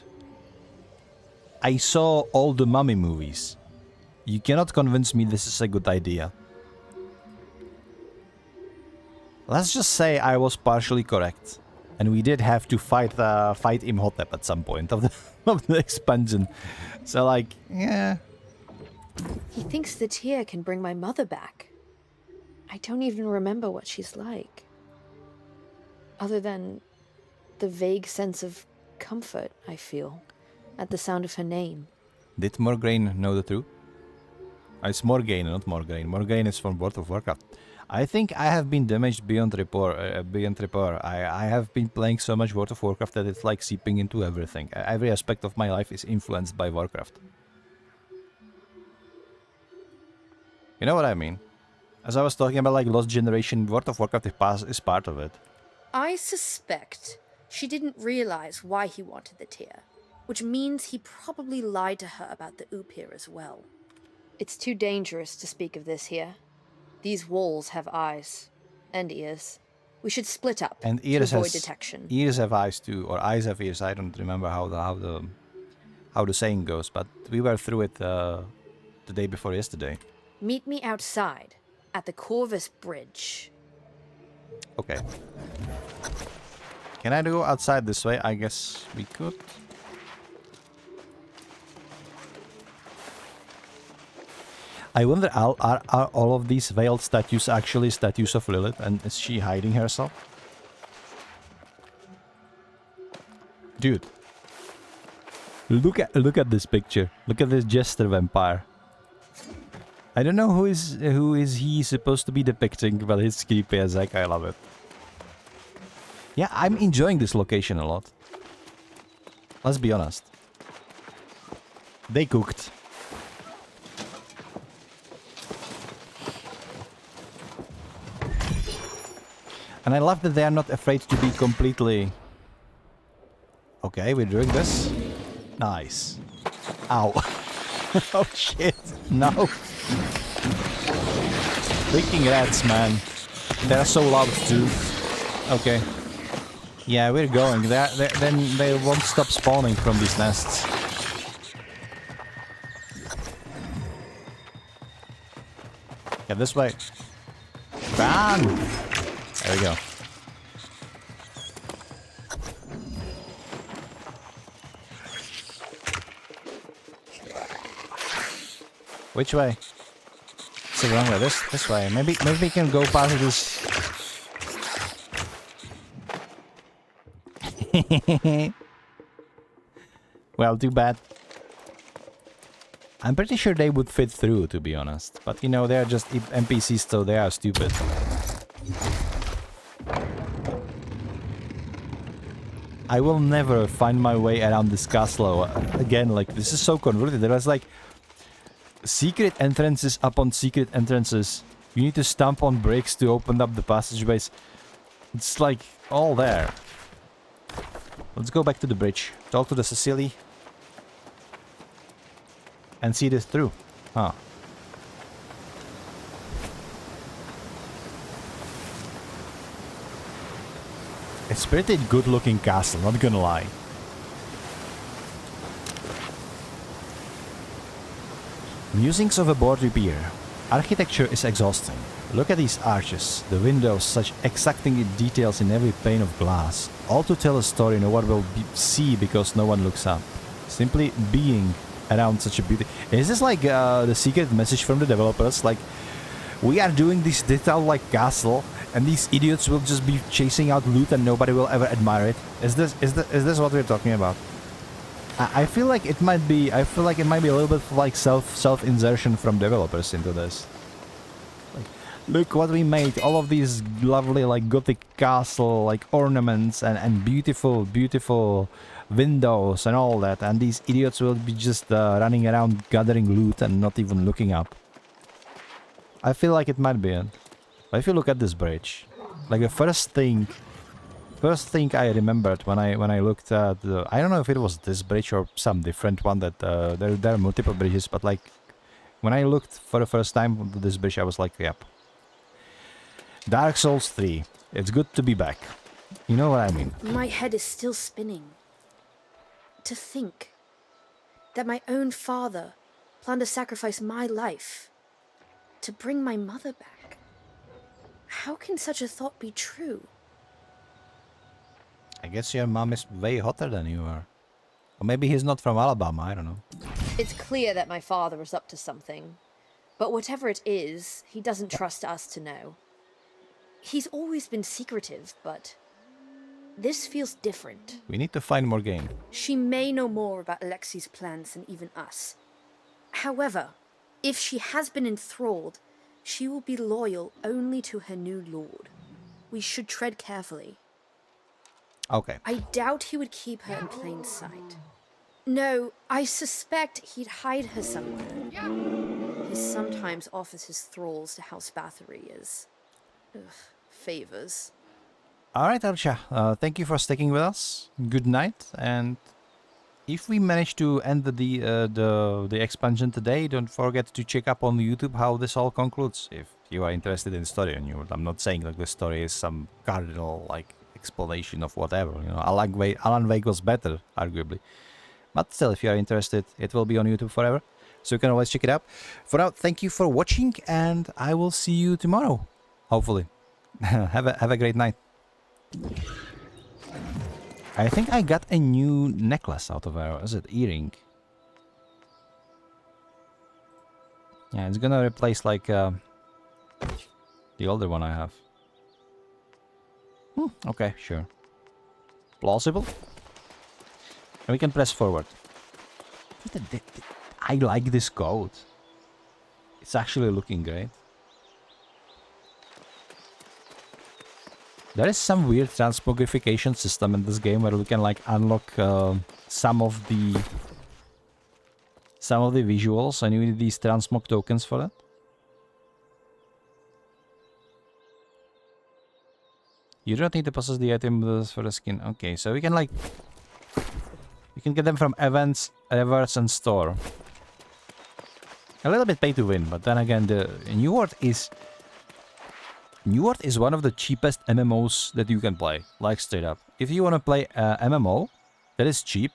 I saw all the mummy movies. You cannot convince me this is a good idea. Let's just say I was partially correct, and we did have to fight Imhotep at some point of the expansion. So like, yeah. He thinks the tear can bring my mother back. I don't even remember what she's like. Other than the vague sense of comfort I feel at the sound of her name. Did Morgraine know the truth? It's Morgaine, not Morgraine. Morgaine is from World of Warcraft. I think I have been damaged beyond repair. I have been playing so much World of Warcraft that it's like seeping into everything. Every aspect of my life is influenced by Warcraft. You know what I mean? As I was talking about like Lost Generation, World of Warcraft is part of it. I suspect she didn't realize why he wanted the tear, which means he probably lied to her about the Oupir as well. It's too dangerous to speak of this here. These walls have eyes and ears. We should split up and to avoid detection. Ears have eyes too, or eyes have ears. I don't remember how the saying goes, but we were through it the day before yesterday. Meet me outside at the Corvus Bridge. Okay. Can I go outside this way? I guess we could. I wonder, are all of these veiled statues actually statues of Lilith, and is she hiding herself? Dude, look at this picture. Look at this jester vampire. I don't know who is he supposed to be depicting, but it's creepy as heck. I love it. Yeah, I'm enjoying this location a lot. Let's be honest. They cooked. And I love that they are not afraid to be completely... Okay, we're doing this. Nice. Ow. Oh shit. No. Freaking rats, man. They're so loud too. Okay. Yeah, we're going. Then they won't stop spawning from these nests. Yeah, this way. Bam! There we go. Which way? It's the wrong way. This way. Maybe we can go past this. Well, too bad. I'm pretty sure they would fit through, to be honest. But you know, they're just NPCs, so they are stupid. I will never find my way around this castle again. Like, this is so convoluted. There was like secret entrances upon secret entrances. You need to stomp on bricks to open up the passageways. It's like all there. Let's go back to the bridge. Talk to the Cecily. And see this through. Huh. It's pretty good looking castle, not gonna lie. Musings of a board repair. Architecture is exhausting. Look at these arches, the windows, such exacting details in every pane of glass. All to tell a story no one will see because no one looks up. Simply being around such a beauty. Is this like the secret message from the developers? Like, we are doing this detailed like castle, and these idiots will just be chasing out loot and nobody will ever admire it. Is this what we're talking about? I feel like it might be. I feel like it might be a little bit like self insertion from developers into this. Like, look what we made! All of these lovely like gothic castle like ornaments and beautiful windows and all that, and these idiots will be just running around gathering loot and not even looking up. I feel like it might be it. But if you look at this bridge, like the first thing I remembered when I looked at I don't know if it was this bridge or some different one that there are multiple bridges, but like when I looked for the first time at this bridge, I was like, yep. Dark Souls 3. It's good to be back. You know what I mean? My head is still spinning. To think that my own father planned to sacrifice my life to bring my mother back. How can such a thought be true? I guess your mom is way hotter than you are. Or maybe he's not from Alabama, I don't know. It's clear that my father is up to something. But whatever it is, he doesn't trust us to know. He's always been secretive, but this feels different. We need to find more game. She may know more about Alexi's plans than even us. However, if she has been enthralled, she will be loyal only to her new lord. We should tread carefully. Okay. I doubt he would keep her in plain sight. No, I suspect he'd hide her somewhere. He sometimes offers his thralls to House Bathory as favors. Alright, Archa. Thank you for sticking with us. Good night, and if we manage to end the expansion today, don't forget to check up on YouTube how this all concludes. If you are interested in the story, and I'm not saying like the story is some cardinal like explanation of whatever. You know, Alan Wake was better, arguably. But still, if you are interested, it will be on YouTube forever, so you can always check it out. For now, thank you for watching, and I will see you tomorrow, hopefully. have a great night. I think I got a new necklace out of her. Is it earring? Yeah, it's gonna replace like the older one I have. Okay, sure. Plausible. And we can press forward. I like this code. It's actually looking great. There is some weird transmogrification system in this game where we can like unlock some of some of the visuals, and you need these transmog tokens for that. You don't need to possess the item for the skin. Okay, so we can like... You can get them from events, rewards, and store. A little bit pay to win, but then again, the New World is... New World is one of the cheapest MMOs that you can play, like straight up. If you want to play MMO that is cheap,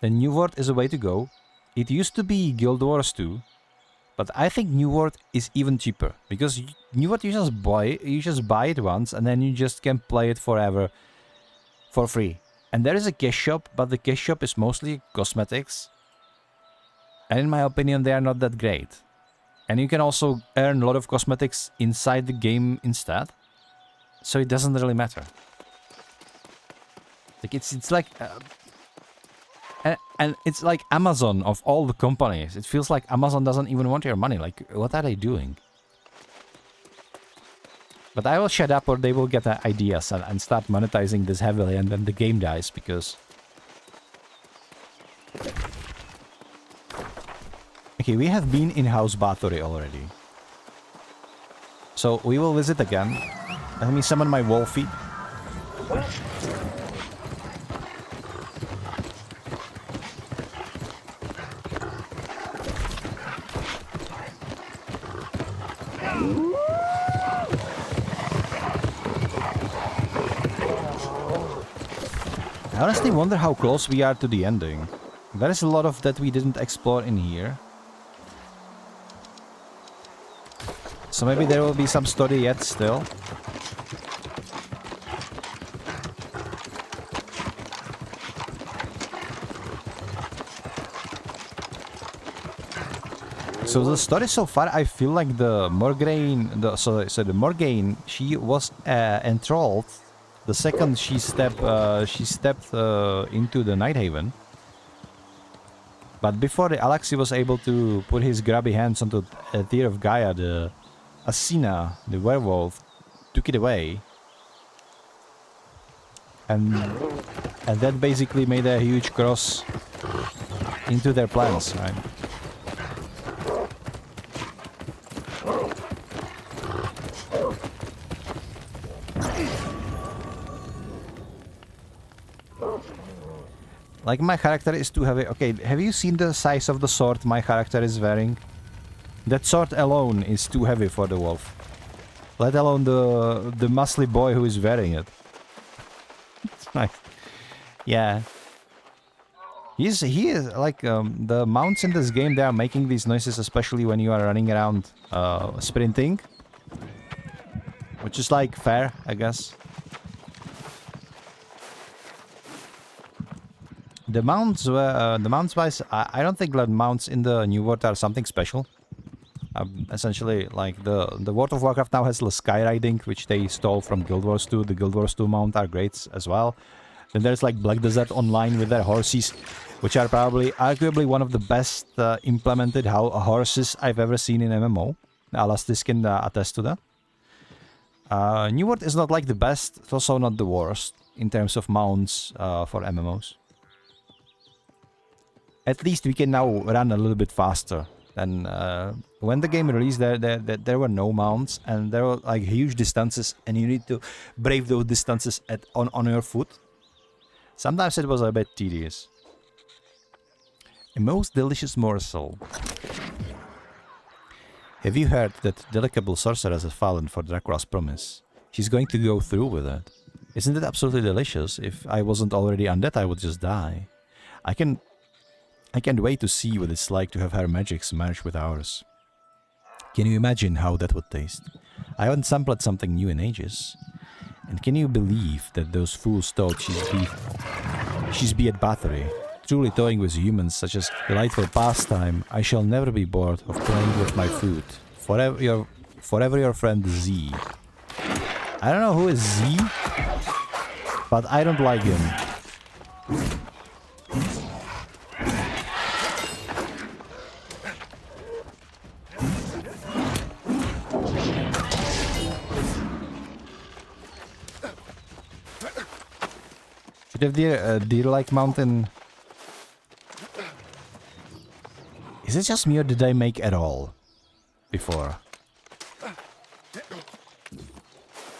then New World is a way to go. It used to be Guild Wars 2, but I think New World is even cheaper, because New World you just buy it once and then you just can play it forever for free. And there is a cash shop, but the cash shop is mostly cosmetics, and in my opinion they are not that great. And you can also earn a lot of cosmetics inside the game instead. So it doesn't really matter. Like it's like... and it's like Amazon of all the companies. It feels like Amazon doesn't even want your money. Like, what are they doing? But I will shut up or they will get ideas and start monetizing this heavily, and then the game dies because... Okay, we have been in House Bathory already. So we will visit again. Let me summon my Wolfie. I honestly wonder how close we are to the ending. There is a lot of that we didn't explore in here. So maybe there will be some story yet still. So the story so far, I feel like the Morgaine, the Morgaine, she was enthralled the second she stepped into the Nighthaven. But before Alexei was able to put his grubby hands onto a Tear of Gaia, the Asina, the werewolf, took it away. And that basically made a huge cross into their plans, right? Like, my character is too heavy. Okay, have you seen the size of the sword my character is wearing? That sword alone is too heavy for the wolf. Let alone the muscly boy who is wearing it. Like, yeah. He is like, the mounts in this game, they are making these noises, especially when you are running around sprinting. Which is like fair, I guess. The mounts wise, I don't think that mounts in the New World are something special. Essentially, like the World of Warcraft now has the skywriting, which they stole from Guild Wars 2. The Guild Wars 2 mount are great as well. Then there's like Black Desert Online with their horses, which are probably arguably one of the best implemented horses I've ever seen in MMO. Alastis can attest to that. New World is not like the best, it's also not the worst in terms of mounts for MMOs. At least we can now run a little bit faster. And when the game released, there were no mounts, and there were like huge distances, and you need to brave those distances on your foot. Sometimes it was a bit tedious. A most delicious morsel. Have you heard that delectable sorceress has fallen for Dracula's promise? She's going to go through with it. Isn't it absolutely delicious? If I wasn't already undead, I would just die. I can't wait to see what it's like to have her magics merge with ours. Can you imagine how that would taste? I haven't sampled something new in ages. And can you believe that those fools thought she's be at Bathory, truly toying with humans such as delightful pastime? I shall never be bored of playing with my food. Forever your friend Z. I don't know who is Z, but I don't like him. If the deer-like mountain Is it just me or did I make at all before?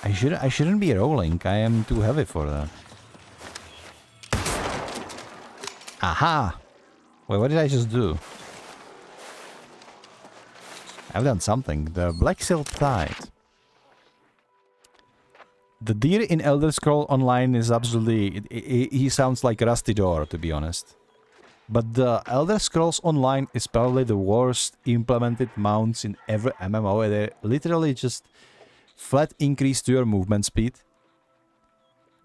I shouldn't be rolling. I am too heavy for that. Aha! Wait, what did I just do? I've done something. The Black Silk Tide. The deer in Elder Scroll Online is absolutely... he sounds like Rusty Door, to be honest. But the Elder Scrolls Online is probably the worst implemented mounts in every MMO. They literally just flat increase to your movement speed.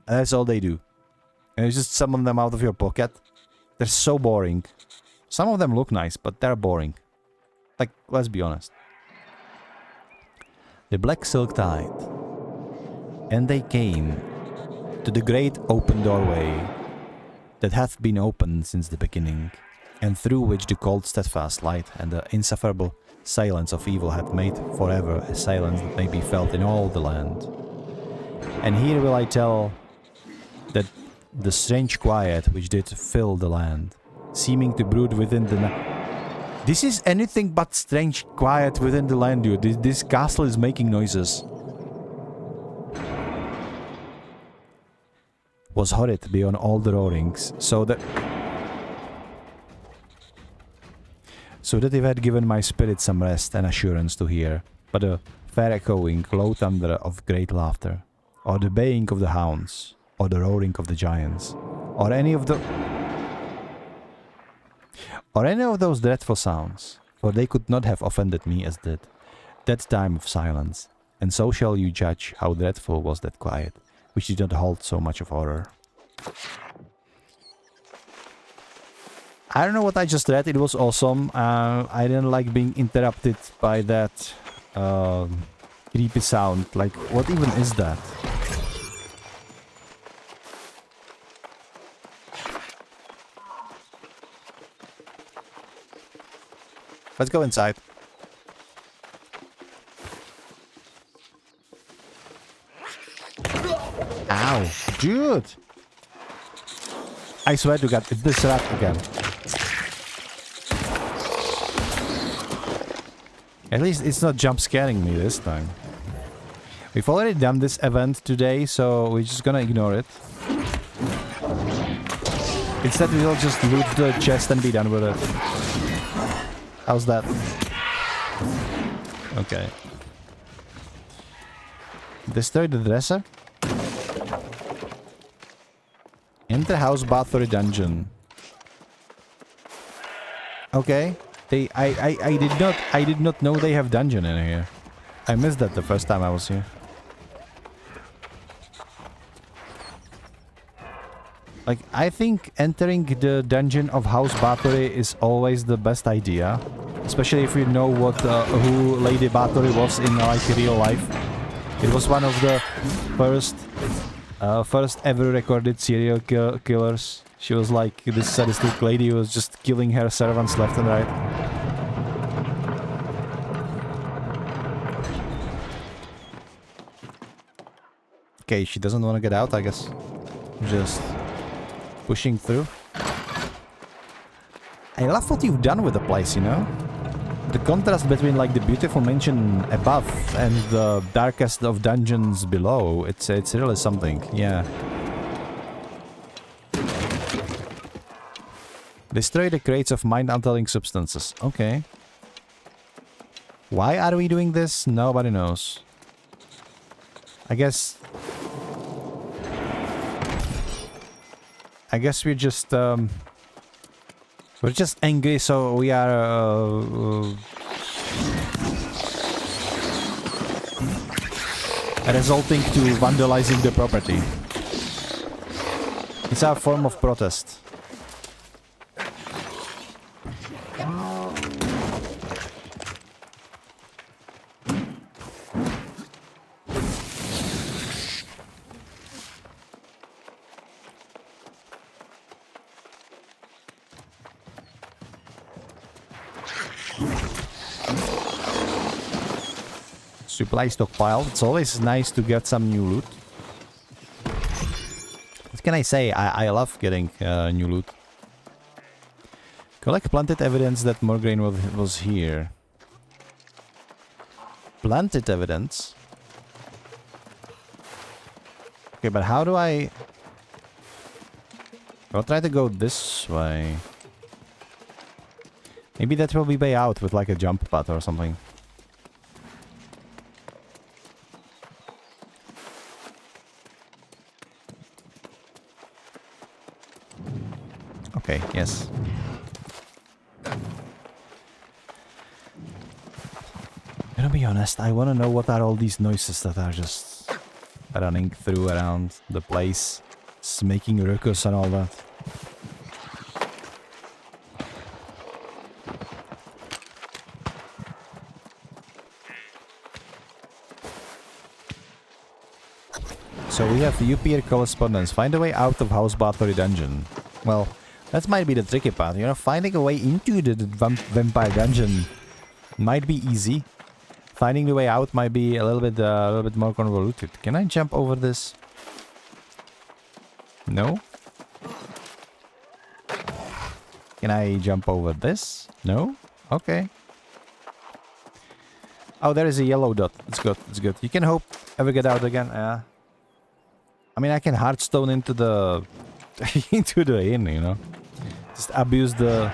And that's all they do. And you just summon them out of your pocket. They're so boring. Some of them look nice, but they're boring. Like, let's be honest. The Black Silk Tide. And they came to the great open doorway that hath been open since the beginning, and through which the cold steadfast light and the insufferable silence of evil hath made forever a silence that may be felt in all the land. And here will I tell that the strange quiet which did fill the land, seeming to brood within the night. This is anything but strange quiet within the land, dude. This castle is making noises. Was horrid beyond all the roarings, so that it had given my spirit some rest and assurance to hear, but a fair echoing, low thunder of great laughter, or the baying of the hounds, or the roaring of the giants, or any of those dreadful sounds, for they could not have offended me as did that time of silence, and so shall you judge how dreadful was that quiet, which did not hold so much of horror. I don't know what I just read, it was awesome. I didn't like being interrupted by that creepy sound. Like, what even is that? Let's go inside. Ow, dude! I swear to God, it's this rat again. At least it's not jump scaring me this time. We've already done this event today, so we're just gonna ignore it. Instead, we'll just loot the chest and be done with it. How's that? Okay. Destroy the dresser? Enter House Bathory dungeon. Okay. I did not know they have dungeon in here. I missed that the first time I was here. Like, I think entering the dungeon of House Bathory is always the best idea, especially if you know what who Lady Bathory was in like real life. It was one of the first ever recorded serial killers. She was like this sadistic lady who was just killing her servants left and right. Okay, she doesn't want to get out, I guess. Just pushing through. I love what you've done with the place, you know? The contrast between like the beautiful mansion above and the darkest of dungeons below, it's really something, yeah. Destroy the crates of mind-altering substances. Okay. Why are we doing this? Nobody knows. I guess we're just angry, so we are resulting to vandalizing the property. It's our form of protest. Supply stockpile. It's always nice to get some new loot. What can I say? I love getting new loot. Collect planted evidence that Morgraine was here. Planted evidence? Okay, but how do I... I'll try to go this way. Maybe that will be way out with like a jump pad or something. Okay, yes. Gonna be honest, I wanna know what are all these noises that are just running through around the place, just making ruckus and all that. So we have UPR correspondence. Find a way out of House Battery dungeon. Well, that might be the tricky part. You know, finding a way into the vampire dungeon might be easy. Finding the way out might be a little bit more convoluted. Can I jump over this? No. Can I jump over this? No. Okay. Oh, there is a yellow dot. It's good. It's good. You can hope ever get out again. Yeah. I mean, I can Hearthstone into the into the inn, you know. Just abuse the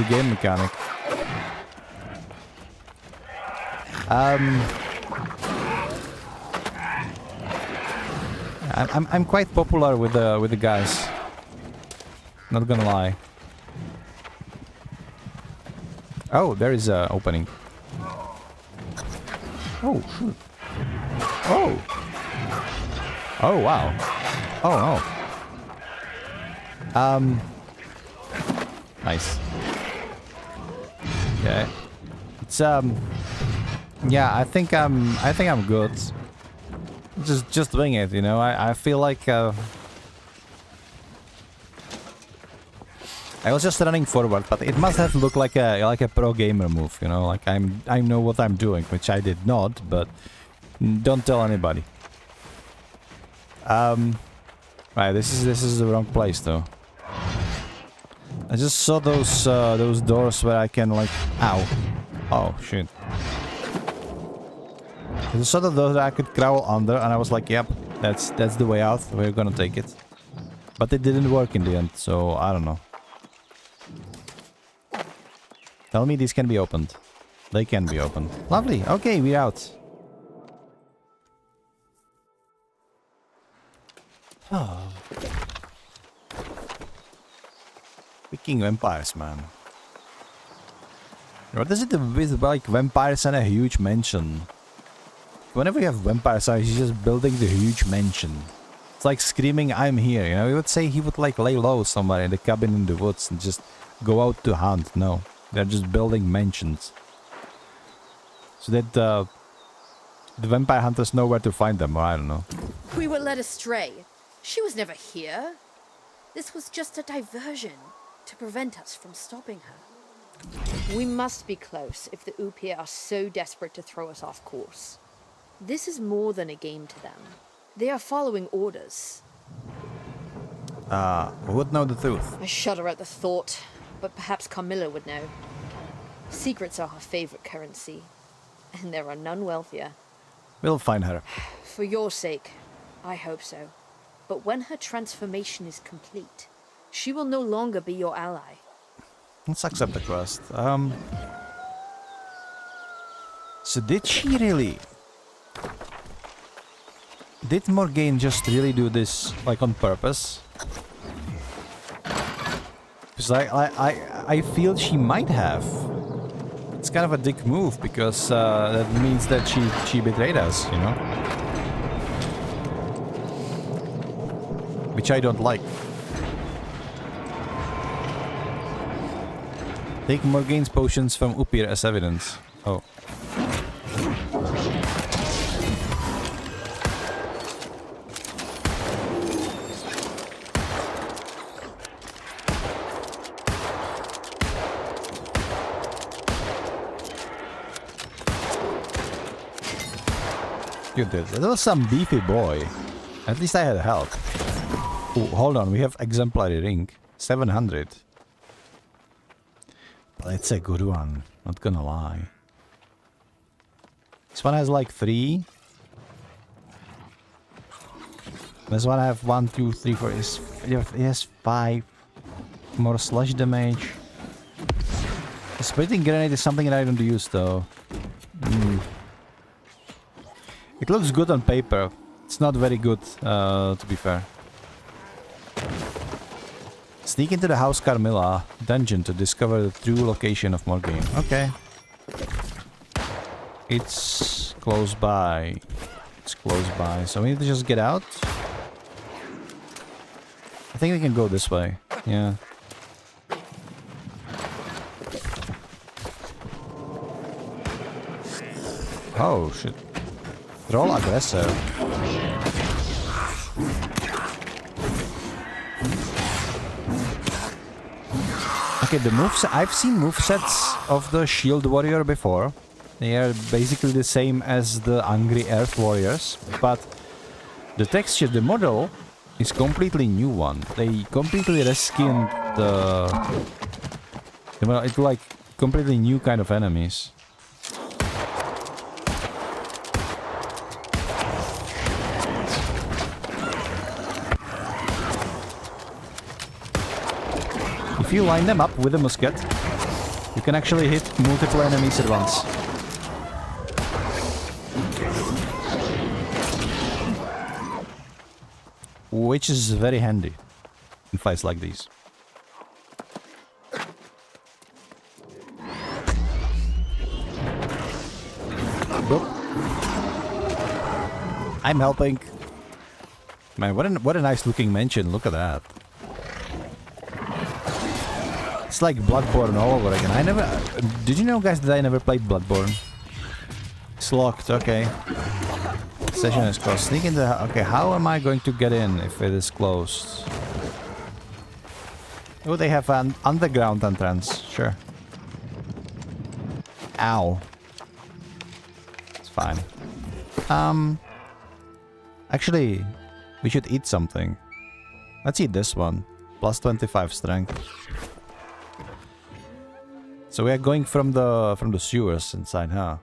game mechanic. I'm quite popular with the guys. Not gonna lie. Oh, there is a opening. Oh shoot. Oh. Oh wow. Oh no. Nice. Okay. It's yeah, I think I'm good. Just doing it, you know. I feel like I was just running forward, but it must have looked like a pro gamer move, you know. Like I know what I'm doing, which I did not, but don't tell anybody. Right, this is the wrong place though. I just saw those doors where I can like, ow, oh shit. I just saw the doors that I could crawl under, and I was like, yep, that's the way out. We're gonna take it. But it didn't work in the end, so I don't know. Tell me these can be opened. They can be opened. Lovely. Okay, we're out. Oh. Freaking vampires, man. What is it with like vampires and a huge mansion? Whenever you have vampires, he's just building the huge mansion. It's like screaming, I'm here, you know? He would say he would like lay low somewhere in the cabin in the woods and just go out to hunt. No, they're just building mansions. So that the vampire hunters know where to find them, or I don't know. We were led astray. She was never here. This was just a diversion to prevent us from stopping her. We must be close if the Upir are so desperate to throw us off course. This is more than a game to them. They are following orders. Who would know the truth? I shudder at the thought, but perhaps Carmilla would know. Secrets are her favorite currency, and there are none wealthier. We'll find her. For your sake, I hope so. But when her transformation is complete, she will no longer be your ally. Let's accept the quest. So did she really... Did Morgaine just really do this, like, on purpose? Because I feel she might have. It's kind of a dick move, because that means that she betrayed us, you know? Which I don't like. Take Morgaine's potions from Upir as evidence. Oh. You did. That was some beefy boy. At least I had help. Oh, hold on. We have exemplary ring. 700. But it's a good one, not gonna lie. This one has like 3. This one I have 1, 2, 3, 4. Yes, 5 more slash damage. The splitting grenade is something that I don't use though. It looks good on paper. It's not very good, to be fair. Sneak into the House Carmilla dungeon to discover the true location of Morgane. Okay. It's close by. It's close by. So we need to just get out. I think we can go this way. Yeah. Oh, shit. They're all aggressive. Okay, the moves... I've seen movesets of the Shield Warrior before. They are basically the same as the Angry Earth Warriors, but the texture, the model, is completely new one. They completely reskinned the... It's like completely new kind of enemies. If you line them up with a musket, you can actually hit multiple enemies at once. Which is very handy in fights like these. Boop. I'm helping. Man, what a nice looking mansion. Look at that. It's like Bloodborne all over again. I never... Did you know, guys, that I never played Bloodborne? It's locked, okay. Session is closed. Sneak into the... Okay, how am I going to get in if it is closed? Oh, they have an underground entrance. Sure. Ow. It's fine. Actually, we should eat something. Let's eat this one. Plus 25 strength. So we are going from the sewers inside, huh?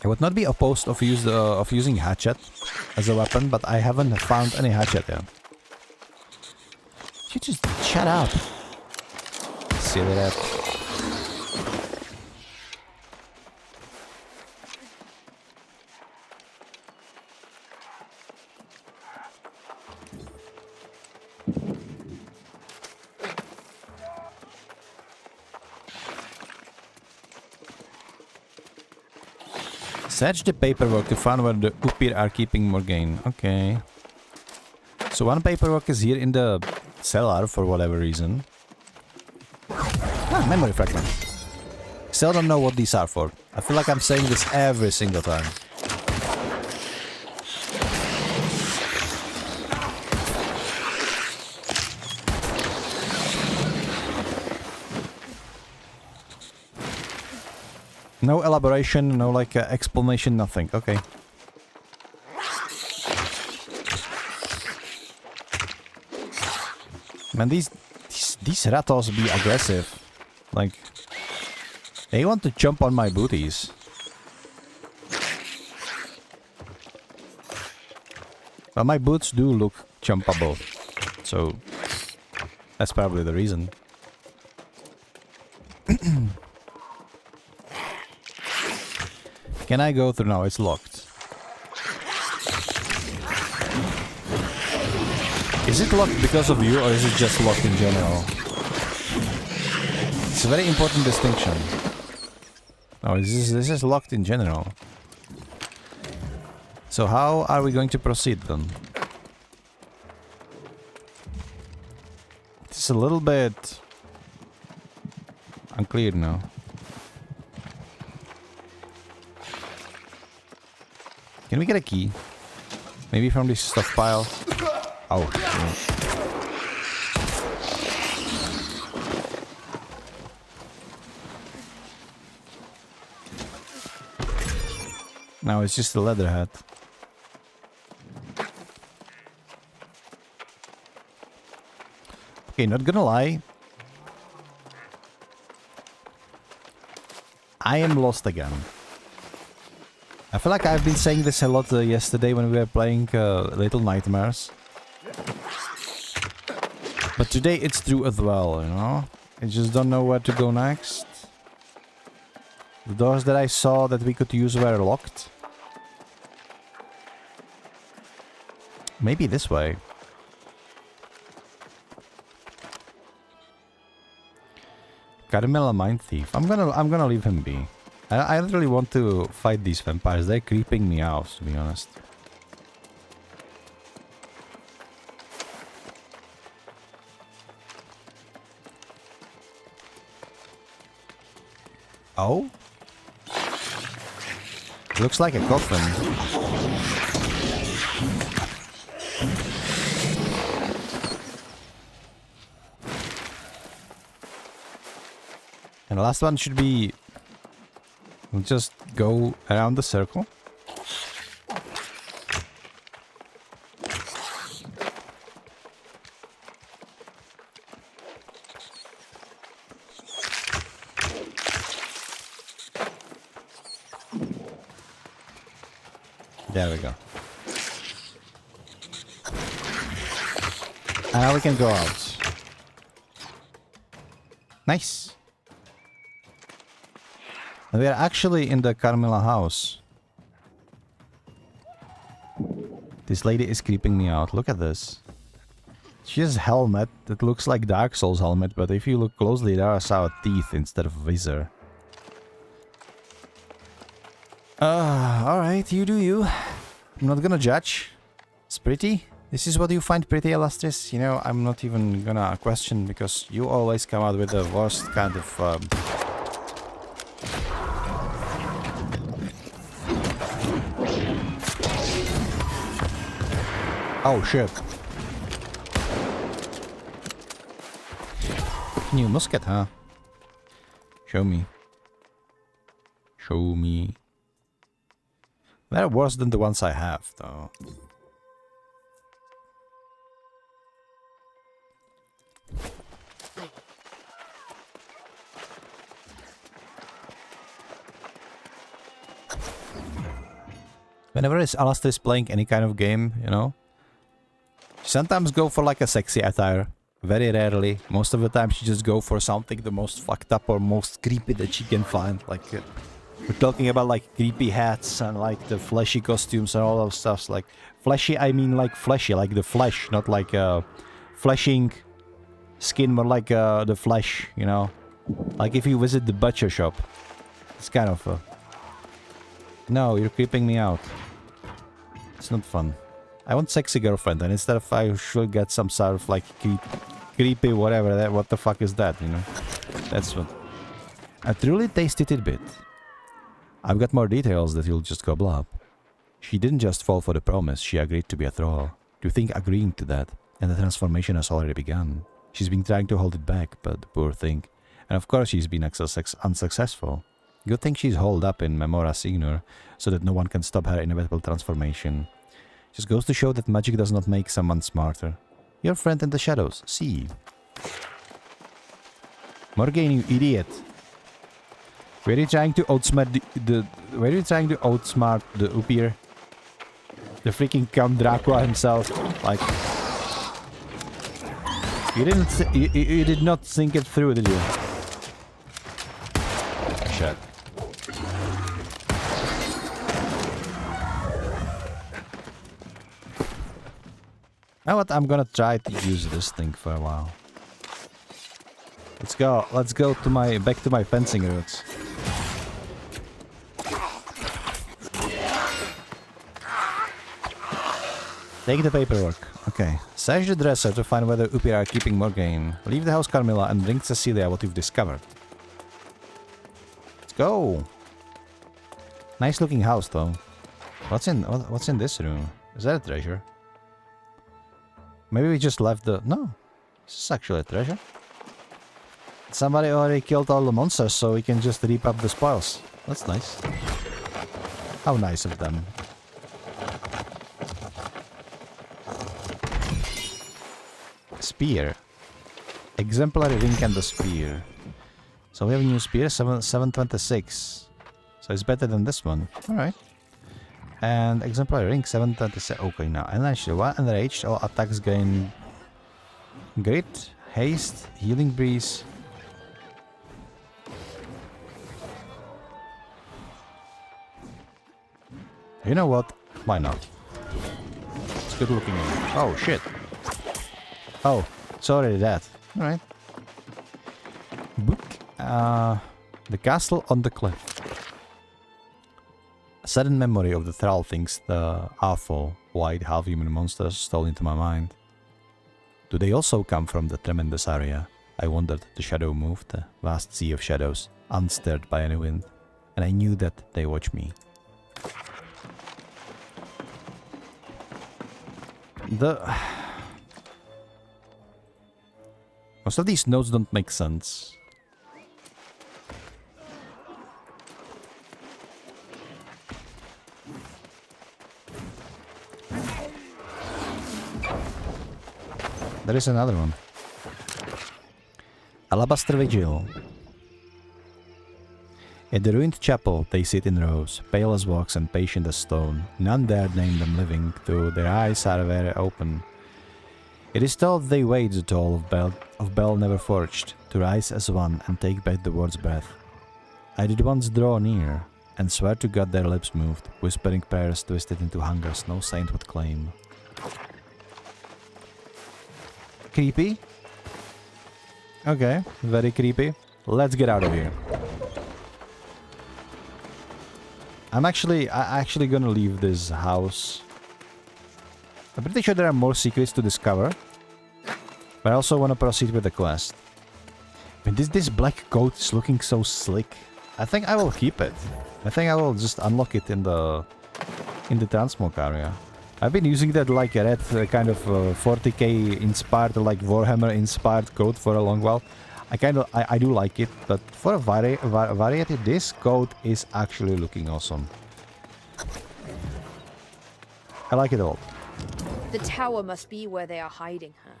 I would not be opposed of using hatchet as a weapon, but I haven't found any hatchet yet. You just shut up. Silly rat. Search the paperwork to find where the Upir are keeping Morgane. Okay. So one paperwork is here in the cellar for whatever reason. Ah, memory fragment. Still don't know what these are for. I feel like I'm saying this every single time. No elaboration, no like explanation, nothing. Okay. Man, these ratos be aggressive. Like, they want to jump on my booties. Well, my boots do look jumpable, so that's probably the reason. Can I go through? No, it's locked. Is it locked because of you, or is it just locked in general? It's a very important distinction. No, this is locked in general. So how are we going to proceed then? It's a little bit unclear now. Can we get a key? Maybe from this stockpile? Oh, shit. No, it's just a leather hat. Okay, not gonna lie. I am lost again. I feel like I've been saying this a lot yesterday when we were playing Little Nightmares. But today it's true as well, you know? I just don't know where to go next. The doors that I saw that we could use were locked. Maybe this way. Carmela Mind Thief. I'm gonna leave him be. I don't really want to fight these vampires. They're creeping me out, to be honest. Oh? Looks like a coffin. And the last one should be... We'll just go around the circle. There we go. And now we can go out. Nice. We are actually in the Carmela house. This lady is creeping me out. Look at this. She has a helmet that looks like Dark Souls helmet, but if you look closely, there are sour teeth instead of visor. Alright, you do you. I'm not gonna judge. It's pretty. This is what you find pretty, Illustrious. You know, I'm not even gonna question because you always come out with the worst kind of... Oh shit. New musket, huh? Show me. Show me. They're worse than the ones I have, though. Whenever Alastair is playing any kind of game, you know, sometimes go for like a sexy attire. Very rarely. Most of the time she just go for something the most fucked up or most creepy that she can find. Like, we're talking about like creepy hats and like the fleshy costumes and all those stuffs. Like, fleshy, I mean like fleshy, like the flesh, not like fleshing skin, but like the flesh, you know. Like if you visit the butcher shop. It's kind of... No, you're creeping me out. It's not fun. I want sexy girlfriend, and instead of I should get some sort of like creepy whatever. That what the fuck is that? You know, that's what. A truly tasty tidbit. I've got more details that you'll just gobble up. She didn't just fall for the promise. She agreed to be a thrall. Do you think agreeing to that and the transformation has already begun? She's been trying to hold it back, but poor thing. And of course she's been unsuccessful. Good thing she's holed up in Memora Signor, so that no one can stop her inevitable transformation. Just goes to show that magic does not make someone smarter. Your friend in the shadows, see. Morgan, you idiot. Were you trying to outsmart were you trying to outsmart the Upier? The freaking Count Dracula himself. Like, you did not think it through, did you? Shit. Now what? I'm gonna try to use this thing for a while. Let's go. Let's go to my back to my fencing roots. Take the paperwork. Okay. Search the dresser to find whether Upi are keeping Morgaine. Leave the house, Carmilla, and bring Cecilia what you've discovered. Let's go. Nice looking house, though. What's in this room? Is that a treasure? Maybe we just left the... No. This is actually a treasure. Somebody already killed all the monsters, so we can just reap up the spoils. That's nice. How nice of them. Spear. exemplary ring and the spear. So we have a new spear, 726. So it's better than this one. Alright. And exemplary ring, 726. Okay, now enraged. All attacks gain grit, haste, healing breeze. You know what? Why not? It's good looking. Oh shit. Oh, sorry that. Alright. Book. The castle on the cliff. A sudden memory of the thrall things the awful, white, half-human monsters stole into my mind. Do they also come from the tremendous area? I wondered. The shadow moved, the vast sea of shadows, unstirred by any wind, and I knew that they watched me. Most of these notes don't make sense. There is another one. Alabaster Vigil. At the ruined chapel, they sit in rows, pale as wax and patient as stone. None dare name them living, though their eyes are very open. It is thought they wait the toll of bell never forged, to rise as one and take back the world's breath. I did once draw near, and swear to God their lips moved, whispering prayers twisted into hungers no saint would claim. Creepy? Okay, very creepy. Let's get out of here. I'm actually gonna leave this house. I'm pretty sure there are more secrets to discover, but I also want to proceed with the quest. But this black coat is looking so slick. I think I will keep it. I think I will just unlock it in the transmog area. I've been using that like a red kind of 40k inspired, like Warhammer inspired coat for a long while. I do like it, but for a variety, this coat is actually looking awesome. I like it all. The tower must be where they are hiding her.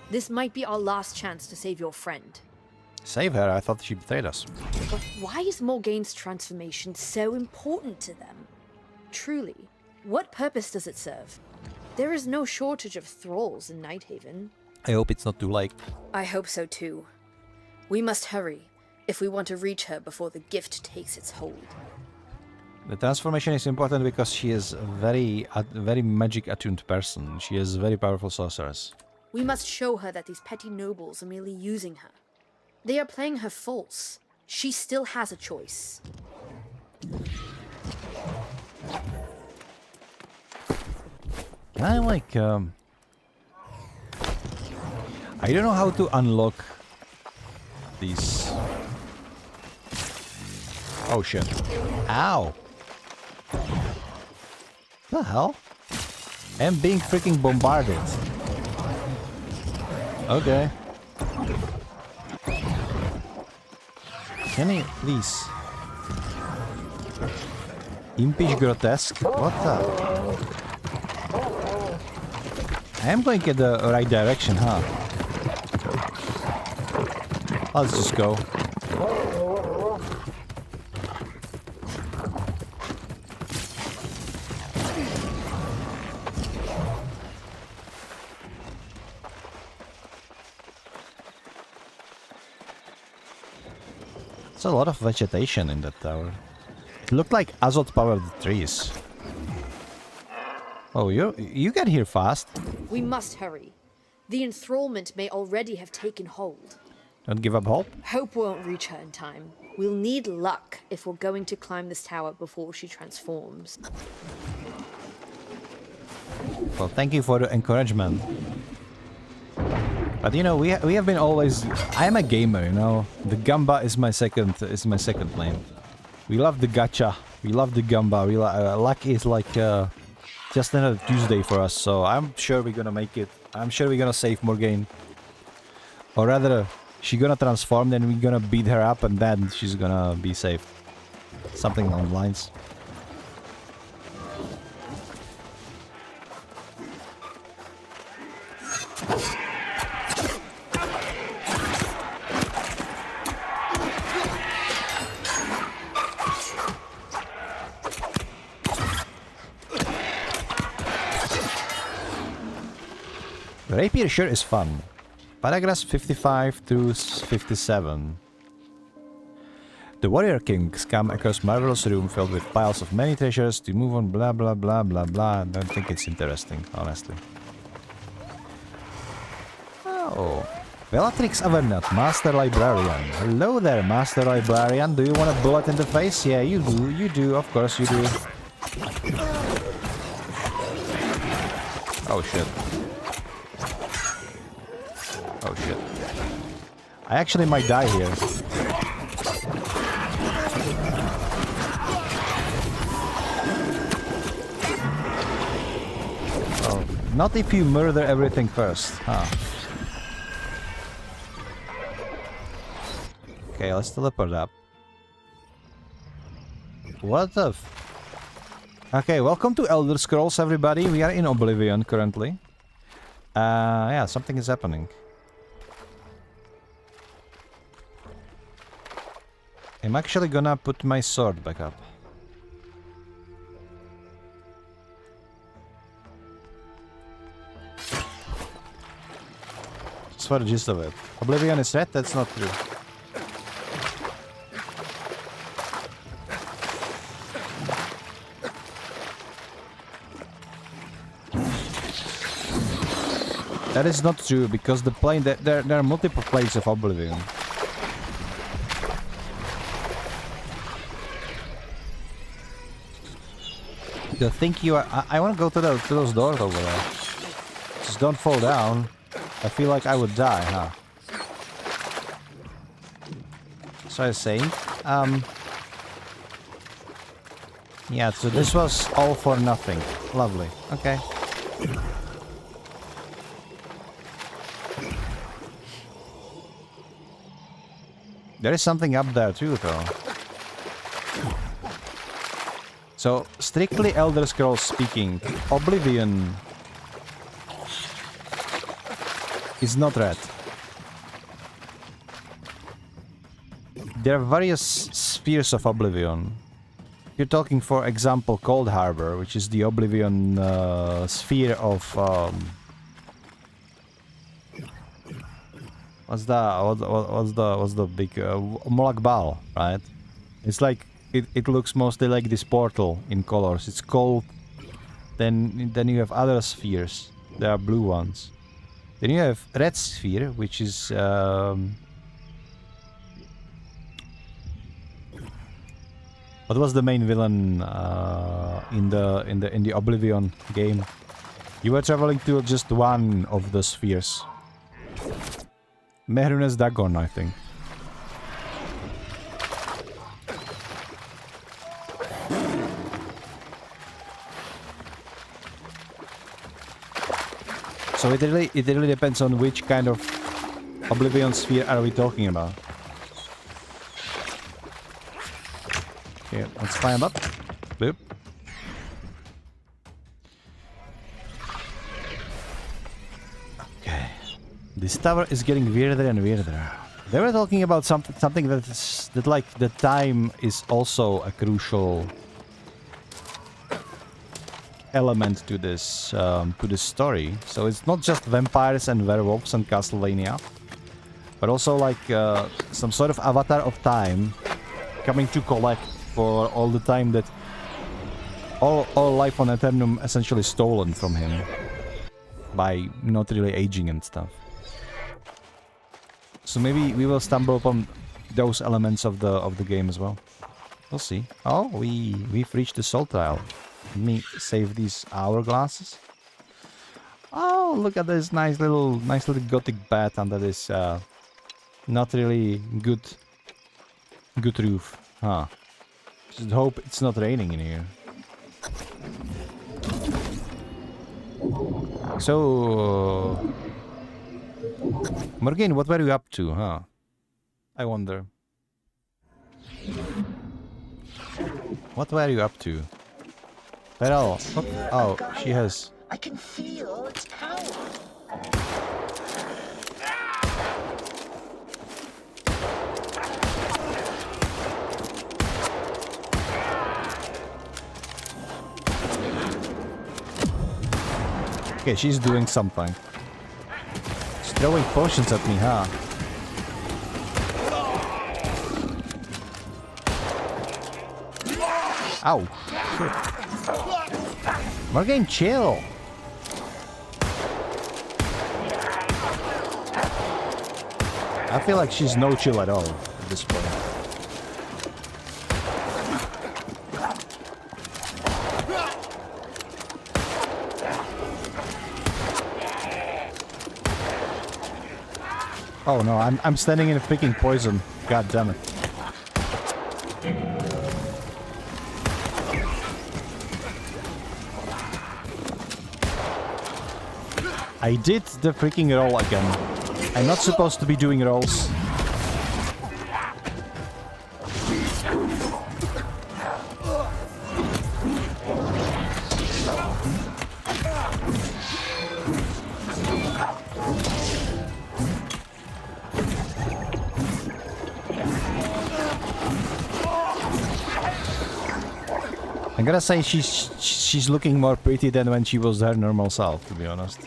This might be our last chance to save your friend. Save her? I thought she betrayed us. But why is Morgaine's transformation so important to them? Truly, what purpose does it serve? There is no shortage of thralls in Nighthaven. I hope it's not too late. I hope so too. We must hurry if we want to reach her before the gift takes its hold. The transformation is important because she is a very magic attuned person. She is a very powerful sorceress. We must show her that these petty nobles are merely using her. They are playing her false. She still has a choice. Can I like I don't know how to unlock these. Oh shit. Ow. The hell? I'm being freaking bombarded. Okay. Can I please? Impish grotesque? What the? I am going in the right direction, huh? Let's just go. There's a lot of vegetation in that tower. It looked like Azot-powered trees. Oh, you get here fast. We must hurry. The enthrallment may already have taken hold. Don't give up hope. Hope won't reach her in time. We'll need luck if we're going to climb this tower before she transforms. Well, thank you for the encouragement. But you know, we have been always. I'm a gamer, you know. The Gamba is my second lane. We love the gacha. We love the Gamba. Luck is like just another Tuesday for us. So I'm sure we're gonna make it. I'm sure we're gonna save Morgaine. Or rather, she's gonna transform, then we're gonna beat her up, and then she's gonna be safe. Something along the lines. Rapier sure is fun. Paragraphs 55 through 57. The warrior kings come across marvelous room filled with piles of many treasures to move on blah blah blah blah blah. I don't think it's interesting, honestly. Oh. Bellatrix Avernat, Master Librarian. Hello there, Master Librarian. Do you want a bullet in the face? Yeah, you do. You do. Of course you do. Oh shit. Oh shit. I actually might die here. Oh, not if you murder everything first, huh? Okay, let's teleport up. What the f... Okay, welcome to Elder Scrolls, everybody. We are in Oblivion currently. Yeah, something is happening. I'm actually gonna put my sword back up. Just for the gist of it. Oblivion is red? That's not true. That is not true, because the plane... There are multiple planes of Oblivion. The thing you are... I want to go to those doors over there. Just don't fall down. I feel like I would die, huh? So I was saying... Yeah, so this was all for nothing. Lovely. Okay. There is something up there too, though. So, strictly Elder Scrolls speaking, Oblivion is not red. There are various spheres of Oblivion. You're talking, for example, Cold Harbor, which is the Oblivion sphere of... What's the big Molag Bal, right? It's like it looks mostly like this portal in colors. It's cold. Then you have other spheres. There are blue ones. Then you have red sphere, which is what was the main villain in the Oblivion game? You were traveling to just one of the spheres. Mehrunes Dagon, I think. So it really depends on which kind of Oblivion sphere are we talking about. Okay, let's climb up. Boop. Okay. This tower is getting weirder and weirder. They were talking about something that like the time is also a crucial element to this story. So it's not just vampires and werewolves and Castlevania, but also like some sort of avatar of time coming to collect for all the time that all life on Eternum essentially stolen from him by not really aging and stuff. So maybe we will stumble upon those elements of the game as well. We'll see. Oh, we've reached the soul tile. Let me save these hourglasses. Oh, look at this nice little gothic bat under this not really good roof. Huh. Just hope it's not raining in here. So Morgan, what were you up to, huh? I wonder. What were you up to? Perel. Oh, she has. I can feel its power. Okay, she's doing something. throwing potions at me, huh? Ow. Shit. Morgan, chill. I feel like she's no chill at all at this point. Oh no, I'm standing in a freaking poison. God damn it. I did the freaking roll again. I'm not supposed to be doing rolls. I gotta say she's looking more pretty than when she was her normal self, to be honest.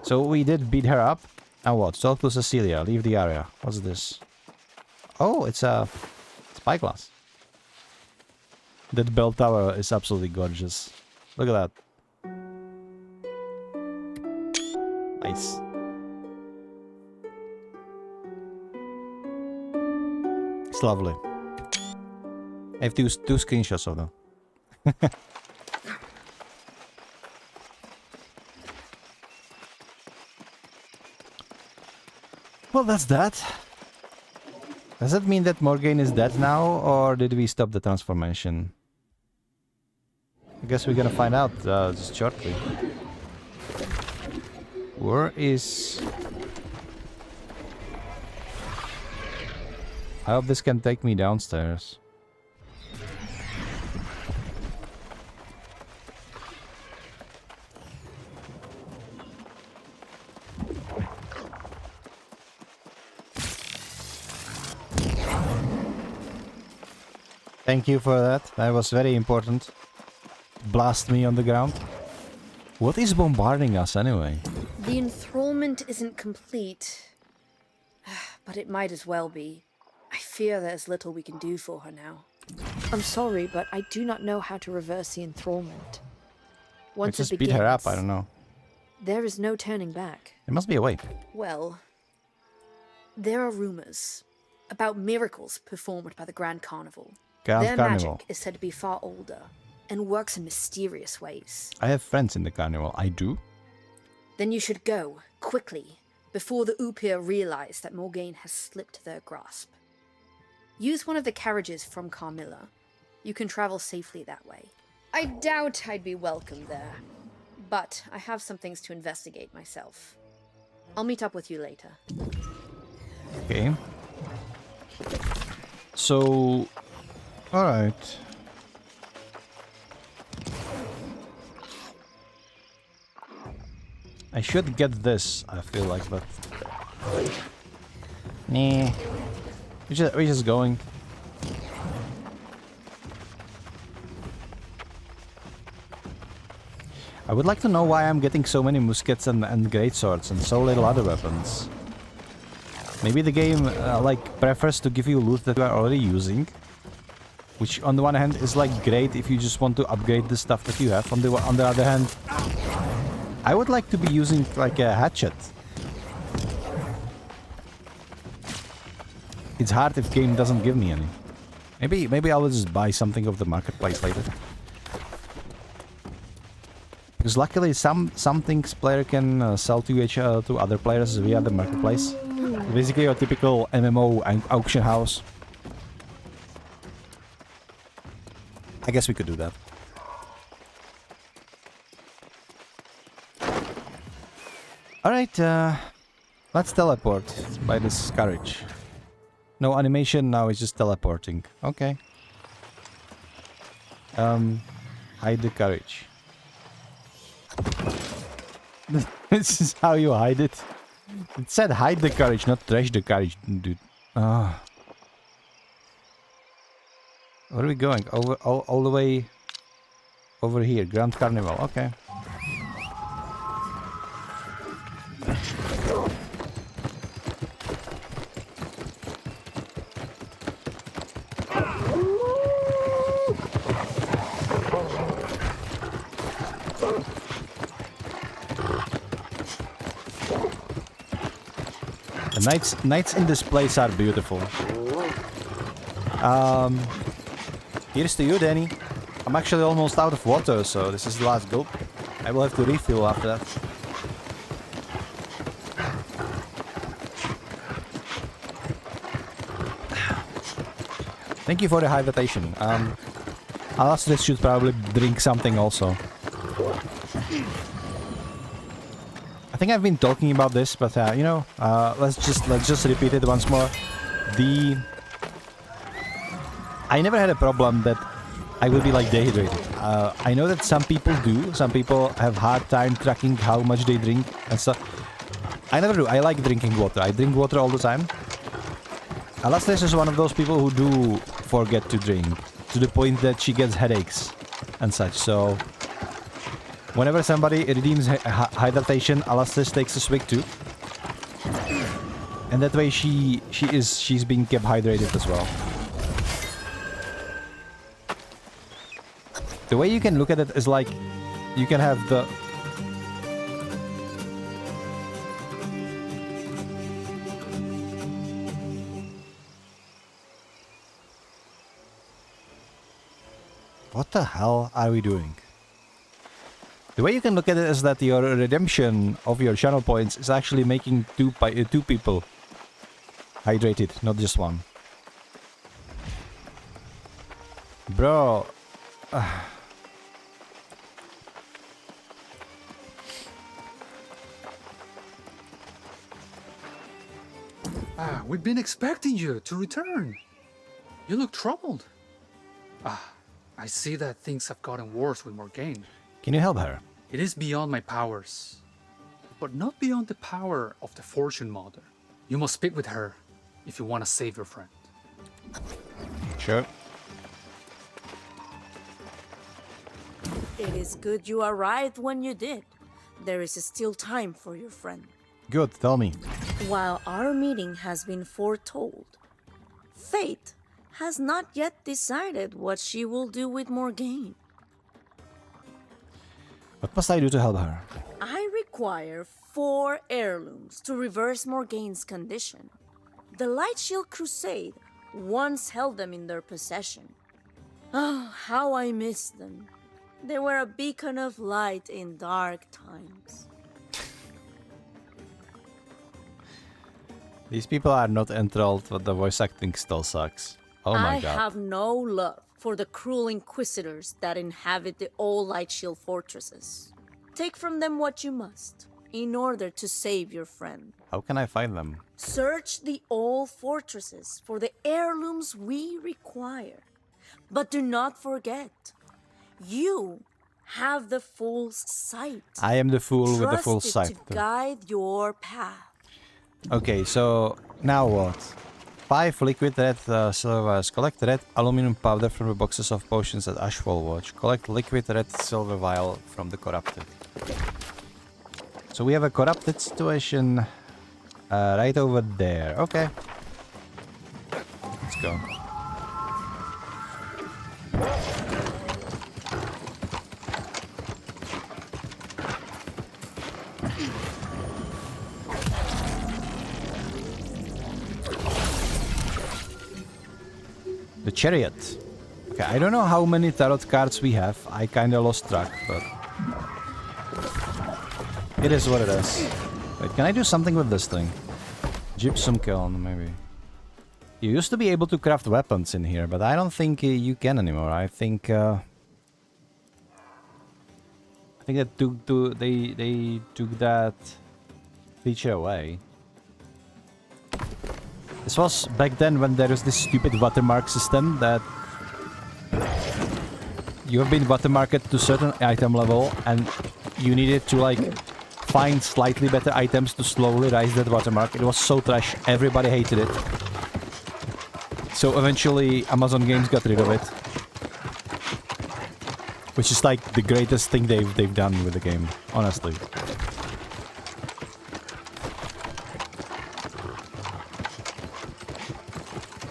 So we did beat her up. Now what? Talk to Cecilia. Leave the area. What's this? Oh, it's a spyglass. That bell tower is absolutely gorgeous. Look at that. Nice. It's lovely. I have two screenshots of them. Well, that's that. Does that mean that Morgane is dead now, or did we stop the transformation? I guess we're gonna find out just shortly. Where is... I hope this can take me downstairs. Thank you for that. That was very important. Blast me on the ground. What is bombarding us anyway? The enthrallment isn't complete, but it might as well be. I fear there's little we can do for her now. I'm sorry, but I do not know how to reverse the enthrallment. Once Just it begins, beat her up, I don't know. there is no turning back. There must be a way. Well, there are rumors about miracles performed by the Grand Carnival. Their magic is said to be far older and works in mysterious ways. I have friends in the carnival. I do? Then you should go, quickly, before the Upir realize that Morgane has slipped their grasp. Use one of the carriages from Carmilla. You can travel safely that way. I doubt I'd be welcome there, but I have some things to investigate myself. I'll meet up with you later. Okay. So... Alright. I should get this, I feel like, but... Nah. We're just going. I would like to know why I'm getting so many muskets and greatswords and so little other weapons. Maybe the game like prefers to give you loot that you are already using. Which on the one hand is like great if you just want to upgrade the stuff that you have. On the other hand, I would like to be using like a hatchet. It's hard if game doesn't give me any. Maybe I will just buy something off the marketplace later. Because luckily some things player can sell to other players via the marketplace. Basically your typical MMO auction house. I guess we could do that. Alright, let's teleport by this carriage. No animation, now it's just teleporting. Okay. Hide the carriage. This is how you hide it. It said hide the carriage, not trash the carriage, dude. Ah. Where are we going? Over all the way over here. Grand Carnival. Okay. Nights in this place are beautiful. Here's to you, Danny. I'm actually almost out of water, so this is the last gulp. I will have to refill after that. Thank you for the hydratation. Alastair should probably drink something also. I think I've been talking about this, but you know, let's just repeat it once more. I never had a problem that I will be like dehydrated. I know that some people do. Some people have hard time tracking how much they drink and stuff. I never do. I like drinking water. I drink water all the time. Alastair is one of those people who do forget to drink, to the point that she gets headaches and such. So whenever somebody redeems hydration, Alastair takes a swig too, and that way she's being kept hydrated as well. The way you can look at it is like you can have the What the hell are we doing? The way you can look at it is that your redemption of your channel points is actually making two people hydrated, not just one. Bro. We've been expecting you to return. You look troubled. I see that things have gotten worse with Morgane. Can you help her? It is beyond my powers, but not beyond the power of the Fortune Mother. You must speak with her if you want to save your friend. Sure. It is good you arrived when you did. There is still time for your friend. Good, tell me. While our meeting has been foretold, fate has not yet decided what she will do with Morgane. What must I do to help her? I require 4 heirlooms to reverse Morgane's condition. The Lightshield Crusade once held them in their possession. Oh, how I miss them. They were a beacon of light in dark times. These people are not enthralled, but the voice acting still sucks. Oh my god. I have no love for the cruel inquisitors that inhabit the old Lightshield fortresses. Take from them what you must, in order to save your friend. How can I find them? Search the old fortresses for the heirlooms we require. But do not forget, you have the fool's sight. I am the fool with the full Trust it sight. to guide your path. Okay, so now what? 5 liquid red silver. Collect red aluminum powder from the boxes of potions at Ashfall Watch. Collect liquid red silver vial from the corrupted. So we have a corrupted situation right over there. Okay. Let's go. The chariot. Okay, I don't know how many tarot cards we have. I kinda lost track, but it is what it is. Wait, can I do something with this thing? Gypsum kiln, maybe. You used to be able to craft weapons in here, but I don't think you can anymore. I think that they took that feature away. This was back then when there was this stupid watermark system that you have been watermarked to certain item level and you needed to like find slightly better items to slowly rise that watermark. It was so trash, everybody hated it. So eventually Amazon Games got rid of it. Which is like the greatest thing they've done with the game, honestly.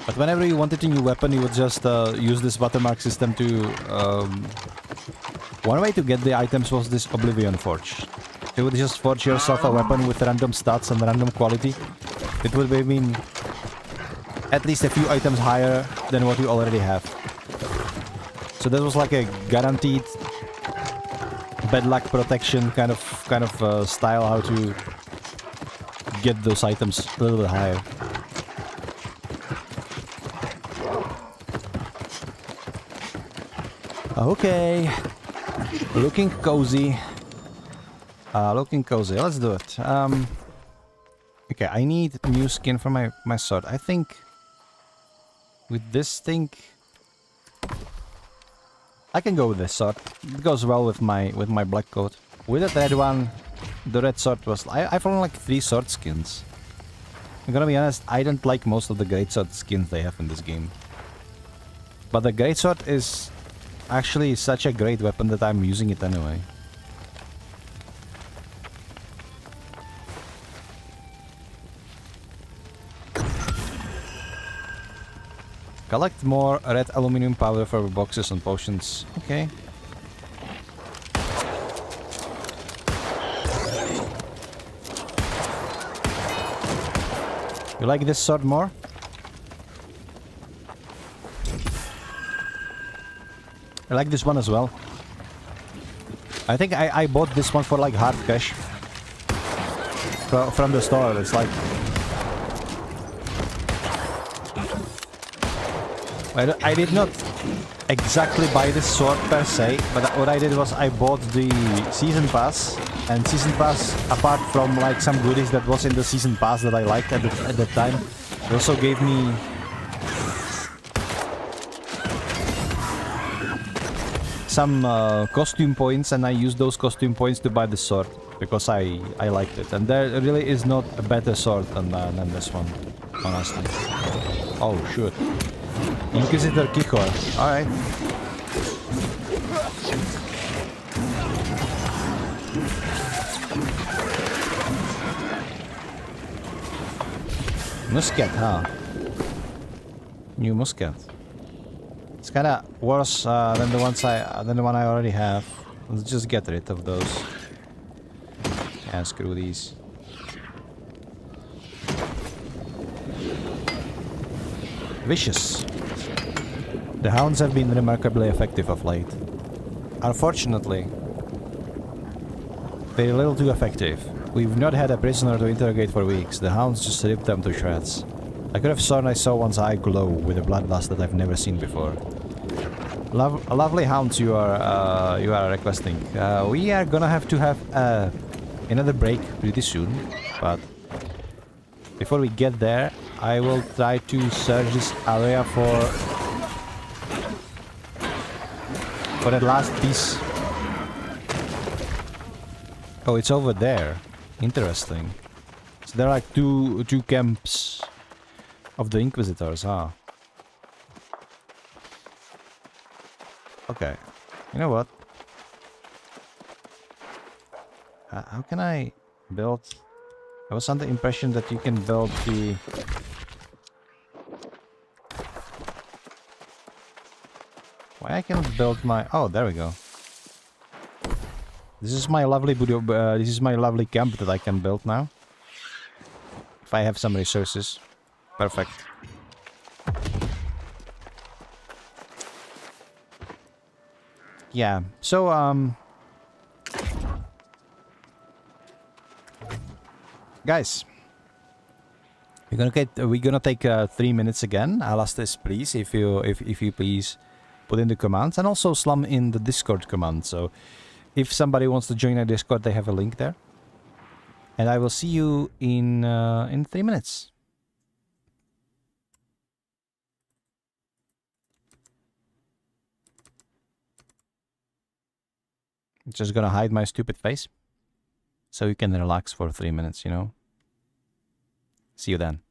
But whenever you wanted a new weapon, you would just use this watermark system to... one way to get the items was this Oblivion Forge. You would just forge yourself a weapon with random stats and random quality. It would be mean at least a few items higher than what we already have. So that was like a guaranteed bad luck protection kind of style, how to get those items a little bit higher. Okay, looking cozy. Looking cozy. Let's do it. Okay, I need new skin for my sword. I think with this thing, I can go with this sword. It goes well with my black coat. With that red one, the red sword was... I found like 3 sword skins. I'm gonna be honest, I don't like most of the great sword skins they have in this game. But the great sword is actually such a great weapon that I'm using it anyway. Collect more red aluminum powder for boxes and potions. Okay. You like this sword more? I like this one as well. I think I bought this one for like hard cash. From the store. It's like... I did not exactly buy this sword per se, but what I did was I bought the season pass, and season pass, apart from like some goodies that was in the season pass that I liked at the time, it also gave me some costume points, and I used those costume points to buy the sword because I liked it, and there really is not a better sword than this one, honestly. Oh shoot. Inquisitor Kihor. Alright. Musket, huh? New musket. It's kinda worse than the one I already have. Let's just get rid of those. And screw these. Vicious. The hounds have been remarkably effective of late. Unfortunately, they're a little too effective. We've not had a prisoner to interrogate for weeks. The hounds just ripped them to shreds. I could have sworn I saw one's eye glow with a bloodlust that I've never seen before. Lovely hounds you are requesting. We are gonna have to have another break pretty soon, but before we get there, I will try to search this area for that last piece. Oh, it's over there. Interesting. So there are like two camps of the Inquisitors, huh? Okay. You know what? How can I build... I was under the impression that you can build the... Why I cannot build my... Oh, there we go. This is my lovely this is my lovely camp that I can build now. If I have some resources. Perfect. Yeah, so guys, we're gonna take 3 minutes again. I'll ask this, please, if you please put in the commands, and also slum in the Discord command. So if somebody wants to join our Discord, they have a link there. And I will see you in 3 minutes. Just gonna hide my stupid face, so you can relax for 3 minutes, you know. See you then.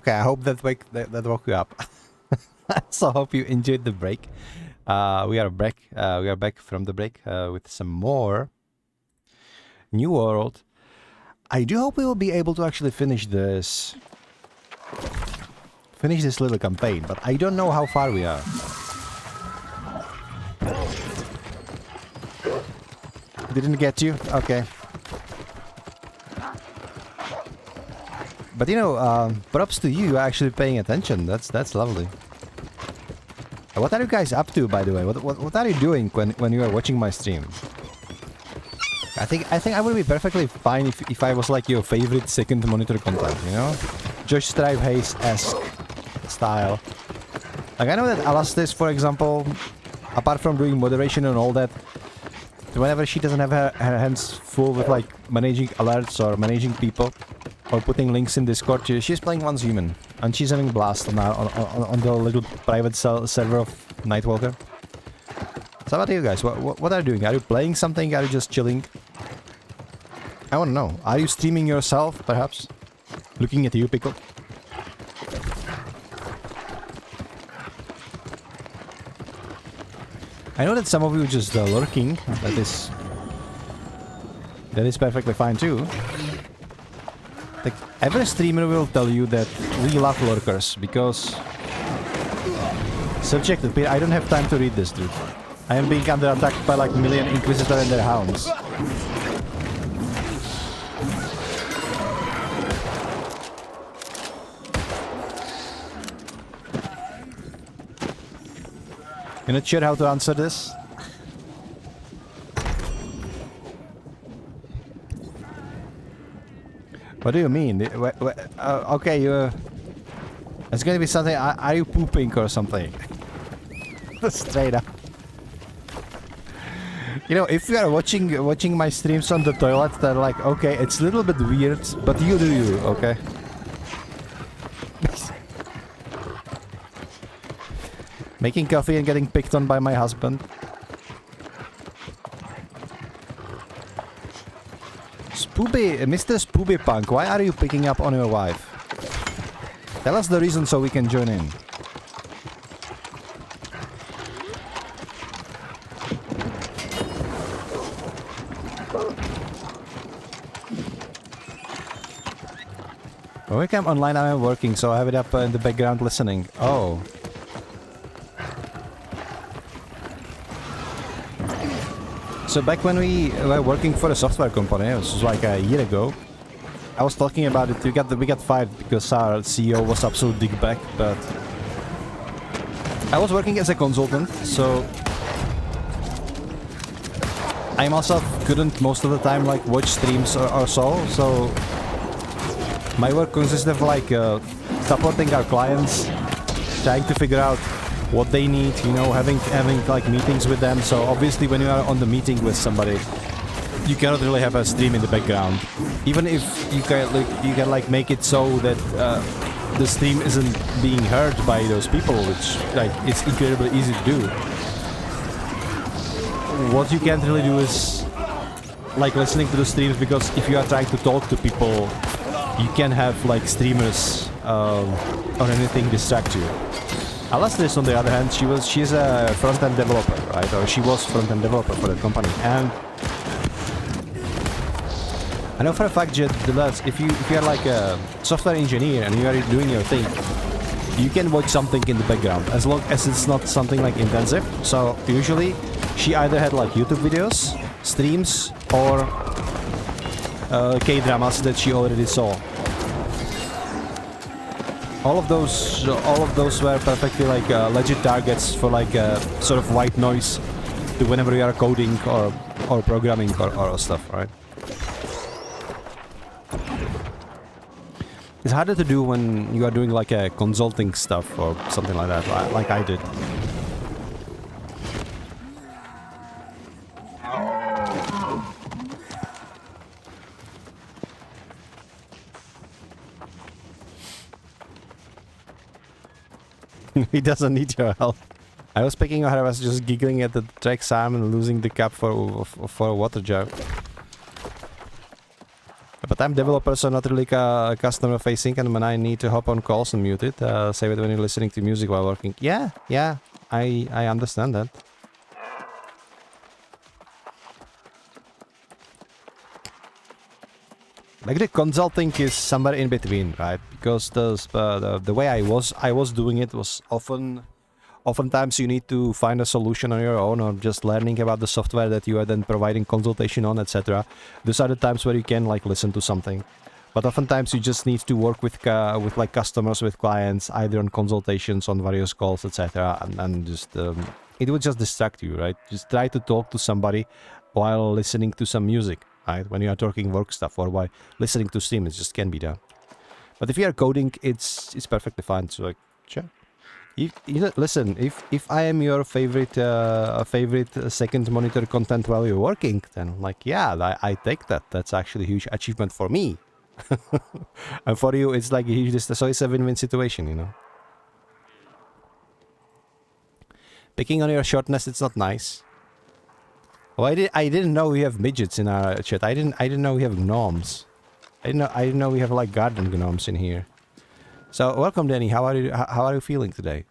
Okay, I hope that woke you up. So I hope you enjoyed the break. We are back. We are back from the break with some more New World. I do hope we will be able to actually finish this little campaign, but I don't know how far we are. Didn't get you? Okay. But you know, props to you actually paying attention. That's lovely. What are you guys up to, by the way? What are you doing when you are watching my stream? I think I would be perfectly fine if I was like your favorite second monitor content, you know? Josh Strive Hayes-esque style. Like I know that Alastis, for example, apart from doing moderation and all that, whenever she doesn't have her hands full with like managing alerts or managing people or putting links in Discord, she's playing Once Human and she's having a blast on the little private server of Nightwalker. So what are you guys? What are you doing? Are you playing something? Are you just chilling? I want to know. Are you streaming yourself, perhaps? Looking at you, Pickle. I know that some of you just lurking. That is perfectly fine too. Like every streamer will tell you that we love lurkers because subject. I don't have time to read this, dude. I am being under attack by like a million Inquisitor and their hounds. You're not sure how to answer this? What do you mean? Okay, it's gonna be something. Are you pooping or something? Straight up. You know, if you are watching my streams on the toilet, they're like, okay, it's a little bit weird, but you do you, okay? Making coffee and getting picked on by my husband. Mr. Spooby Punk, why are you picking up on your wife? Tell us the reason so we can join in. When we come online, I am working, so I have it up in the background listening. Oh. So back when we were working for a software company, it was like a year ago, I was talking about it. We got fired because our CEO was absolute dickbag, but I was working as a consultant, so I myself couldn't most of the time like watch streams or so my work consisted of like supporting our clients, trying to figure out what they need, you know, having like meetings with them. So obviously when you are on the meeting with somebody, you cannot really have a stream in the background. Even if you can like make it so that the stream isn't being heard by those people, which like it's incredibly easy to do. What you can't really do is like listening to the streams, because if you are trying to talk to people, you can have like streamers or anything distract you. Alastris, on the other hand, she's a front-end developer, right? Or she was front-end developer for the company. And I know for a fact that if you are like a software engineer and you are doing your thing, you can watch something in the background as long as it's not something like intensive. So usually she either had like YouTube videos, streams, or K-dramas that she already saw. All of those were perfectly like legit targets for like sort of white noise to whenever you are coding or programming or stuff, right? It's harder to do when you are doing like a consulting stuff or something like that, like I did. He doesn't need your help. I was picking her, I was just giggling at the Trex arm and losing the cup for a water jar. But I'm developer, so not really customer facing, and when I need to hop on calls and mute it, save it when you're listening to music while working. Yeah, I understand that. Like the consulting is somewhere in between, right? Because the way I was doing it was oftentimes you need to find a solution on your own, or just learning about the software that you are then providing consultation on, etc. Those are the times where you can like listen to something. But oftentimes you just need to work with like customers, with clients, either on consultations, on various calls, etc. And just it would just distract you, right? Just try to talk to somebody while listening to some music, right? When you are talking work stuff or while listening to Steam, it just can be done. But if you are coding, it's perfectly fine. So like, sure. Listen, if I am your favorite second monitor content while you're working, then like, yeah, I take that. That's actually a huge achievement for me. And for you, it's like a huge, so it's a win-win situation, you know. Picking on your shortness, it's not nice. Oh, I didn't know we have midgets in our chat. I didn't know we have gnomes. I didn't know we have like garden gnomes in here. So welcome, Danny. How are you feeling today?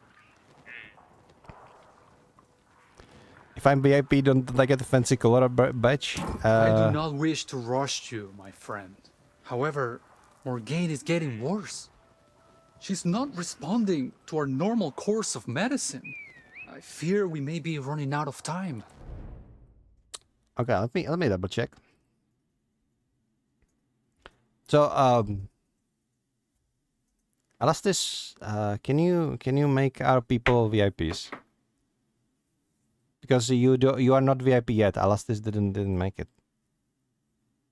If I'm VIP, don't I get a fancy color badge? I do not wish to rush you, my friend. However, Morgane is getting worse. She's not responding to our normal course of medicine. I fear we may be running out of time. Okay, let me double check. So Alastis, can you make our people VIPs? Because you are not VIP yet. Alastis didn't make it.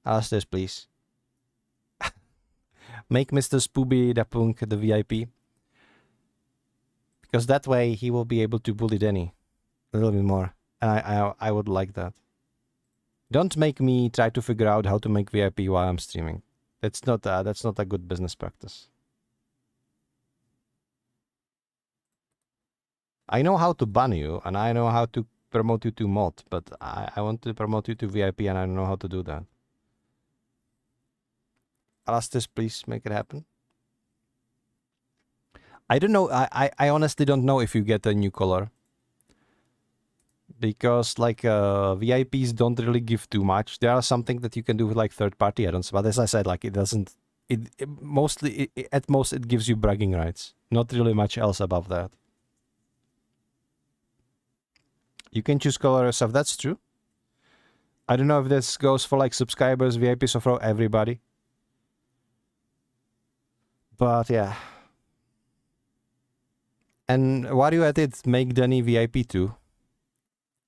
Alastis, please. Make Mr. Spooby the Punk the VIP. Because that way he will be able to bully Denny a little bit more. And I would like that. Don't make me try to figure out how to make VIP while I'm streaming. That's not a good business practice. I know how to ban you, and I know how to promote you to mod, but I want to promote you to VIP, and I don't know how to do that. Alastis, please make it happen. I don't know. I honestly don't know if you get a new color. Because like VIPs don't really give too much. There are something that you can do with like third-party add-ons, but as I said, like it doesn't. At most it gives you bragging rights. Not really much else above that. You can choose color yourself. That's true. I don't know if this goes for like subscribers, VIPs, or for everybody. But yeah. And while you're at it, make Danny VIP too.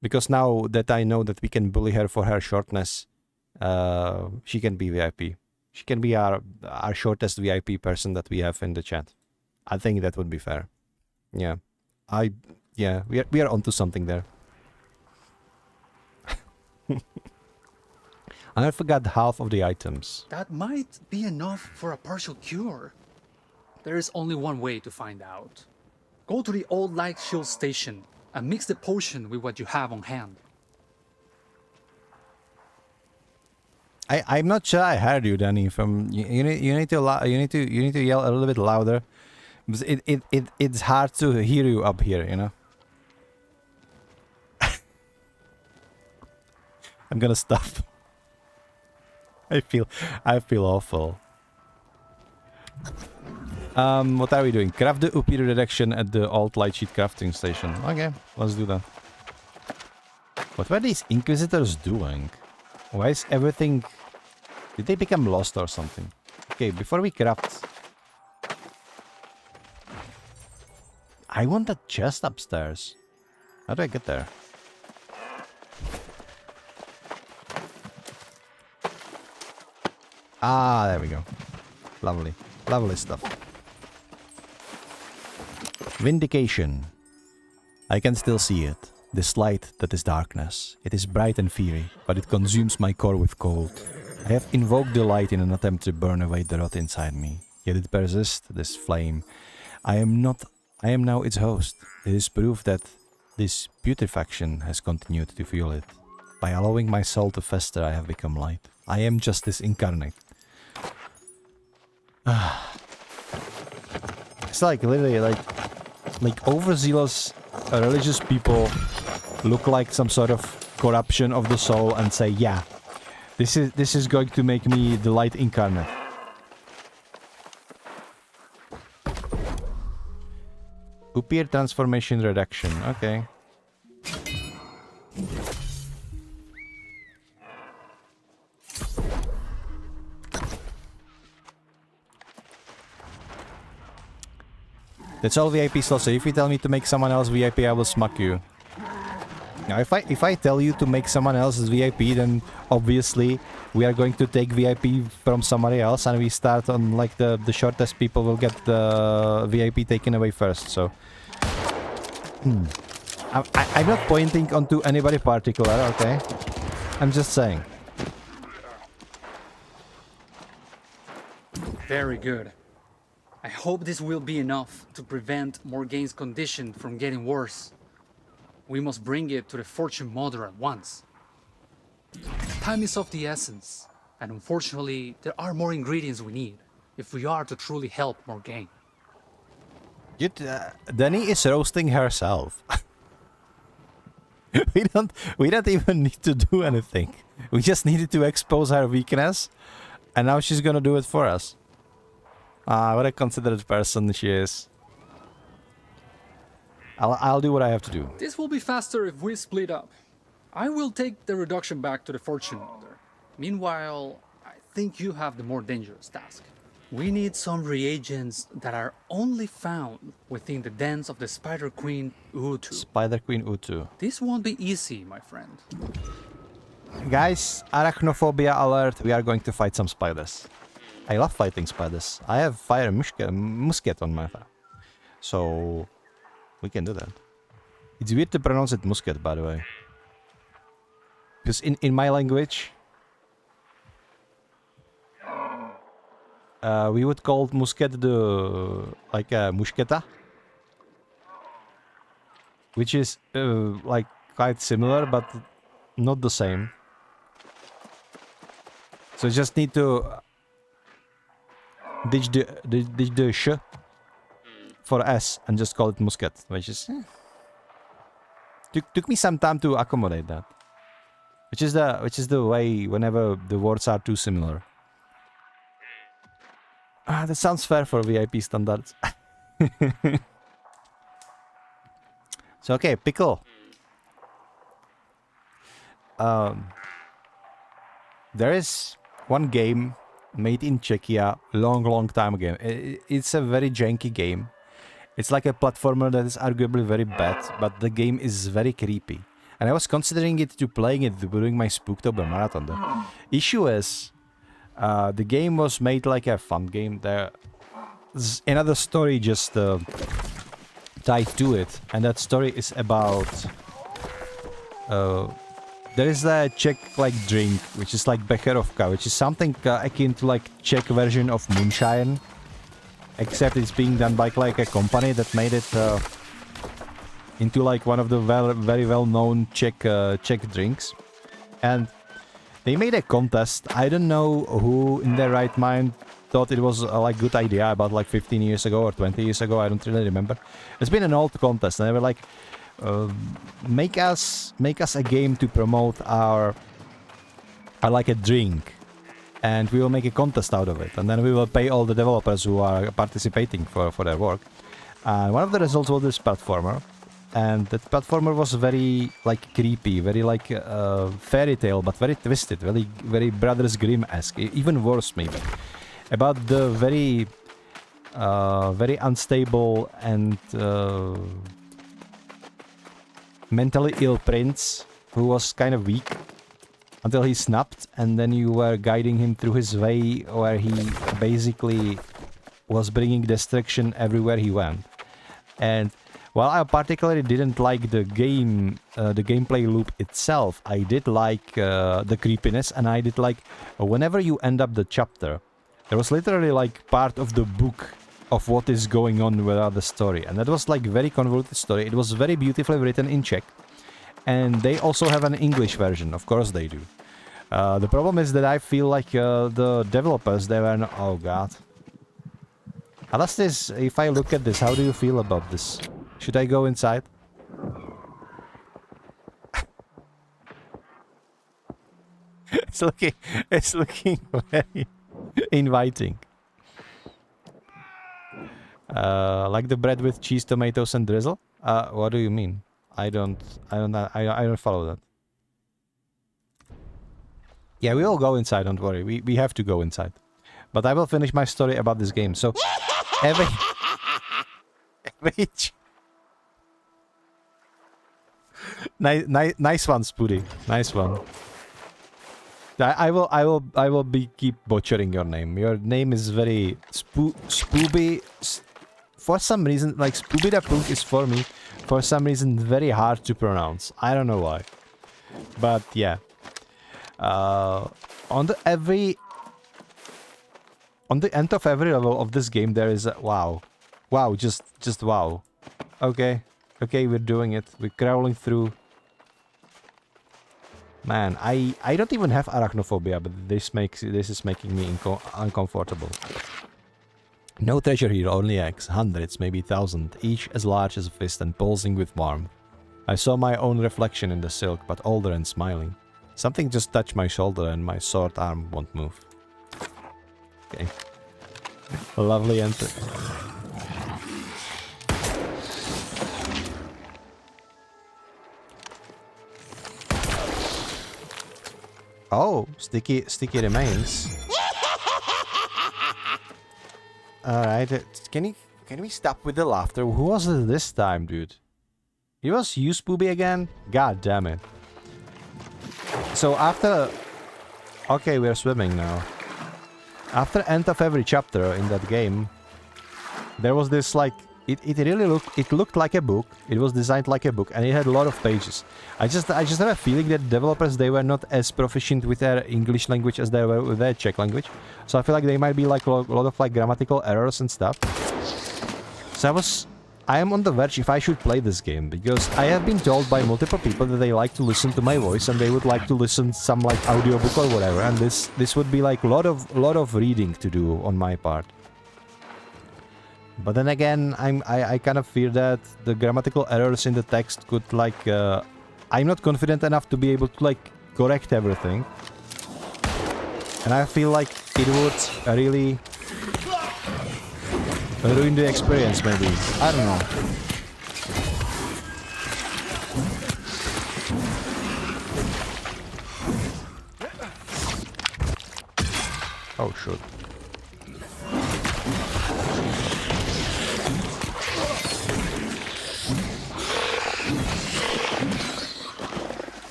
Because now that I know that we can bully her for her shortness, she can be VIP. She can be our shortest VIP person that we have in the chat. I think that would be fair. Yeah. We are onto something there. I forgot half of the items. That might be enough for a partial cure. There is only one way to find out. Go to the old light shield station and mix the potion with what you have on hand. I'm not sure I heard you, Danny. From you need to yell a little bit louder. Because it's hard to hear you up here, you know. I'm gonna stop. I feel awful. What are we doing? Craft the UP redaction at the alt light sheet crafting station. Okay, let's do that. What were these inquisitors doing? Why is everything... Did they become lost or something? Okay, before we craft... I want that chest upstairs. How do I get there? Ah, there we go. Lovely. Lovely stuff. Vindication. I can still see it. This light that is darkness. It is bright and fiery, but it consumes my core with cold. I have invoked the light in an attempt to burn away the rot inside me. Yet it persists, this flame. I am now its host. It is proof that this putrefaction has continued to fuel it. By allowing my soul to fester, I have become light. I am justice incarnate. It's like literally like overzealous religious people look like some sort of corruption of the soul and say, yeah, this is going to make me the light incarnate. Upier transformation reduction. Okay. That's all VIP slots. So if you tell me to make someone else VIP, I will smack you. Now, if I tell you to make someone else VIP, then obviously we are going to take VIP from somebody else, and we start on like the shortest people will get the VIP taken away first. So I'm not pointing onto anybody particular, okay? I'm just saying. Very good. I hope this will be enough to prevent Morgaine's condition from getting worse. We must bring it to the Fortune Mother at once. Time is of the essence, and unfortunately, there are more ingredients we need if we are to truly help Morgaine. Danny is roasting herself. we don't even need to do anything. We just needed to expose her weakness, and now she's gonna do it for us. What a considerate person she is. I'll do what I have to do. This will be faster if we split up. I will take the reduction back to the Fortune Mother. Meanwhile, I think you have the more dangerous task. We need some reagents that are only found within the dens of the Spider Queen Utu. Spider Queen Utu. This won't be easy, my friend. Guys, arachnophobia alert. We are going to fight some spiders. I love fighting spiders. I have fire musket on my fire. So we can do that. It's weird to pronounce it musket, by the way. Because in my language, we would call musket like a musketa, which is like quite similar, but not the same. So you just need to ditch the sh for S and just call it musket, which is took me some time to accommodate that. Which is the way whenever the words are too similar. That sounds fair for VIP standards. So okay, pickle. There is one game made in Czechia long time ago. It's a very janky game. It's like a platformer that is arguably very bad, but the game is very creepy. And I was considering playing it during my Spoooktober marathon. The issue is, the game was made like a fun game. There's another story just tied to it, and that story is about. There is a Czech like drink, which is like Becherovka, which is something akin to like Czech version of moonshine, except it's being done by like a company that made it into like one of the very well-known Czech drinks, and they made a contest. I don't know who in their right mind thought it was a like good idea about like 15 years ago or 20 years ago. I don't really remember. It's been an old contest, and they were like, make us a game to promote our like a drink, and we will make a contest out of it, and then we will pay all the developers who are participating for their work. One of the results was this platformer, and that platformer was very like creepy, very like fairy tale, but very twisted, very Brothers Grimm-esque, even worse maybe, about the very unstable and mentally ill prince who was kind of weak until he snapped, and then you were guiding him through his way where he basically was bringing destruction everywhere he went. And while I particularly didn't like the gameplay loop itself, I did like the creepiness, and I did like whenever you end up the chapter, there was literally like part of the book of what is going on without the story, and that was like very convoluted story. It was very beautifully written in Czech, and they also have an English version, of course they do. The problem is that I feel like the developers, they were oh god, Alastis, if I look at this, how do you feel about this? Should I go inside? It's looking very inviting. Like the bread with cheese, tomatoes, and drizzle. What do you mean? I don't follow that. Yeah, we all go inside. Don't worry. We have to go inside. But I will finish my story about this game. So every nice one, Spoody. Nice one. I will keep butchering your name. Your name is very Spooby. For some reason, like Spooby da Punk is for me, for some reason, very hard to pronounce. I don't know why. But yeah. On the end of every level of this game, there is a wow. Wow, just wow. Okay, we're doing it. We're crawling through. Man, I don't even have arachnophobia, but this is making me uncomfortable. No treasure here, only eggs, hundreds, maybe thousands, each as large as a fist and pulsing with warmth. I saw my own reflection in the silk, but older and smiling. Something just touched my shoulder and my short arm won't move. Okay. Lovely answer. Oh, sticky remains. Alright, can we stop with the laughter? Who was it this time, dude? It was you, Spooby, again? God damn it. So after... Okay, we're swimming now. After end of every chapter in that game, there was this like... It really looked like a book. It was designed like a book, and it had a lot of pages. I just have a feeling that developers, they were not as proficient with their English language as they were with their Czech language. So I feel like they might be like a lot of like grammatical errors and stuff. So I am on the verge if I should play this game, because I have been told by multiple people that they like to listen to my voice and they would like to listen some like audiobook or whatever, and this would be like a lot of reading to do on my part. But then again, I kind of fear that the grammatical errors in the text could like I'm not confident enough to be able to like correct everything, and I feel like it would really ruin the experience, maybe. I don't know. Oh, shoot.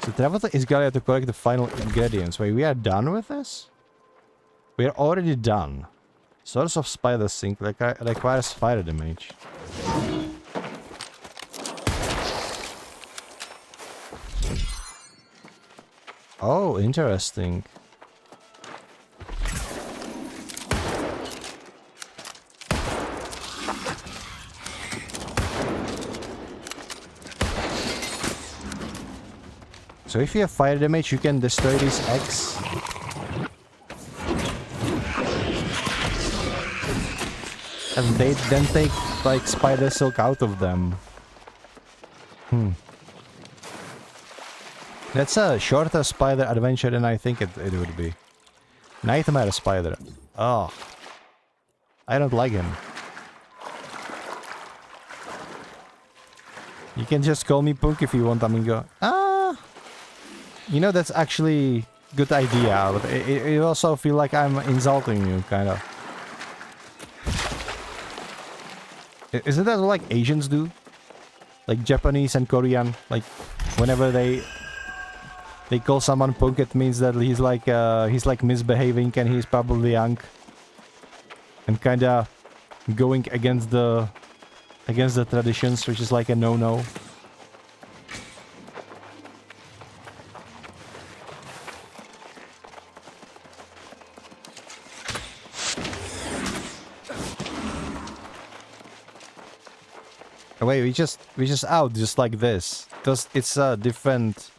So travel to Isgalia to collect the final ingredients. Wait, we are done with this? We are already done. Source of spider sink requires fire damage. Oh, interesting. So if you have fire damage, you can destroy these eggs. And they then take like spider silk out of them. That's a shorter spider adventure than I think it would be. Nightmare spider. Oh. I don't like him. You can just call me Punk if you want, amigo. You know, that's actually good idea, but it also feel like I'm insulting you, kind of. Isn't that what, like, Asians do? Like Japanese and Korean, like whenever they call someone punk, it means that he's like misbehaving and he's probably young and kinda going against the traditions, which is like a no-no. Wait, we just out just like this, because it's a different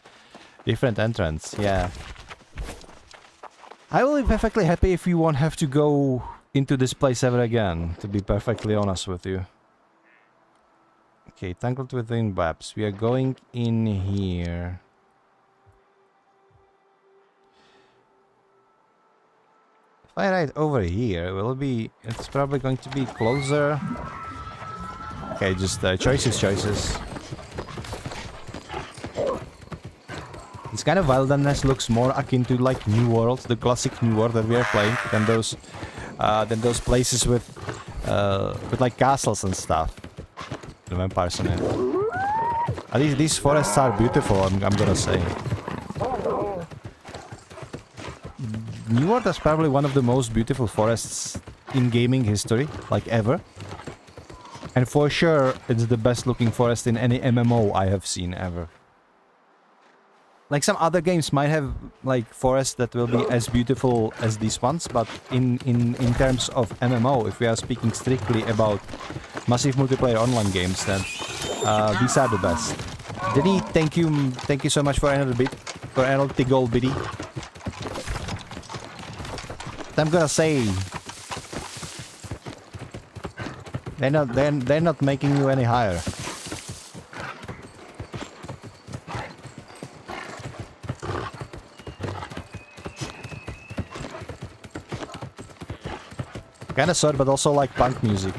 entrance. Yeah. I will be perfectly happy if you won't have to go into this place ever again, to be perfectly honest with you. Okay, tangled within webs. We are going in here. If I ride over here, it's probably going to be closer. Okay, just choices. This kind of wilderness looks more akin to like New World, the classic New World that we are playing, than those places with like castles and stuff. The vampires in it. These forests are beautiful, I'm gonna say. New World is probably one of the most beautiful forests in gaming history, like ever. And for sure, it's the best looking forest in any MMO I have seen ever. Like some other games might have like forests that will be as beautiful as these ones, but in terms of MMO, if we are speaking strictly about massive multiplayer online games, then these are the best. Diddy, thank you so much for another gold biddy. I'm gonna say they're not making you any higher. Kinda sad, but also like punk music.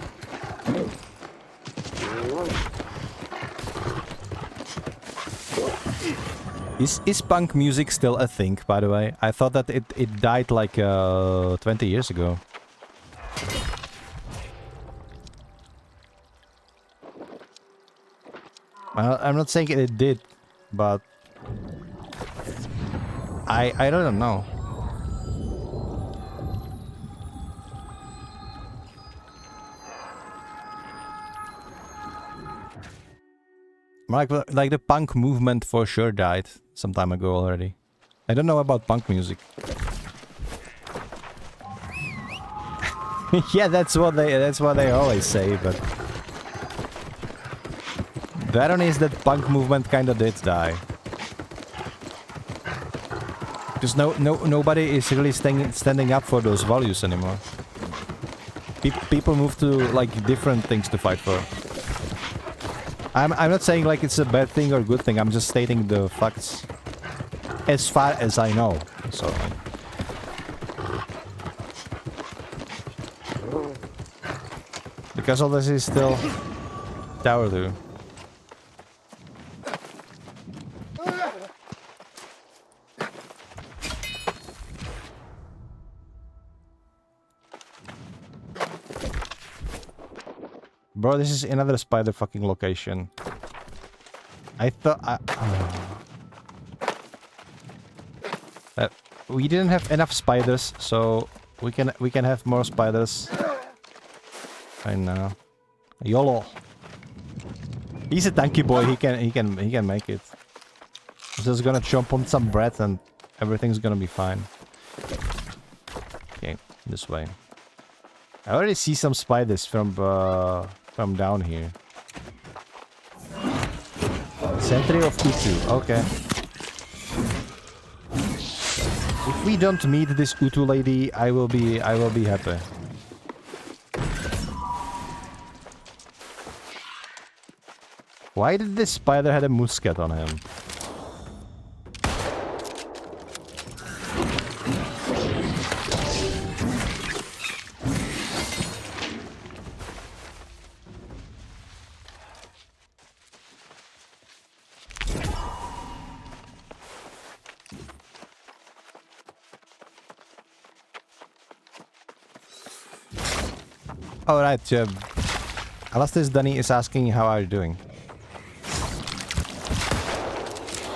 Is punk music still a thing, by the way? I thought that it died like 20 years ago. Well, I'm not saying it did, but I don't know. Like the punk movement for sure died some time ago already. I don't know about punk music. Yeah, that's what they always say, but the irony is that punk movement kinda did die. Because nobody is really standing up for those values anymore. People move to like different things to fight for. I'm not saying like it's a bad thing or good thing, I'm just stating the facts. As far as I know. So because all this is still Tower 2. Bro, this is another spider fucking location. I thought we didn't have enough spiders, so we can have more spiders. I know. YOLO. He's a tanky boy. He can make it. He's just gonna chomp on some bread and everything's gonna be fine. Okay, this way. I already see some spiders from down here. Sentry of Utu, okay. If we don't meet this Utu lady, I will be happy. Why did this spider have a musket on him? Alright, Alastair's Dunny is asking how are you doing.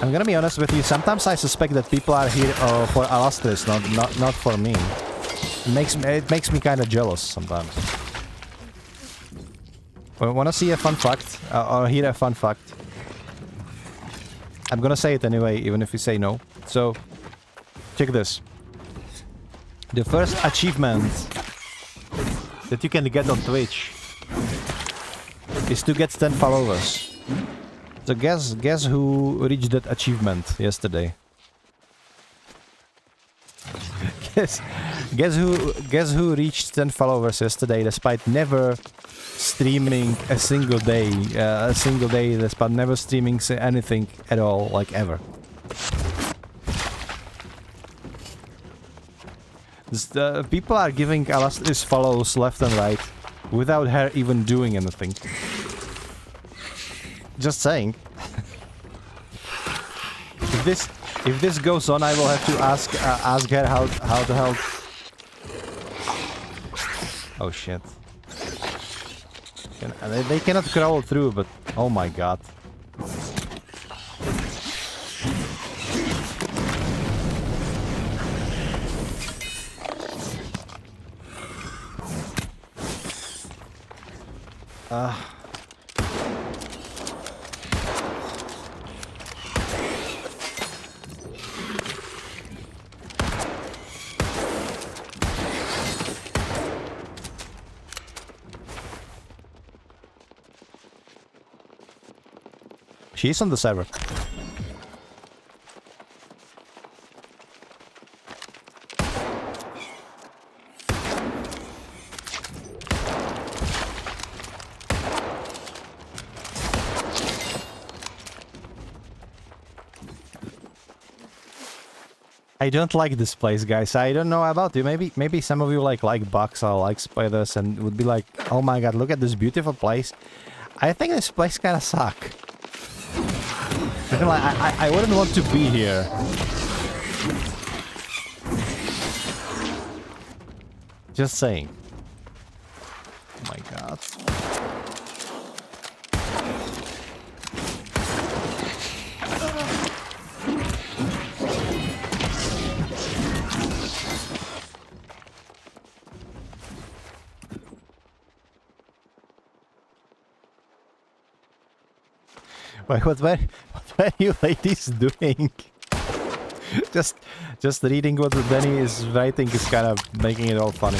I'm gonna be honest with you, sometimes I suspect that people are here for Alastair's, not for me. It makes me kinda jealous sometimes. Wanna see a fun fact? Or hear a fun fact? I'm gonna say it anyway, even if you say no. So, check this. The first achievement that you can get on Twitch is to get 10 followers. So guess who reached that achievement yesterday? Guess who reached 10 followers yesterday despite never streaming a single day, despite never streaming anything at all, like ever. People are giving Alastris follows left and right without her even doing anything. Just saying. If this goes on, I will have to ask her how to help. Oh shit! They cannot crawl through, but oh my god! She's on the server. I don't like this place, guys. I don't know about you. Maybe some of you like bugs or like spiders and would be like, oh my god, look at this beautiful place. I think this place kind of suck. I wouldn't want to be here. Just saying. Oh my god. Wait, what were you ladies doing? just reading what Danny is writing is kind of making it all funny.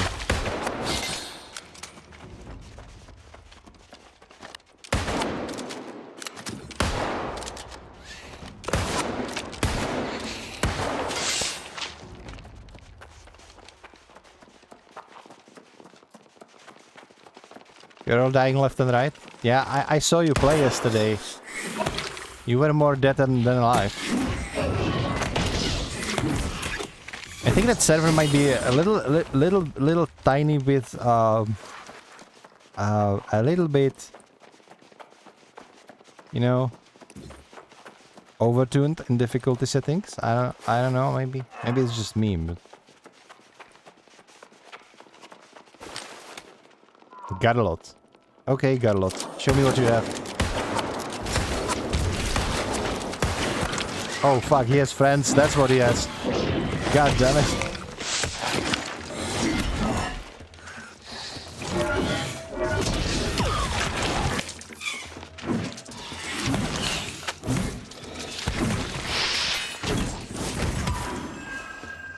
You're all dying left and right? Yeah, I saw you play yesterday. You were more dead than alive. I think that server might be a little tiny bit, a little bit, you know, overtuned in difficulty settings. I don't know. Maybe it's just me, but got a lot. Okay, got a lot. Show me what you have. Oh fuck, he has friends. That's what he has. God damn it.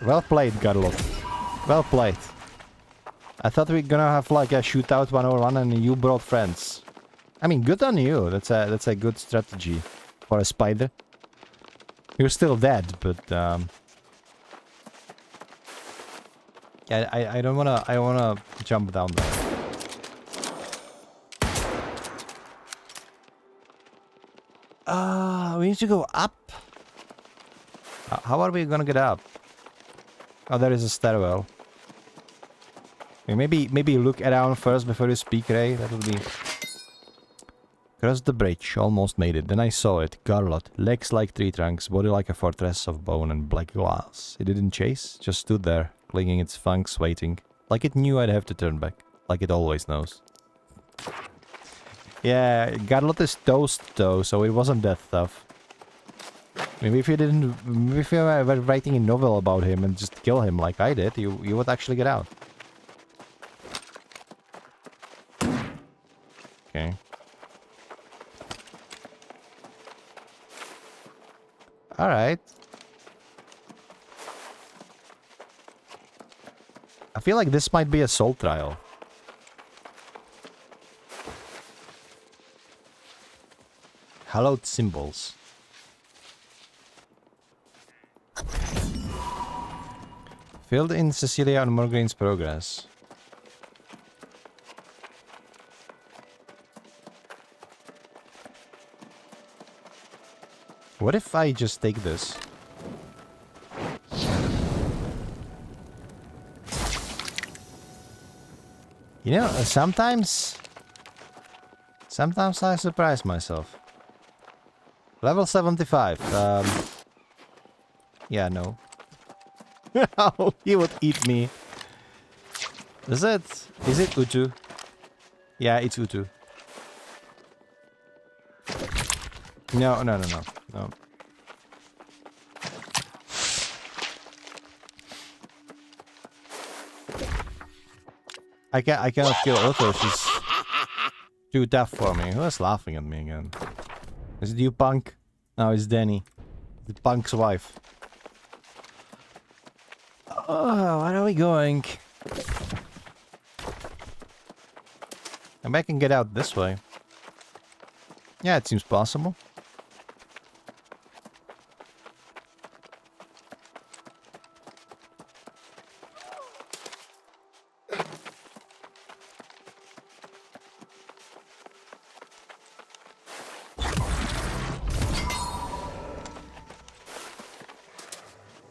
Well played, Garlot. Well played. I thought we were gonna have like a shootout 1-on-1 and you brought friends. I mean, good on you. That's a good strategy for a spider. You're still dead, but yeah, I don't wanna. I wanna jump down there. We need to go up. How are we gonna get up? Oh, there is a stairwell. Maybe look around first before you speak, Ray. That would be. Cross the bridge, almost made it. Then I saw it. Garlot, legs like tree trunks, body like a fortress of bone and black glass. It didn't chase, just stood there, clicking its fangs, waiting. Like it knew I'd have to turn back. Like it always knows. Yeah, Garlot is toast though, so it wasn't that tough. Maybe if you didn't... Maybe if you were writing a novel about him and just kill him like I did, you would actually get out. Okay. Alright. I feel like this might be a soul trial. Hallowed symbols. Filled in Cecilia and Morgane's progress. What if I just take this? You know, sometimes I surprise myself. Level 75. Yeah, no. He would eat me. Is it Utu? Yeah, it's Utu. No. I cannot kill Utu. She's too tough for me. Who is laughing at me again? Is it you, punk? No, it's Danny. The punk's wife. Oh, where are we going? Maybe I can get out this way. Yeah, it seems possible.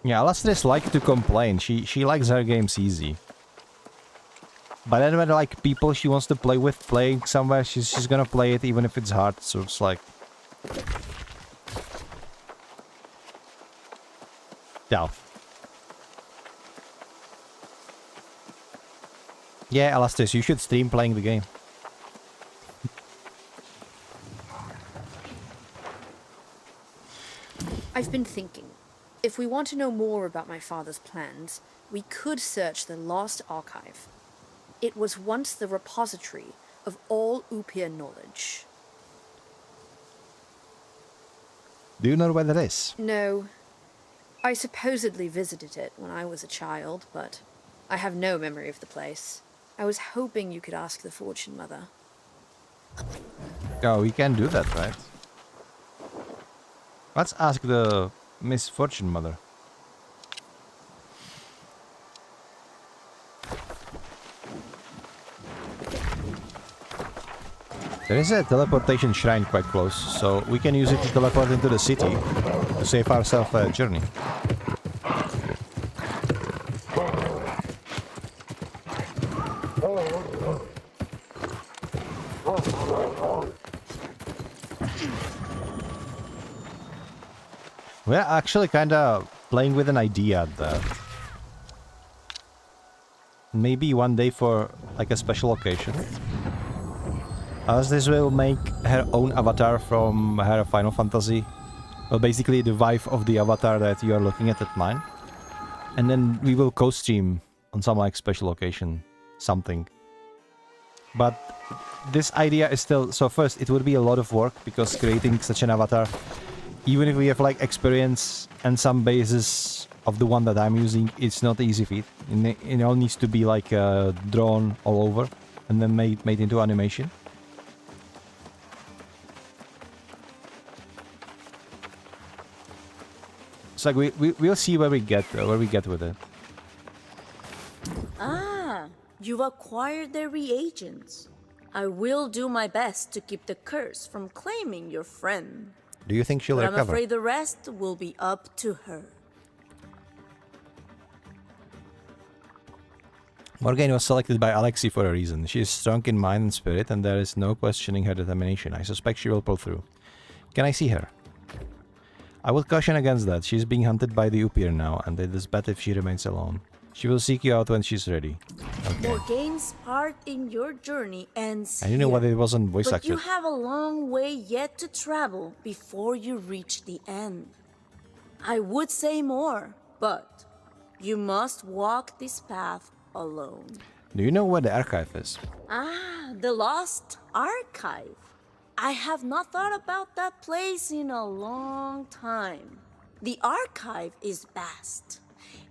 Yeah, Alastair's like to complain. She likes her games easy. But then when like people she wants to play with playing somewhere, she's gonna play it even if it's hard. So it's like tough. Yeah, Alastair, you should stream playing the game. I've been thinking. If we want to know more about my father's plans, we could search the Lost Archive. It was once the repository of all Upir knowledge. Do you know where that is? No. I supposedly visited it when I was a child, but I have no memory of the place. I was hoping you could ask the Fortune Mother. Oh, we can do that, right? Let's ask the Miss Fortune Mother. There is a teleportation shrine quite close, so we can use it to teleport into the city to save ourselves a journey. We're actually kinda playing with an idea that maybe one day for like a special occasion, as this will make her own avatar from her Final Fantasy. Well, basically the wife of the avatar that you are looking at mine. And then we will co-stream on some like special occasion, something. But this idea is still... So first, it would be a lot of work, because creating such an avatar, even if we have like experience and some basis of the one that I'm using, it's not easy feat. It all needs to be like drawn all over and then made into animation. It's like we'll see where we get with it. Ah, you've acquired the reagents. I will do my best to keep the curse from claiming your friend. Do you think she'll But recover? I'm afraid the rest will be up to her. Morgane was selected by Alexei for a reason. She is strong in mind and spirit, and there is no questioning her determination. I suspect she will pull through. Can I see her? I would caution against that. She is being hunted by the Upir now, and it is bad if she remains alone. She will seek you out when she's ready. Okay. Morgane's part in your journey ends I didn't know what here. it wasn't voice But acted. you have a long way yet to travel before you reach the end. I would say more, but you must walk this path alone. Do you know where the archive is? Ah, the Lost Archive. I have not thought about that place in a long time. The archive is vast,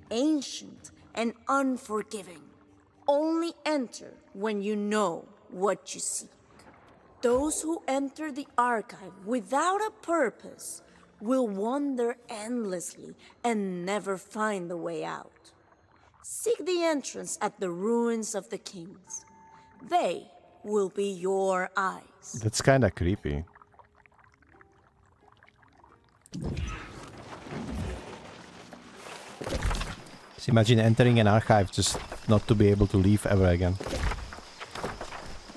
ancient, and unforgiving. Only enter when you know what you seek. Those who enter the archive without a purpose will wander endlessly and never find the way out. Seek the entrance at the ruins of the kings. They will be your eyes. That's kind of creepy. Just imagine entering an archive just not to be able to leave ever again.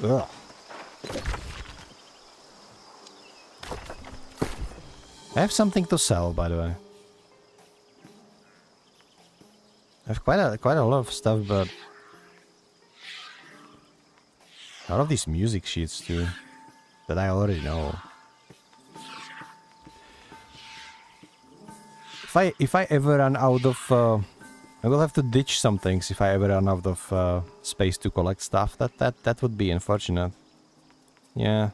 Ugh. I have something to sell, by the way. I have quite a lot of stuff, but a lot of these music sheets too that I already know. If I ever run out of, I will have to ditch some things if I ever run out of space to collect stuff. That would be unfortunate. Yeah.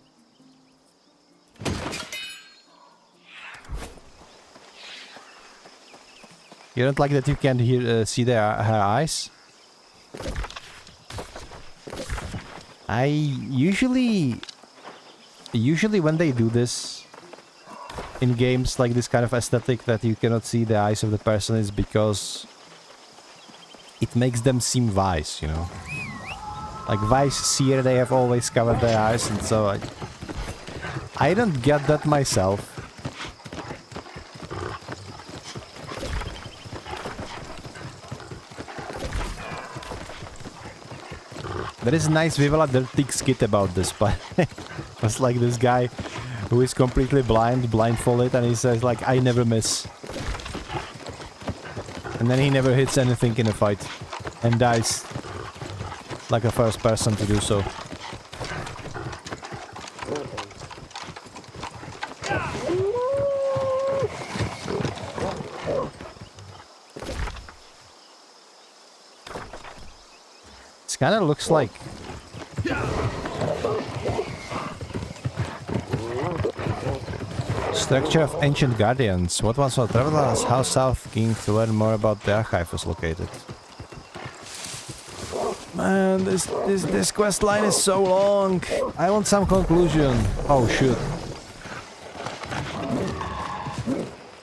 You don't like that you can't see her eyes? I usually when they do this in games like this kind of aesthetic that you cannot see the eyes of the person is because it makes them seem wise, you know. Like Vice Seer, they have always covered their eyes, and so I don't get that myself. There is a nice Vivala Dirtic skit about this, but it's like this guy who is completely blindfolded, and he says like, I never miss. And then he never hits anything in a fight, and dies like a first person to do so. Kind of looks like structure of ancient guardians. What was for travelers? How south king to learn more about the archive was located. Man, this quest line is so long. I want some conclusion. Oh shoot!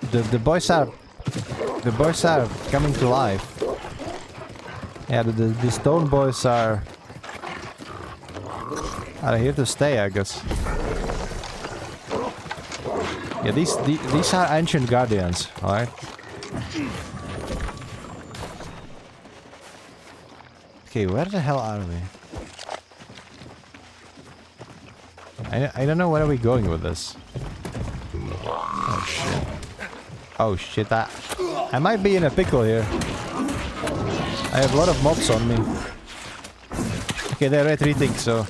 The boys are coming to life. Yeah, the stone boys are here to stay, I guess. Yeah, these are ancient guardians, alright? Okay, where the hell are we? I don't know where are we going with this. Oh shit. Oh shit, I might be in a pickle here. I have a lot of mobs on me. Okay, they're retreating, so...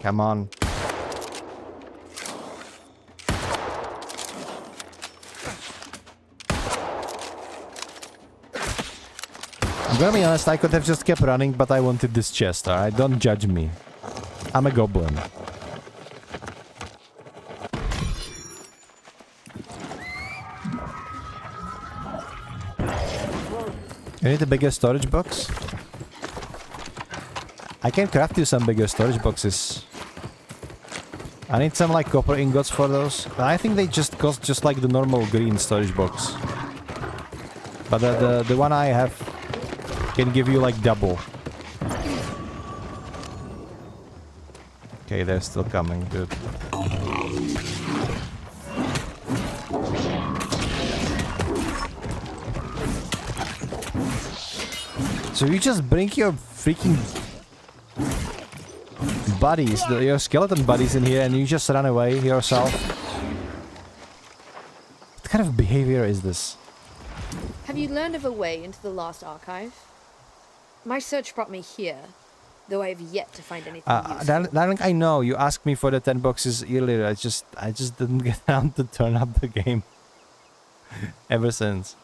Come on. I'm gonna be honest, I could have just kept running, but I wanted this chest, alright? Don't judge me. I'm a goblin. You need a bigger storage box? I can craft you some bigger storage boxes. I need some like copper ingots for those. I think they just cost just like the normal green storage box. But the one I have can give you like double. Okay, they're still coming, good. So you just bring your freaking buddies, your skeleton buddies in here and you just run away yourself? What kind of behavior is this? Have you learned of a way into the last archive? My search brought me here, though I have yet to find anything useful. Darling, I know you asked me for the 10 boxes earlier. I just didn't get around to turn up the game ever since.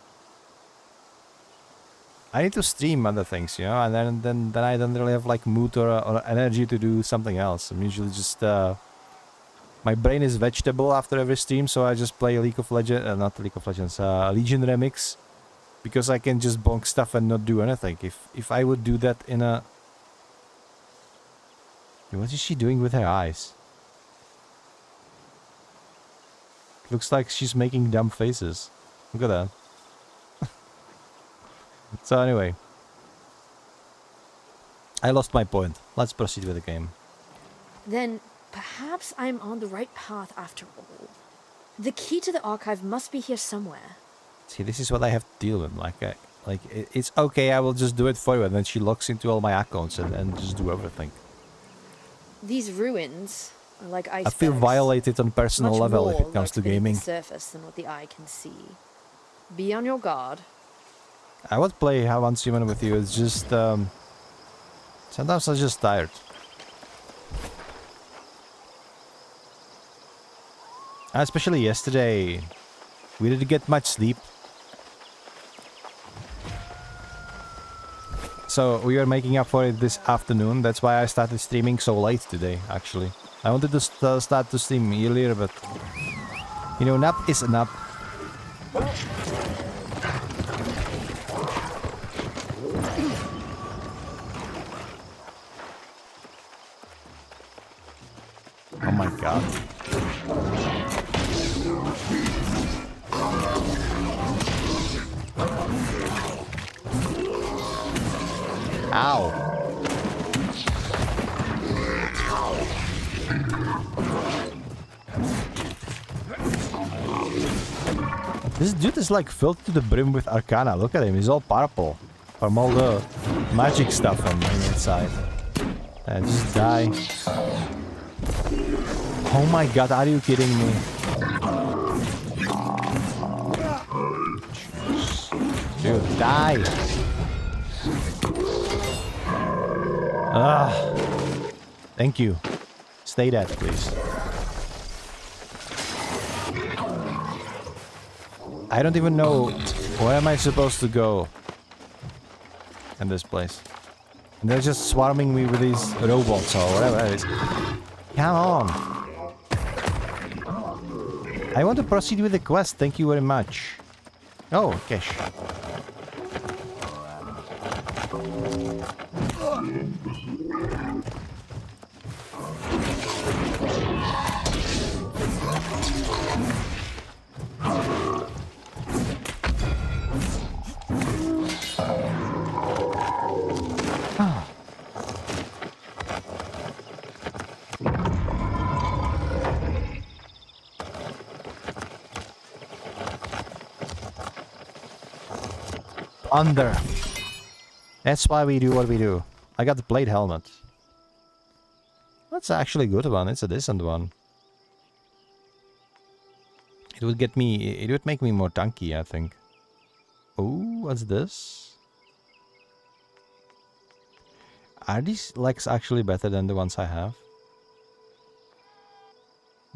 I need to stream other things, you know, and then I don't really have like mood or energy to do something else. I'm usually just my brain is vegetable after every stream, so I just play League of Legends, not League of Legends, Legion Remix, because I can just bonk stuff and not do anything. If I would do that in a... What is she doing with her eyes? Looks like she's making dumb faces. Look at that. So anyway. I lost my point. Let's proceed with the game. Then perhaps I'm on the right path after all. The key to the archive must be here somewhere. See, this is what I have to deal with. It's okay, I will just do it for you. And then she logs into all my accounts and just do everything. These ruins are like icebergs. I feel violated on personal Much level if more it comes to lurk beneath gaming. the surface than what the eye can see. Be on your guard. I would play Once Human with you. It's just sometimes I'm just tired. Especially yesterday, we didn't get much sleep. So we were making up for it this afternoon. That's why I started streaming so late today, actually. I wanted to start to stream earlier, but... You know, nap is a nap. Oh my god. Ow. This dude is like filled to the brim with arcana. Look at him, he's all purple. From all the magic stuff on the inside. And just die. Oh my god, are you kidding me? Dude, die! Thank you. Stay dead, please. I don't even know where am I supposed to go in this place. And they're just swarming me with these robots or whatever it is. Come on. I want to proceed with the quest, thank you very much. Oh, cash. Under. That's why we do what we do. I got the blade helmet. That's actually a good one. It's a decent one. It would get me. It would make me more tanky, I think. Oh, what's this? Are these legs actually better than the ones I have?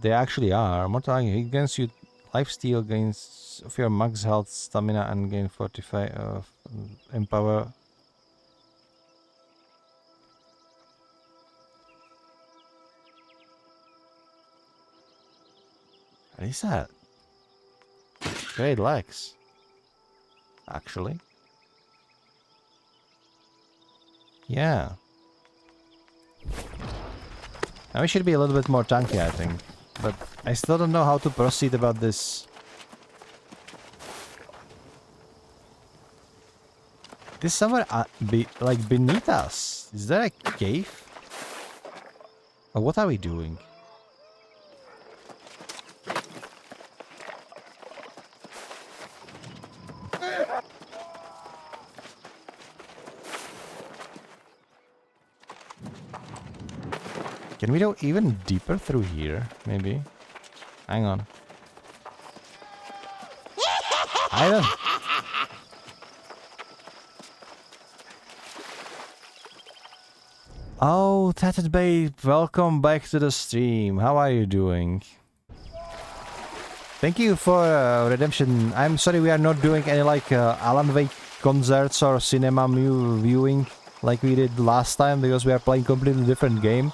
They actually are. More tanky against you. Lifesteal gains of your max health, stamina, and gain 45 of empower. What is that? Great legs. Actually. Yeah. Now we should be a little bit more tanky, I think. But I still don't know how to proceed about this. This somewhere like beneath us. Is there a cave? Or what are we doing? Can we go even deeper through here? Maybe. Hang on. I don't... Oh, Tatted Babe, welcome back to the stream. How are you doing? Thank you for redemption. I'm sorry we are not doing any like Alan Wake concerts or cinema viewing like we did last time because we are playing completely different game.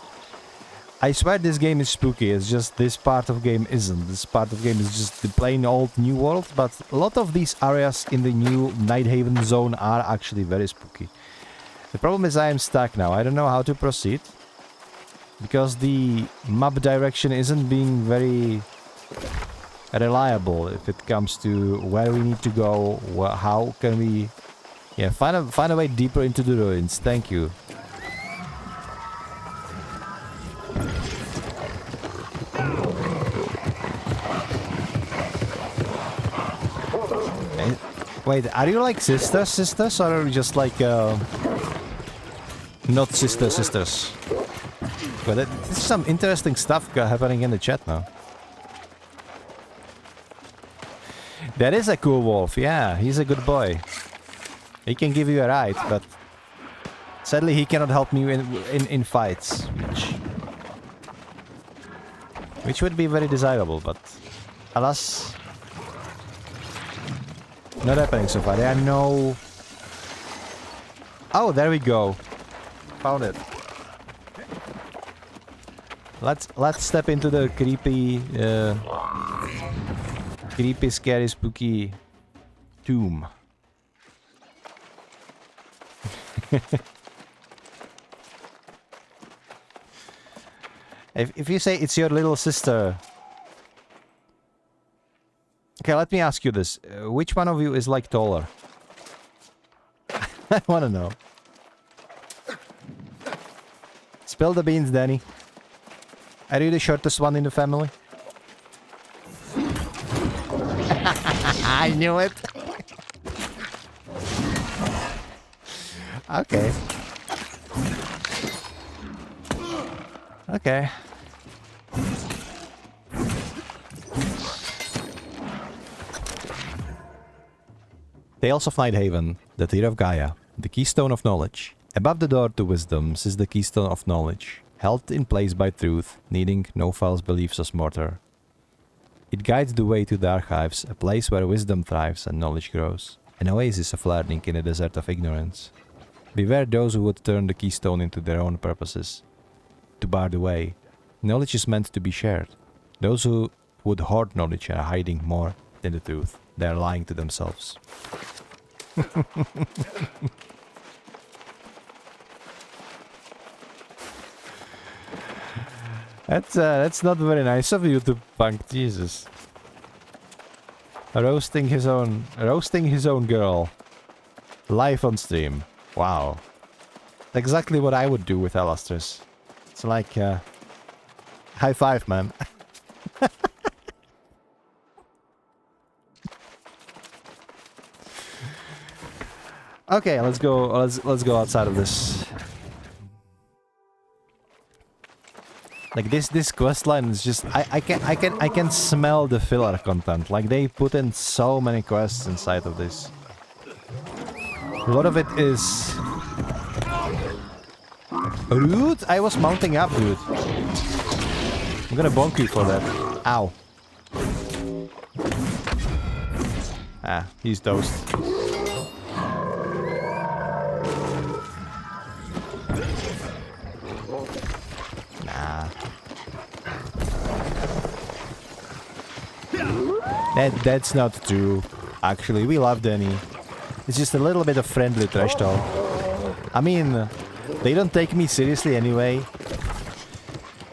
I swear this game is spooky, it's just this part of game isn't. This part of game is just the plain old New World, but a lot of these areas in the new Nighthaven zone are actually very spooky. The problem is I am stuck now, I don't know how to proceed. Because the map direction isn't being very reliable if it comes to where we need to go, how can we... Yeah, find a way deeper into the ruins, thank you. Wait, are you like sisters, or are you just like not sisters? But there's some interesting stuff happening in the chat now. That is a cool wolf, yeah, he's a good boy. He can give you a ride, but sadly he cannot help me in fights, which would be very desirable, but alas, not happening so far. There are no... Oh, there we go. Found it. Let's step into the creepy, scary, spooky tomb. If you say it's your little sister... Okay, let me ask you this. Which one of you is like taller? I wanna know. Spill the beans, Danny. Are you the shortest one in the family? I knew it. Okay. Okay. Tales of Nighthaven, the Tear of Gaia, the keystone of knowledge. Above the door to wisdoms is the keystone of knowledge, held in place by truth, needing no false beliefs as mortar. It guides the way to the archives, a place where wisdom thrives and knowledge grows, an oasis of learning in a desert of ignorance. Beware those who would turn the keystone into their own purposes. To bar the way, knowledge is meant to be shared. Those who would hoard knowledge are hiding more than the truth. They are lying to themselves. That's not very nice of you to punk, Jesus. Roasting his own girl. Live on stream. Wow. Exactly what I would do with Alastris. It's like high five, man. Okay, let's go outside of this. Like this quest line is just I can smell the filler content. Like they put in so many quests inside of this. A lot of it is rude. I was mounting up, dude. I'm gonna bonk you for that. Ow. Ah, he's toast. Nah. That's not true. Actually, we love Danny. It's just a little bit of friendly trash talk. I mean, they don't take me seriously anyway.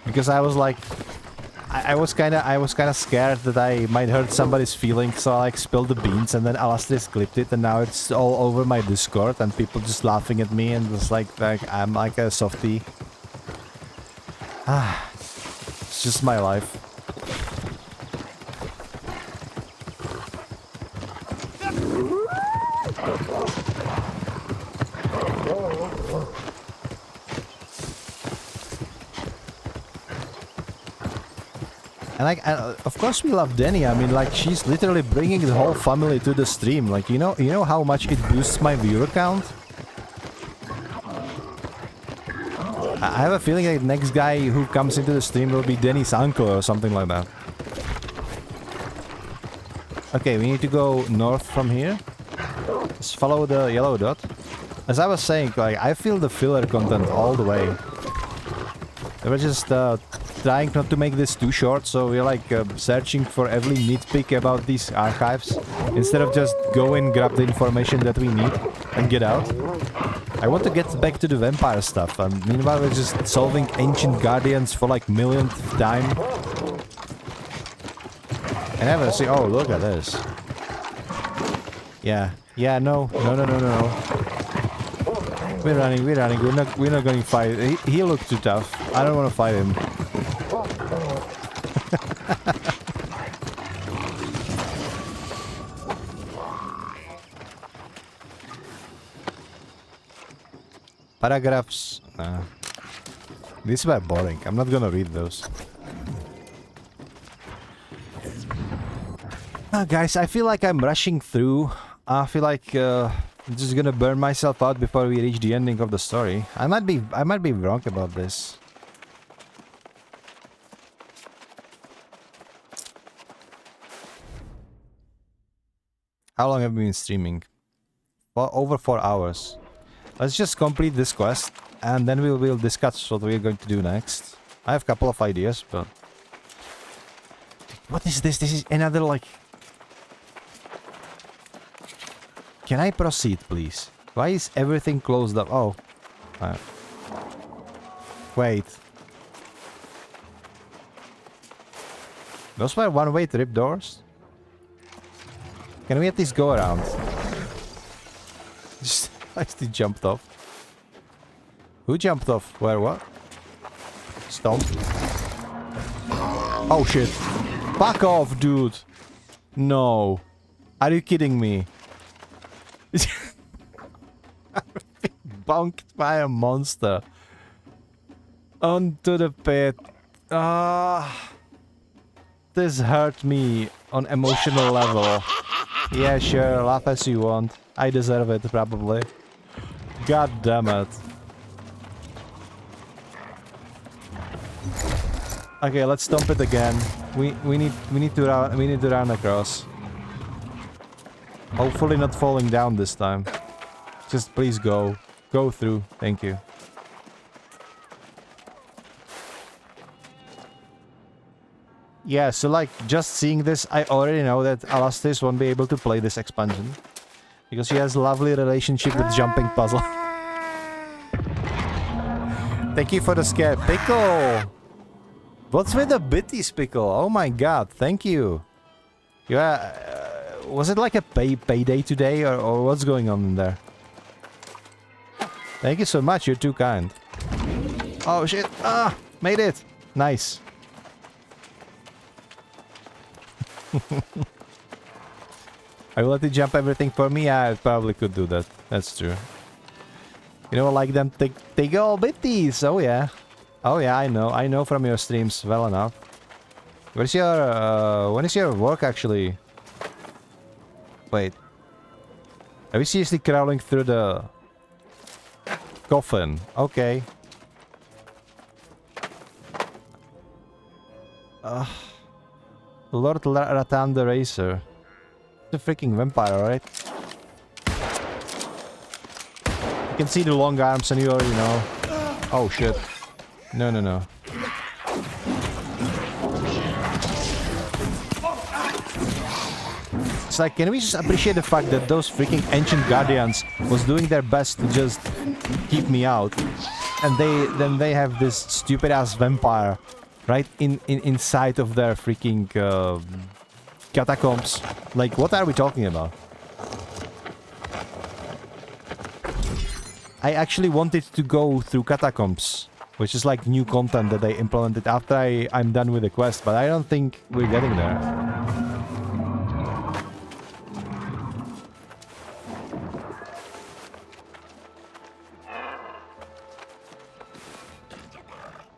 Because I was like, I was kind of scared that I might hurt somebody's feelings, so I like spilled the beans, and then Alastris clipped it, and now it's all over my Discord, and people just laughing at me, and it's like I'm like a softie. Ah, it's just my life. And like, of course we love Danny. I mean, like, she's literally bringing the whole family to the stream. Like, you know how much it boosts my viewer count? I have a feeling that the next guy who comes into the stream will be Danny's uncle or something like that. Okay, we need to go north from here. Just follow the yellow dot. As I was saying, like, I feel the filler content all the way. There were just trying not to make this too short, so we're like searching for every nitpick about these archives instead of just go in, grab the information that we need and get out. I want to get back to the vampire stuff, and meanwhile we're just solving ancient guardians for like millionth time. And have a see. Oh, look at this. Yeah, no. We're running. We're not going to fight. He looked too tough. I don't want to fight him. Paragraphs. These were boring. I'm not gonna read those. Guys, I feel like I'm rushing through. I feel like I'm just gonna burn myself out before we reach the ending of the story. I might be wrong about this. How long have we been streaming? For over 4 hours. Let's just complete this quest, and then we'll discuss what we're going to do next. I have a couple of ideas, but... What is this? This is another, like... Can I proceed, please? Why is everything closed up? Oh. Wait. Those were one-way trip doors? Can we at least go around? Just... I still jumped off. Who jumped off? Where, what? Stomp. Oh shit. Fuck off, dude. No. Are you kidding me? I'm being bonked by a monster. Onto the pit. This hurt me on emotional level. Yeah, sure. Laugh as you want. I deserve it, probably. God damn it. Okay, let's stomp it again. We need to run across. Hopefully not falling down this time. Just please go. Go through. Thank you. Yeah, so like just seeing this, I already know that Alastis won't be able to play this expansion. Because he has a lovely relationship with jumping puzzle. Thank you for the scare. Pickle! What's with the bitties, Pickle? Oh my god, thank you. Yeah, was it like a payday today or what's going on in there? Thank you so much, you're too kind. Oh shit, made it. Nice. I will let you jump everything for me? Yeah, I probably could do that. That's true. You know, like them take all bitties. Oh yeah. Oh yeah, I know. I know from your streams well enough. Where's your, when is your work actually? Wait. Are we seriously crawling through the coffin? Okay. Lord Ratan the Racer. The freaking vampire, right? You can see the long arms and you already know. Oh shit. No. It's like, can we just appreciate the fact that those freaking ancient guardians was doing their best to just keep me out, and then they have this stupid ass vampire right inside of their freaking catacombs. Like, what are we talking about? I actually wanted to go through catacombs, which is like new content that they implemented after I'm done with the quest, but I don't think we're getting there.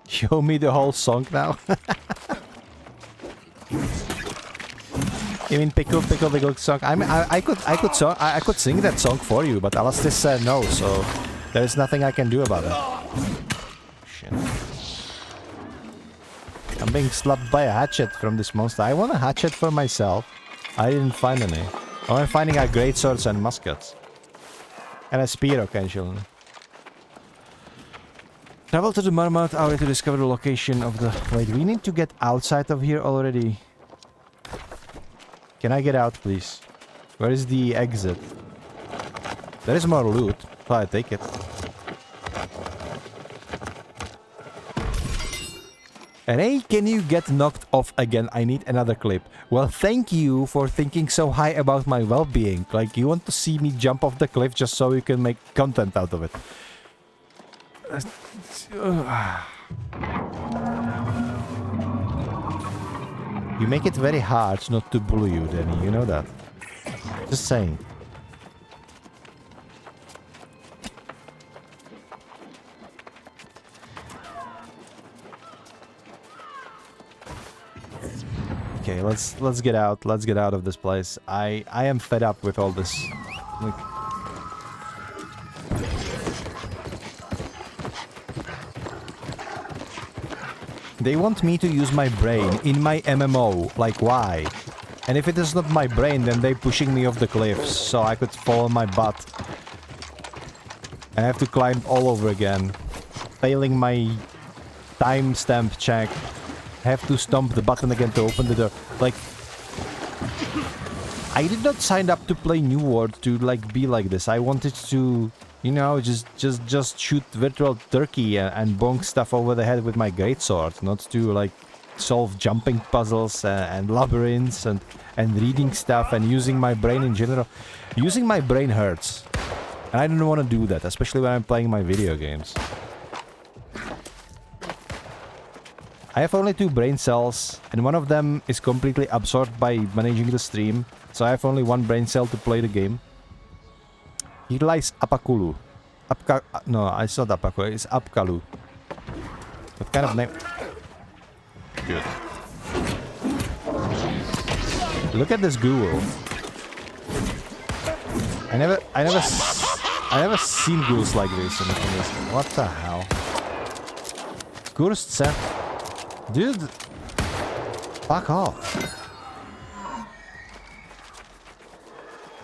Show me the whole song now. You mean pickle song? I mean, I could sing that song for you, but Alastis said no, so there is nothing I can do about it. Shit. I'm being slapped by a hatchet from this monster. I want a hatchet for myself. I didn't find any. All I'm finding are great swords and muskets. And a spear occasionally. Travel to the Marmot area to discover the location of the... Wait, we need to get outside of here already. Can I get out, please? Where is the exit? There is more loot, so I take it. And hey, can you get knocked off again? I need another clip. Well, thank you for thinking so high about my well-being. Like, you want to see me jump off the cliff just so you can make content out of it. You make it very hard not to bully you, Danny. You know that. Just saying. Okay, let's get out. Let's get out of this place. I am fed up with all this. Like, they want me to use my brain in my MMO. Like, why? And if it is not my brain, then they pushing me off the cliffs so I could fall on my butt. And I have to climb all over again. Failing my timestamp check. Have to stomp the button again to open the door. Like, I did not sign up to play New World to like be like this. I wanted to, you know, just shoot virtual turkey and bonk stuff over the head with my greatsword, not to like solve jumping puzzles and labyrinths and reading stuff and using my brain in general. Using my brain hurts, and I don't want to do that, especially when I'm playing my video games. I have only 2 brain cells, and one of them is completely absorbed by managing the stream, so I have only 1 brain cell to play the game. Here lies Apakulu. No, it's not Apakulu, it's Apkalu. What kind of name? Good. Look at this ghoul. I never seen ghouls like this in this. What the hell? Cursed set. Dude, fuck off.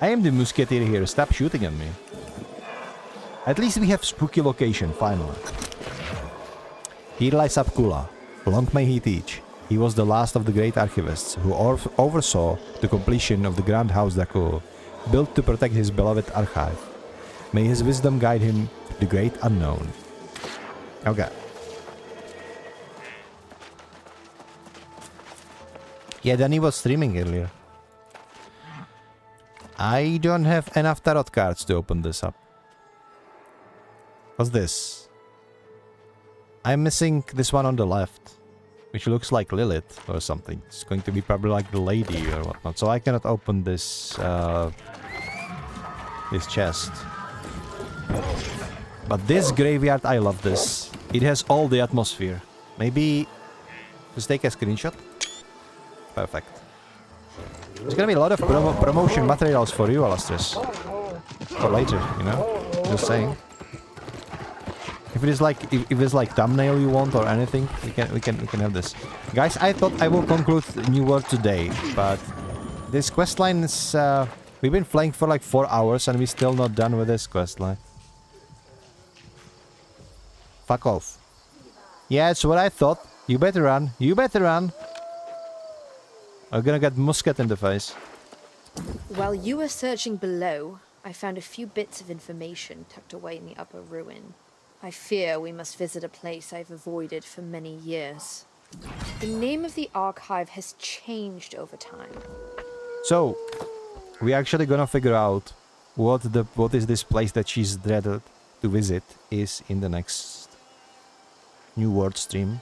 I am the musketeer here, stop shooting at me. At least we have spooky location, finally. Here lies Apkula. Long may he teach. He was the last of the great archivists who oversaw the completion of the Grand House d'Acour, built to protect his beloved archive. May his wisdom guide him to the great unknown. Okay. Yeah, Danny was streaming earlier. I don't have enough tarot cards to open this up. What's this? I'm missing this one on the left, which looks like Lilith or something. It's going to be probably like the lady or whatnot. So I cannot open this this chest. But this graveyard, I love this. It has all the atmosphere. Maybe just take a screenshot. Perfect. There's gonna be a lot of promotion materials for you, Alastris. For later, you know? Just saying. If it is like if it's like thumbnail you want or anything, we can have this. Guys, I thought I will conclude New World today, but this questline is we've been flying for like 4 hours and we're still not done with this questline. Fuck off. Yeah, it's what I thought. You better run. You better run. I'm gonna get musket in the face. While you were searching below, I found a few bits of information tucked away in the upper ruin. I fear we must visit a place I've avoided for many years. The name of the archive has changed over time. So, we're actually gonna figure out what is this place that she's dreaded to visit is in the next New World stream.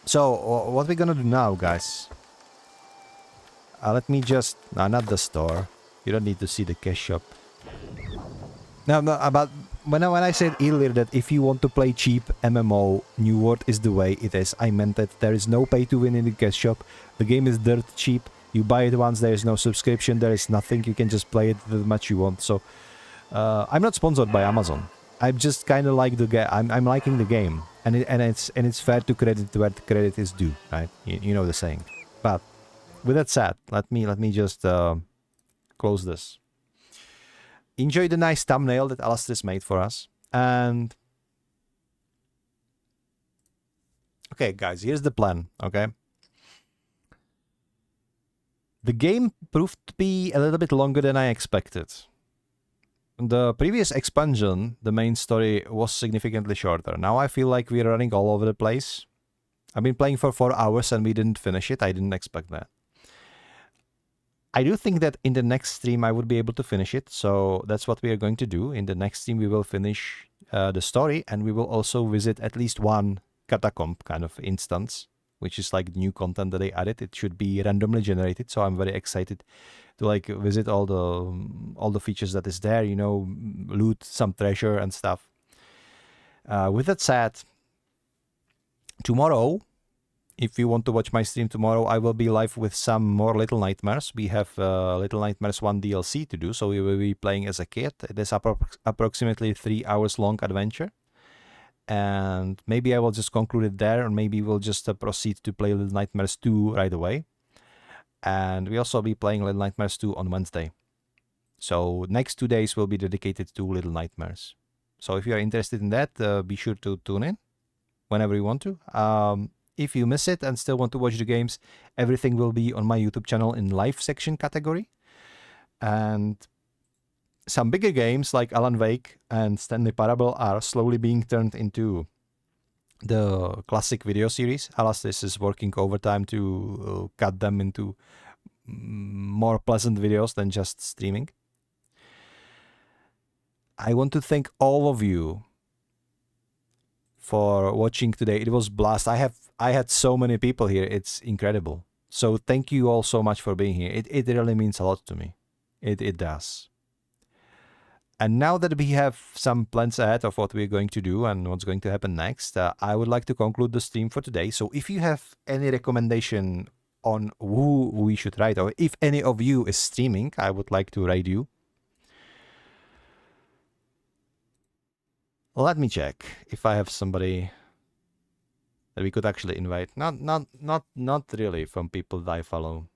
So, what we're gonna do now, guys? Let me just... No, not the store. You don't need to see the cash shop. No, but when I said earlier that if you want to play cheap MMO, New World is the way it is. I meant that there is no pay to win in the cash shop. The game is dirt cheap. You buy it once, there is no subscription, there is nothing. You can just play it the much you want. So, I'm not sponsored by Amazon. I'm just kind of like the game. I'm liking the game, and it's fair to credit where the credit is due, right? You know the saying. But with that said, let me just close this. Enjoy the nice thumbnail that Alastris made for us, and Okay, guys, here's the plan, okay? The game proved to be a little bit longer than I expected. The previous expansion, the main story, was significantly shorter. Now I feel like we're running all over the place. I've been playing for 4 hours and we didn't finish it. I didn't expect that. I do think that in the next stream I would be able to finish it, so that's what we are going to do. In the next stream we will finish the story, and we will also visit at least one catacomb kind of instance, which is like new content that they added. It should be randomly generated, so I'm very excited to like visit all the features that is there, you know, loot some treasure and stuff. With that said, tomorrow, if you want to watch my stream tomorrow, I will be live with some more Little Nightmares. We have Little Nightmares 1 DLC to do, so we will be playing as a kid. It is approximately 3 hours long adventure. And maybe I will just conclude it there, or maybe we'll just proceed to play Little Nightmares 2 right away. And we also be playing Little Nightmares 2 on Wednesday. So next 2 days will be dedicated to Little Nightmares. So if you are interested in that, be sure to tune in whenever you want to. If you miss it and still want to watch the games, everything will be on my YouTube channel in live section category. And some bigger games like Alan Wake and Stanley Parable are slowly being turned into the classic video series. Alastis is working overtime to cut them into more pleasant videos than just streaming. I want to thank all of you for watching today. It was blast. I had so many people here. It's incredible. So thank you all so much for being here. It really means a lot to me. It does. And now that we have some plans ahead of what we're going to do and what's going to happen next, I would like to conclude the stream for today. So if you have any recommendation on who we should raid, or if any of you is streaming, I would like to raid you. Let me check if I have somebody that we could actually invite. Not really from people that I follow.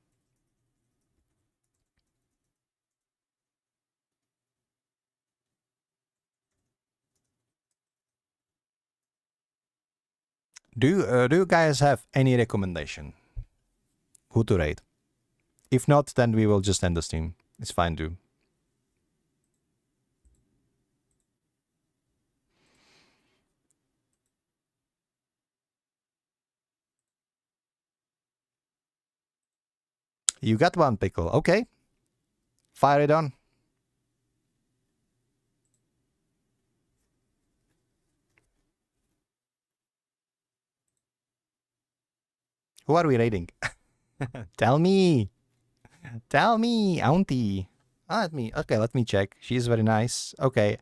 Do you guys have any recommendation who to raid? If not, then we will just end the stream. It's fine too. You got one, Pickle. Okay. Fire it on. Who are we raiding? Tell me. Tell me, Auntie. Let me check. She's very nice. Okay.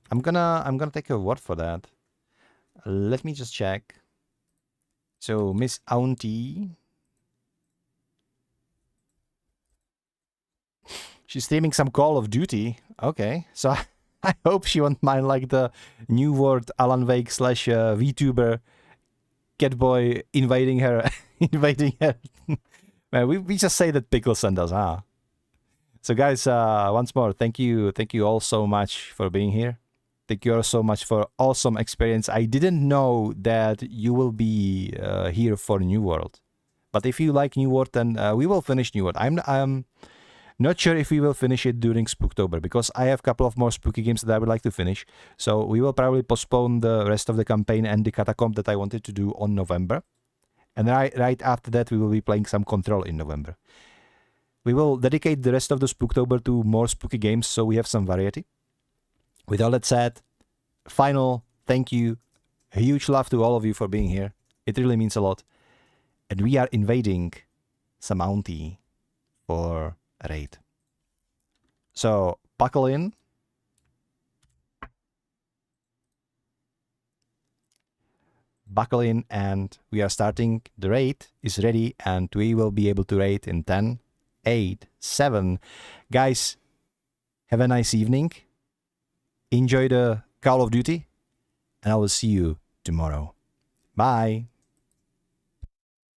I'm gonna take her word for that. Let me just check. So, Miss Auntie. She's streaming some Call of Duty. Okay, so I hope she won't mind like the new word Alan Wake / vtuber catboy invading her. invading her. Man, we just say that Pickle sent us, huh? So guys, once more, thank you all so much for being here. Thank you all so much for awesome experience. I didn't know that you will be here for New World, but if you like New World, then we will finish New World. I'm not sure if we will finish it during Spoooktober, because I have a couple of more spooky games that I would like to finish. So we will probably postpone the rest of the campaign and the catacomb that I wanted to do on November. And right after that, we will be playing some Control in November. We will dedicate the rest of the Spoooktober to more spooky games, so we have some variety. With all that said, final thank you. A huge love to all of you for being here. It really means a lot. And we are invading some Auntie for a raid. So buckle in. Buckle in, and we are starting. The raid is ready, and we will be able to raid in 10, 8, 7. Guys, have a nice evening. Enjoy the Call of Duty, and I will see you tomorrow. Bye.